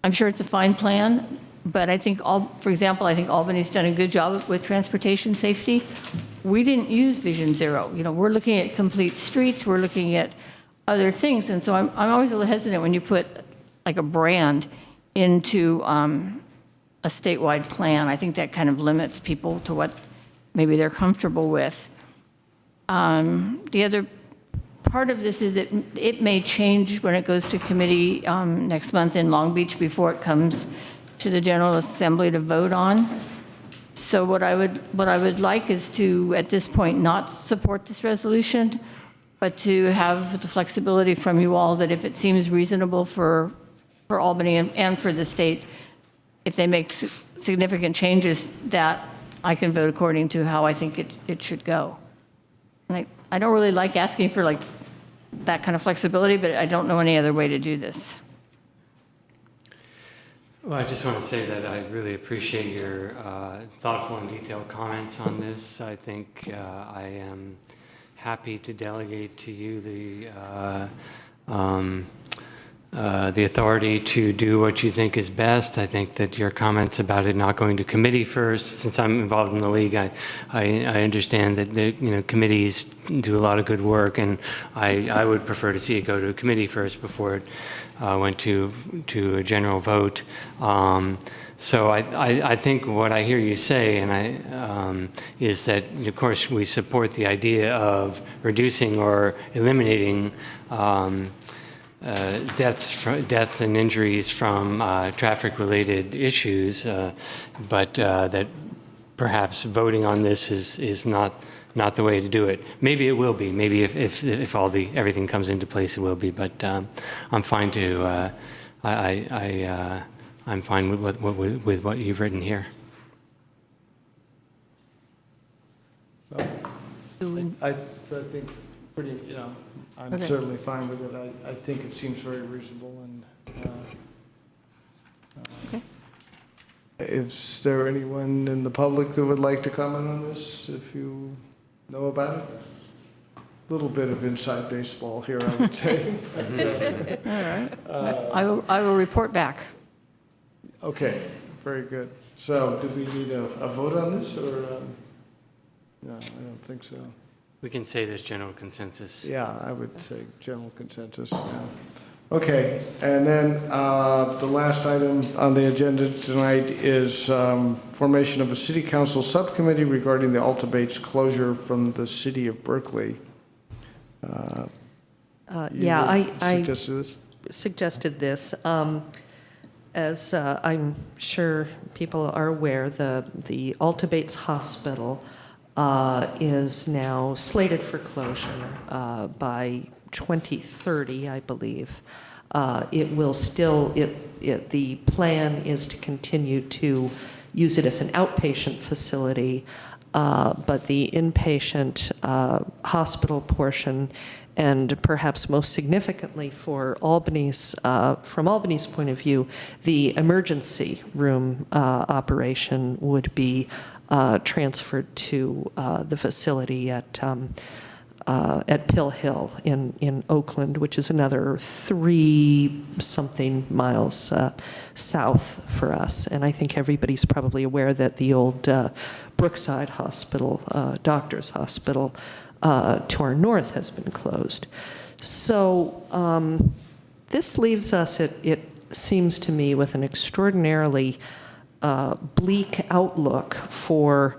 I'm sure it's a fine plan, but I think, for example, I think Albany's done a good job with transportation safety. We didn't use Vision Zero. You know, we're looking at complete streets, we're looking at other things, and so I'm always a little hesitant when you put like a brand into a statewide plan. I think that kind of limits people to what maybe they're comfortable with. The other part of this is that it may change when it goes to committee next month in Long Beach before it comes to the General Assembly to vote on. So what I would like is to, at this point, not support this resolution, but to have the flexibility from you all that if it seems reasonable for Albany and for the state, if they make significant changes, that I can vote according to how I think it should go. And I don't really like asking for like that kind of flexibility, but I don't know any other way to do this. Well, I just want to say that I really appreciate your thoughtful and detailed comments on this. I think I am happy to delegate to you the authority to do what you think is best. I think that your comments about it not going to committee first, since I'm involved in the league, I understand that committees do a lot of good work, and I would prefer to see it go to a committee first before it went to a general vote. So I think what I hear you say, and is that of course we support the idea of reducing or eliminating death and injuries from traffic-related issues, but that perhaps voting on this is not the way to do it. Maybe it will be. Maybe if everything comes into place, it will be. But I'm fine to. I'm fine with what you've written here. I think pretty, I'm Okay. certainly fine with it. I think it seems very reasonable, and Okay. is there anyone in the public that would like to comment on this, if you know about it? A little bit of inside baseball here, I would say. All right. I will report back. Okay, very good. So do we need a vote on this, or? No, I don't think so. We can say there's general consensus. Yeah, I would say general consensus. Yeah. Okay, and then the last item on the agenda tonight is formation of a city council subcommittee regarding the Alta Bates closure from the city of Berkeley. I suggested this. suggested this. As I'm sure people are aware, the Alta Bates Hospital is now slated for closure by 2030, I believe. It will still, the plan is to continue to use it as an outpatient facility but the inpatient hospital portion, and perhaps most significantly for Albany's, from Albany's point of view, the emergency room operation would be transferred to the facility at Pill Hill in Oakland, which is another 3-something miles south for us. And I think everybody's probably aware that the old Brookside Hospital, Doctors Hospital, to our north has been closed. So this leaves us, it seems to me, with an extraordinarily bleak outlook for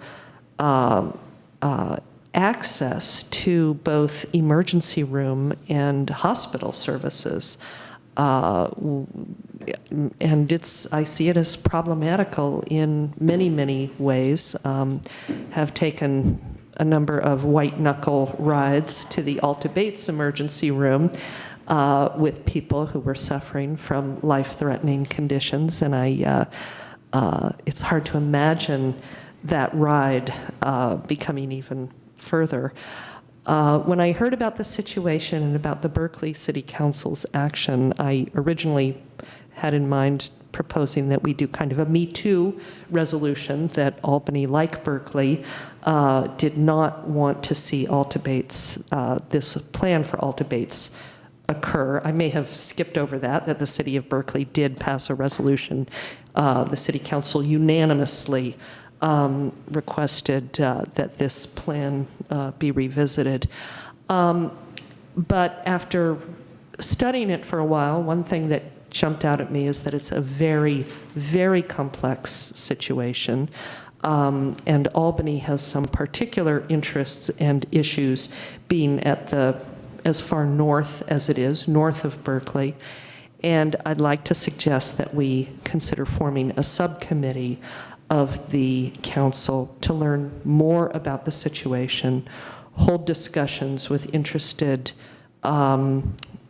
access to both emergency room and hospital services. And I see it as problematical in many, many ways. Have taken a number of white knuckle rides to the Alta Bates emergency room with people who were suffering from life-threatening conditions, and it's hard to imagine that ride becoming even further. When I heard about the situation and about the Berkeley City Council's action, I originally had in mind proposing that we do kind of a Me Too resolution, that Albany, like Berkeley, did not want to see Alta Bates, this plan for Alta Bates occur. I may have skipped over that the city of Berkeley did pass a resolution. The city council unanimously requested that this plan be revisited. But after studying it for a while, one thing that jumped out at me is that it's a very, very complex situation. And Albany has some particular interests and issues, being at as far north as it is, north of Berkeley. And I'd like to suggest that we consider forming a subcommittee of the council to learn more about the situation, hold discussions with interested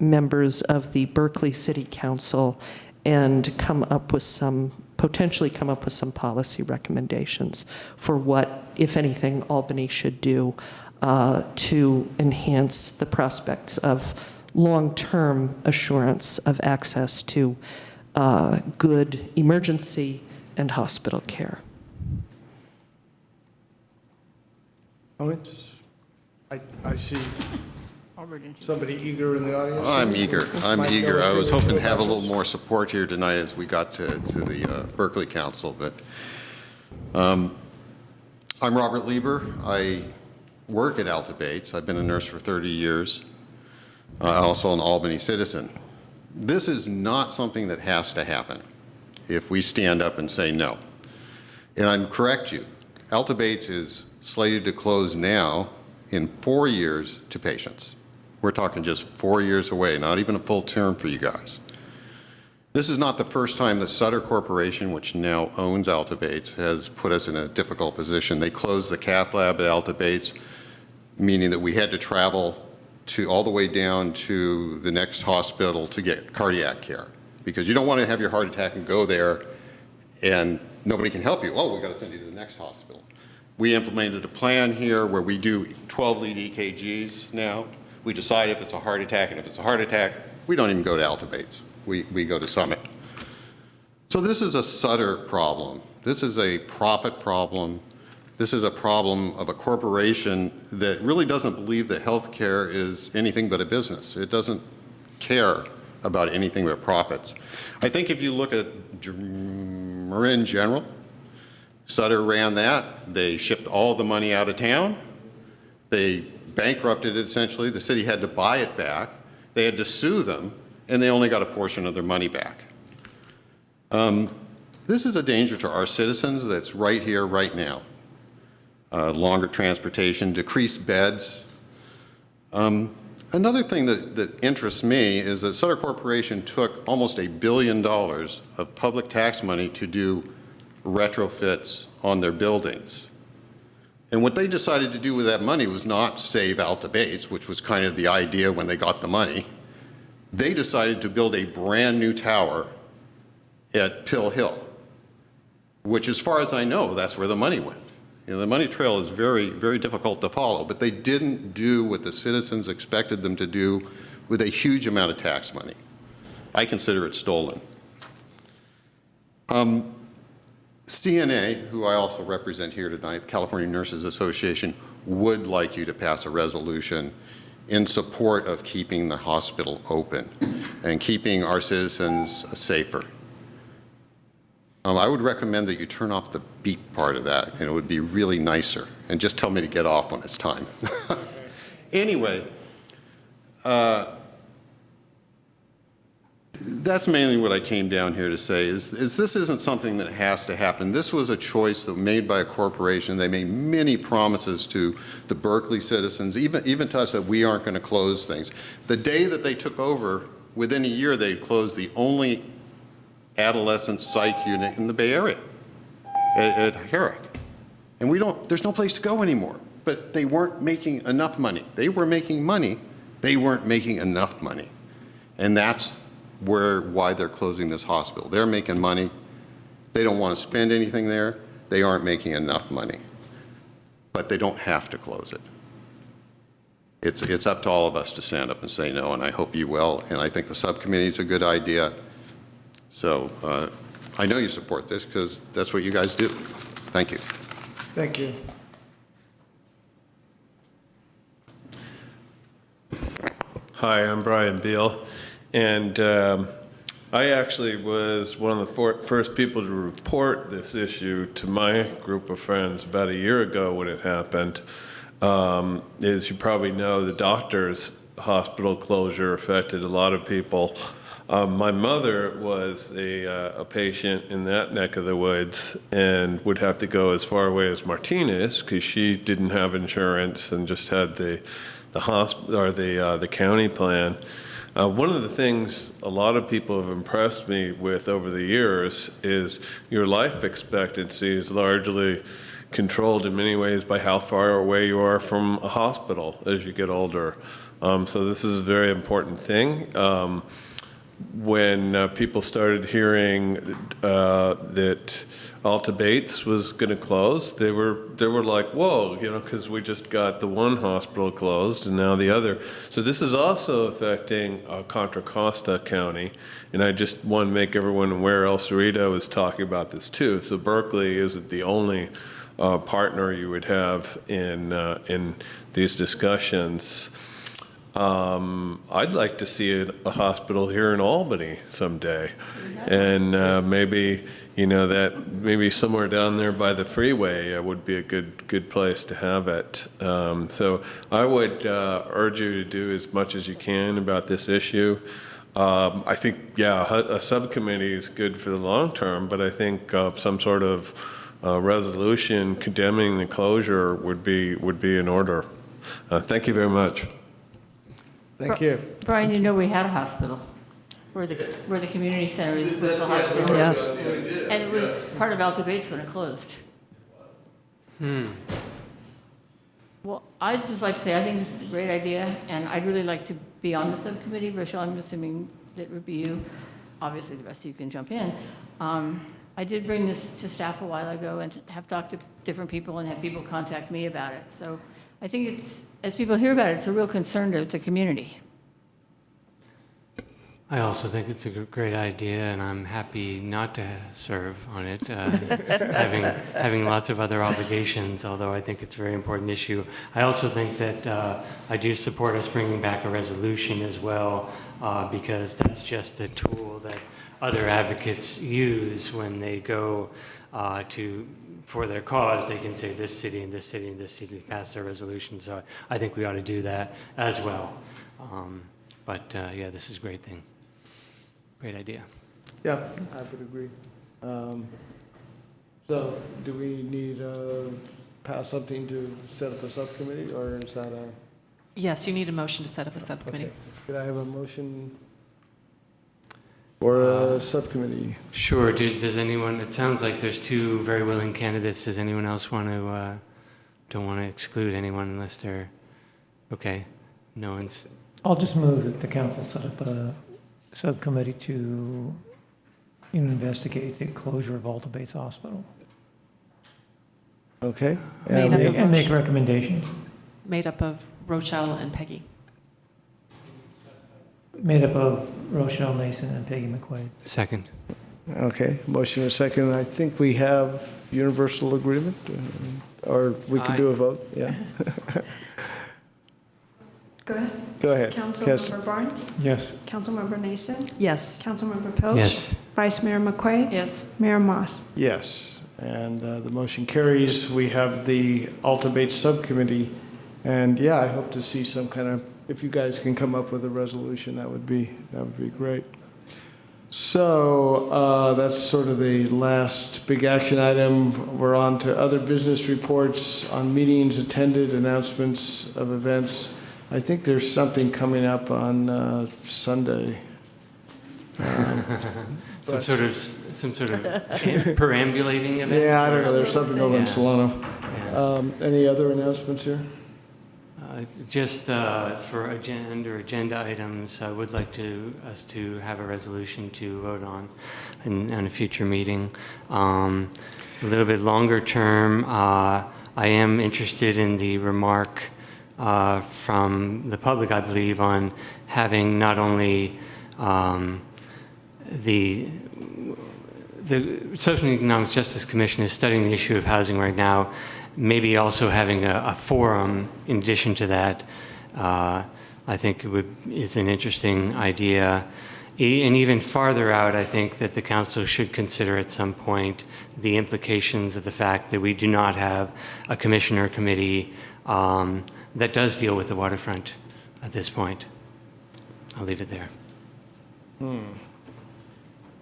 members of the Berkeley City Council, and potentially come up with some policy recommendations for what, if anything, Albany should do to enhance the prospects of long-term assurance of access to good emergency and hospital care. I see somebody eager in the audience. I'm eager. I'm eager. I was hoping to have a little more support here tonight as we got to the Berkeley Council. But I'm Robert Lieber. I work at Alta Bates. I've been a nurse for 30 years. Also an Albany citizen. This is not something that has to happen if we stand up and say no. And I'd correct you. Alta Bates is slated to close now in 4 years to patients. We're talking just 4 years away, not even a full term for you guys. This is not the first time the Sutter Corporation, which now owns Alta Bates, has put us in a difficult position. They closed the cath lab at Alta Bates, meaning that we had to travel all the way down to the next hospital to get cardiac care, because you don't want to have your heart attack and go there and nobody can help you. Oh, we've got to send you to the next hospital. We implemented a plan here where we do 12-lead EKGs now. We decide if it's a heart attack, and if it's a heart attack, we don't even go to Alta Bates. We go to Summit. So this is a Sutter problem. This is a profit problem. This is a problem of a corporation that really doesn't believe that healthcare is anything but a business. It doesn't care about anything but profits. I think if you look at Marin General, Sutter ran that. They shipped all the money out of town. They bankrupted it essentially. The city had to buy it back. They had to sue them, and they only got a portion of their money back. This is a danger to our citizens that's right here, right now. Longer transportation, decreased beds. Another thing that interests me is that Sutter Corporation took almost $1 billion of public tax money to do retrofits on their buildings. And what they decided to do with that money was not save Alta Bates, which was kind of the idea when they got the money. They decided to build a brand new tower at Pill Hill, which as far as I know, that's where the money went. You know, the money trail is very, very difficult to follow, but they didn't do what the citizens expected them to do with a huge amount of tax money. I consider it stolen. CNA, who I also represent here tonight, the California Nurses Association, would like you to pass a resolution in support of keeping the hospital open and keeping our citizens safer. I would recommend that you turn off the beep part of that, and it would be really nicer, and just tell me to get off when it's time. Anyway, that's mainly what I came down here to say, is this isn't something that has to happen. This was a choice that was made by a corporation. They made many promises to the Berkeley citizens, even to us, that we aren't going to close things. The day that they took over, within a year, they closed the only adolescent psych unit in the Bay Area at Herrick. And there's no place to go anymore. But they weren't making enough money. They were making money. They weren't making enough money. And that's why they're closing this hospital. They're making money. They don't want to spend anything there. They aren't making enough money. But they don't have to close it. It's up to all of us to stand up and say no, and I hope you will. And I think the subcommittee is a good idea. So I know you support this because that's what you guys do. Thank you. Thank you. Hi, I'm Brian Beal, and I actually was one of the first people to report this issue to my group of friends about a year ago when it happened. As you probably know, the doctor's hospital closure affected a lot of people. My mother was a patient in that neck of the woods and would have to go as far away as Martinez because she didn't have insurance and just had the hospital or the county plan. One of the things a lot of people have impressed me with over the years is your life expectancy is largely controlled in many ways by how far away you are from a hospital as you get older. So this is a very important thing. When people started hearing that Alta Bates was going to close, they were like, whoa, you know, because we just got the one hospital closed and now the other. So this is also affecting Contra Costa County, and I just want to make everyone aware El Cerrito is talking about this too. So Berkeley isn't the only partner you would have in these discussions. I'd like to see a hospital here in Albany someday, and maybe, you know, that maybe somewhere down there by the freeway would be a good place to have it. So I would urge you to do as much as you can about this issue. I think, yeah, a subcommittee is good for the long term, but I think some sort of resolution condemning the closure would be in order. Thank you very much. Thank you. Brian, you know we had a hospital where the community center was the hospital. Yeah. And it was part of Alta Bates when it closed. Well, I'd just like to say, I think this is a great idea, and I'd really like to be on the subcommittee. Rochelle, I'm assuming that would be you. Obviously, the rest of you can jump in. I did bring this to staff a while ago and have talked to different people and had people contact me about it. So I think it's, as people hear about it, it's a real concern to the community. I also think it's a great idea, and I'm happy not to serve on it, having lots of other obligations, although I think it's a very important issue. I also think that I do support us bringing back a resolution as well, because that's just a tool that other advocates use when they go for their cause. They can say this city and this city and this city passed their resolution, so I think we ought to do that as well. Yeah, this is a great thing. Great idea. Yeah, I would agree. So do we need pass something to set up a subcommittee, or is that a? Yes, you need a motion to set up a subcommittee. Okay. Could I have a motion for a subcommittee? Sure. Does anyone, it sounds like there's two very willing candidates. Does anyone else want to, don't want to exclude anyone unless they're, okay, no one's. I'll just move that the council set up a subcommittee to investigate the closure of Alta Bates Hospital. Okay. Made up of And make recommendations. Made up of Rochelle and Peggy. Made up of Rochelle Mason and Peggy McQuaid. Second. Okay, motion and second. I think we have universal agreement, or we can do a vote, yeah. Go ahead. Go ahead. Councilmember Barnes? Yes. Councilmember Nason? Yes. Councilmember Pilch? Yes. Vice Mayor McQuaid? Yes. Mayor Moss? Yes, and the motion carries. We have the Altabate Subcommittee, and yeah, I hope to see some kind of, if you guys can come up with a resolution, that would be great. So that's sort of the last big action item. We're on to other business reports on meetings attended, announcements of events. I think there's something coming up on Sunday. Some sort of perambulating event? Yeah, I don't know. There's something over in Solano. Any other announcements here? Just for agenda items, I would like us to have a resolution to vote on in a future meeting. A little bit longer term, I am interested in the remark from the public, I believe, on having not only the Social and Economic Justice Commission is studying the issue of housing right now, maybe also having a forum in addition to that. I think is an interesting idea. And even farther out, I think that the council should consider at some point the implications of the fact that we do not have a commission or committee that does deal with the waterfront at this point. I'll leave it there.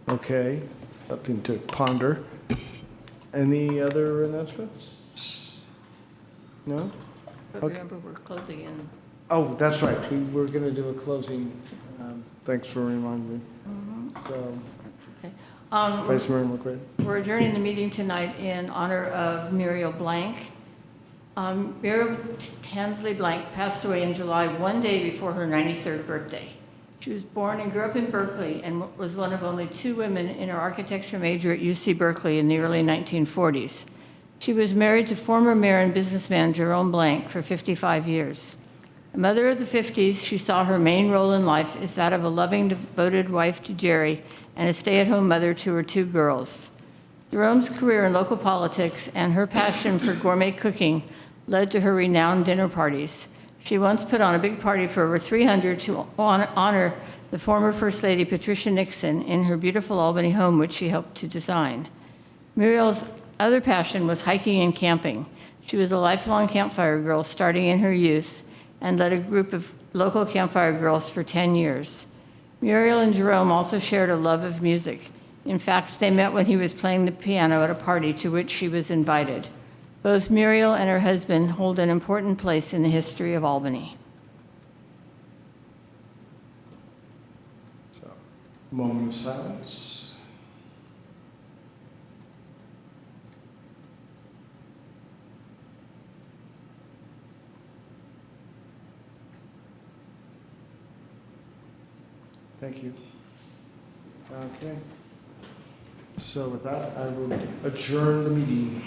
Okay, something to ponder. Any other announcements? No? But remember, we're closing in. Oh, that's right. We were going to do a closing. Thanks for reminding me. So, Okay. Vice Mayor McQuaid. We're adjourning the meeting tonight in honor of Muriel Blank. Muriel Tansley Blank passed away in July, one day before her 93rd birthday. She was born and grew up in Berkeley and was one of only 2 women in her architecture major at UC Berkeley in the early 1940s. She was married to former mayor and businessman Jerome Blank for 55 years. A mother of the 50s, she saw her main role in life as that of a loving, devoted wife to Jerry and a stay-at-home mother to her 2 girls. Jerome's career in local politics and her passion for gourmet cooking led to her renowned dinner parties. She once put on a big party for over 300 to honor the former First Lady Patricia Nixon in her beautiful Albany home, which she helped to design. Muriel's other passion was hiking and camping. She was a lifelong campfire girl starting in her youth and led a group of local campfire girls for 10 years. Muriel and Jerome also shared a love of music. In fact, they met when he was playing the piano at a party to which she was invited. Both Muriel and her husband hold an important place in the history of Albany. So, moment of silence. Thank you. Okay. So with that, I will adjourn the meeting.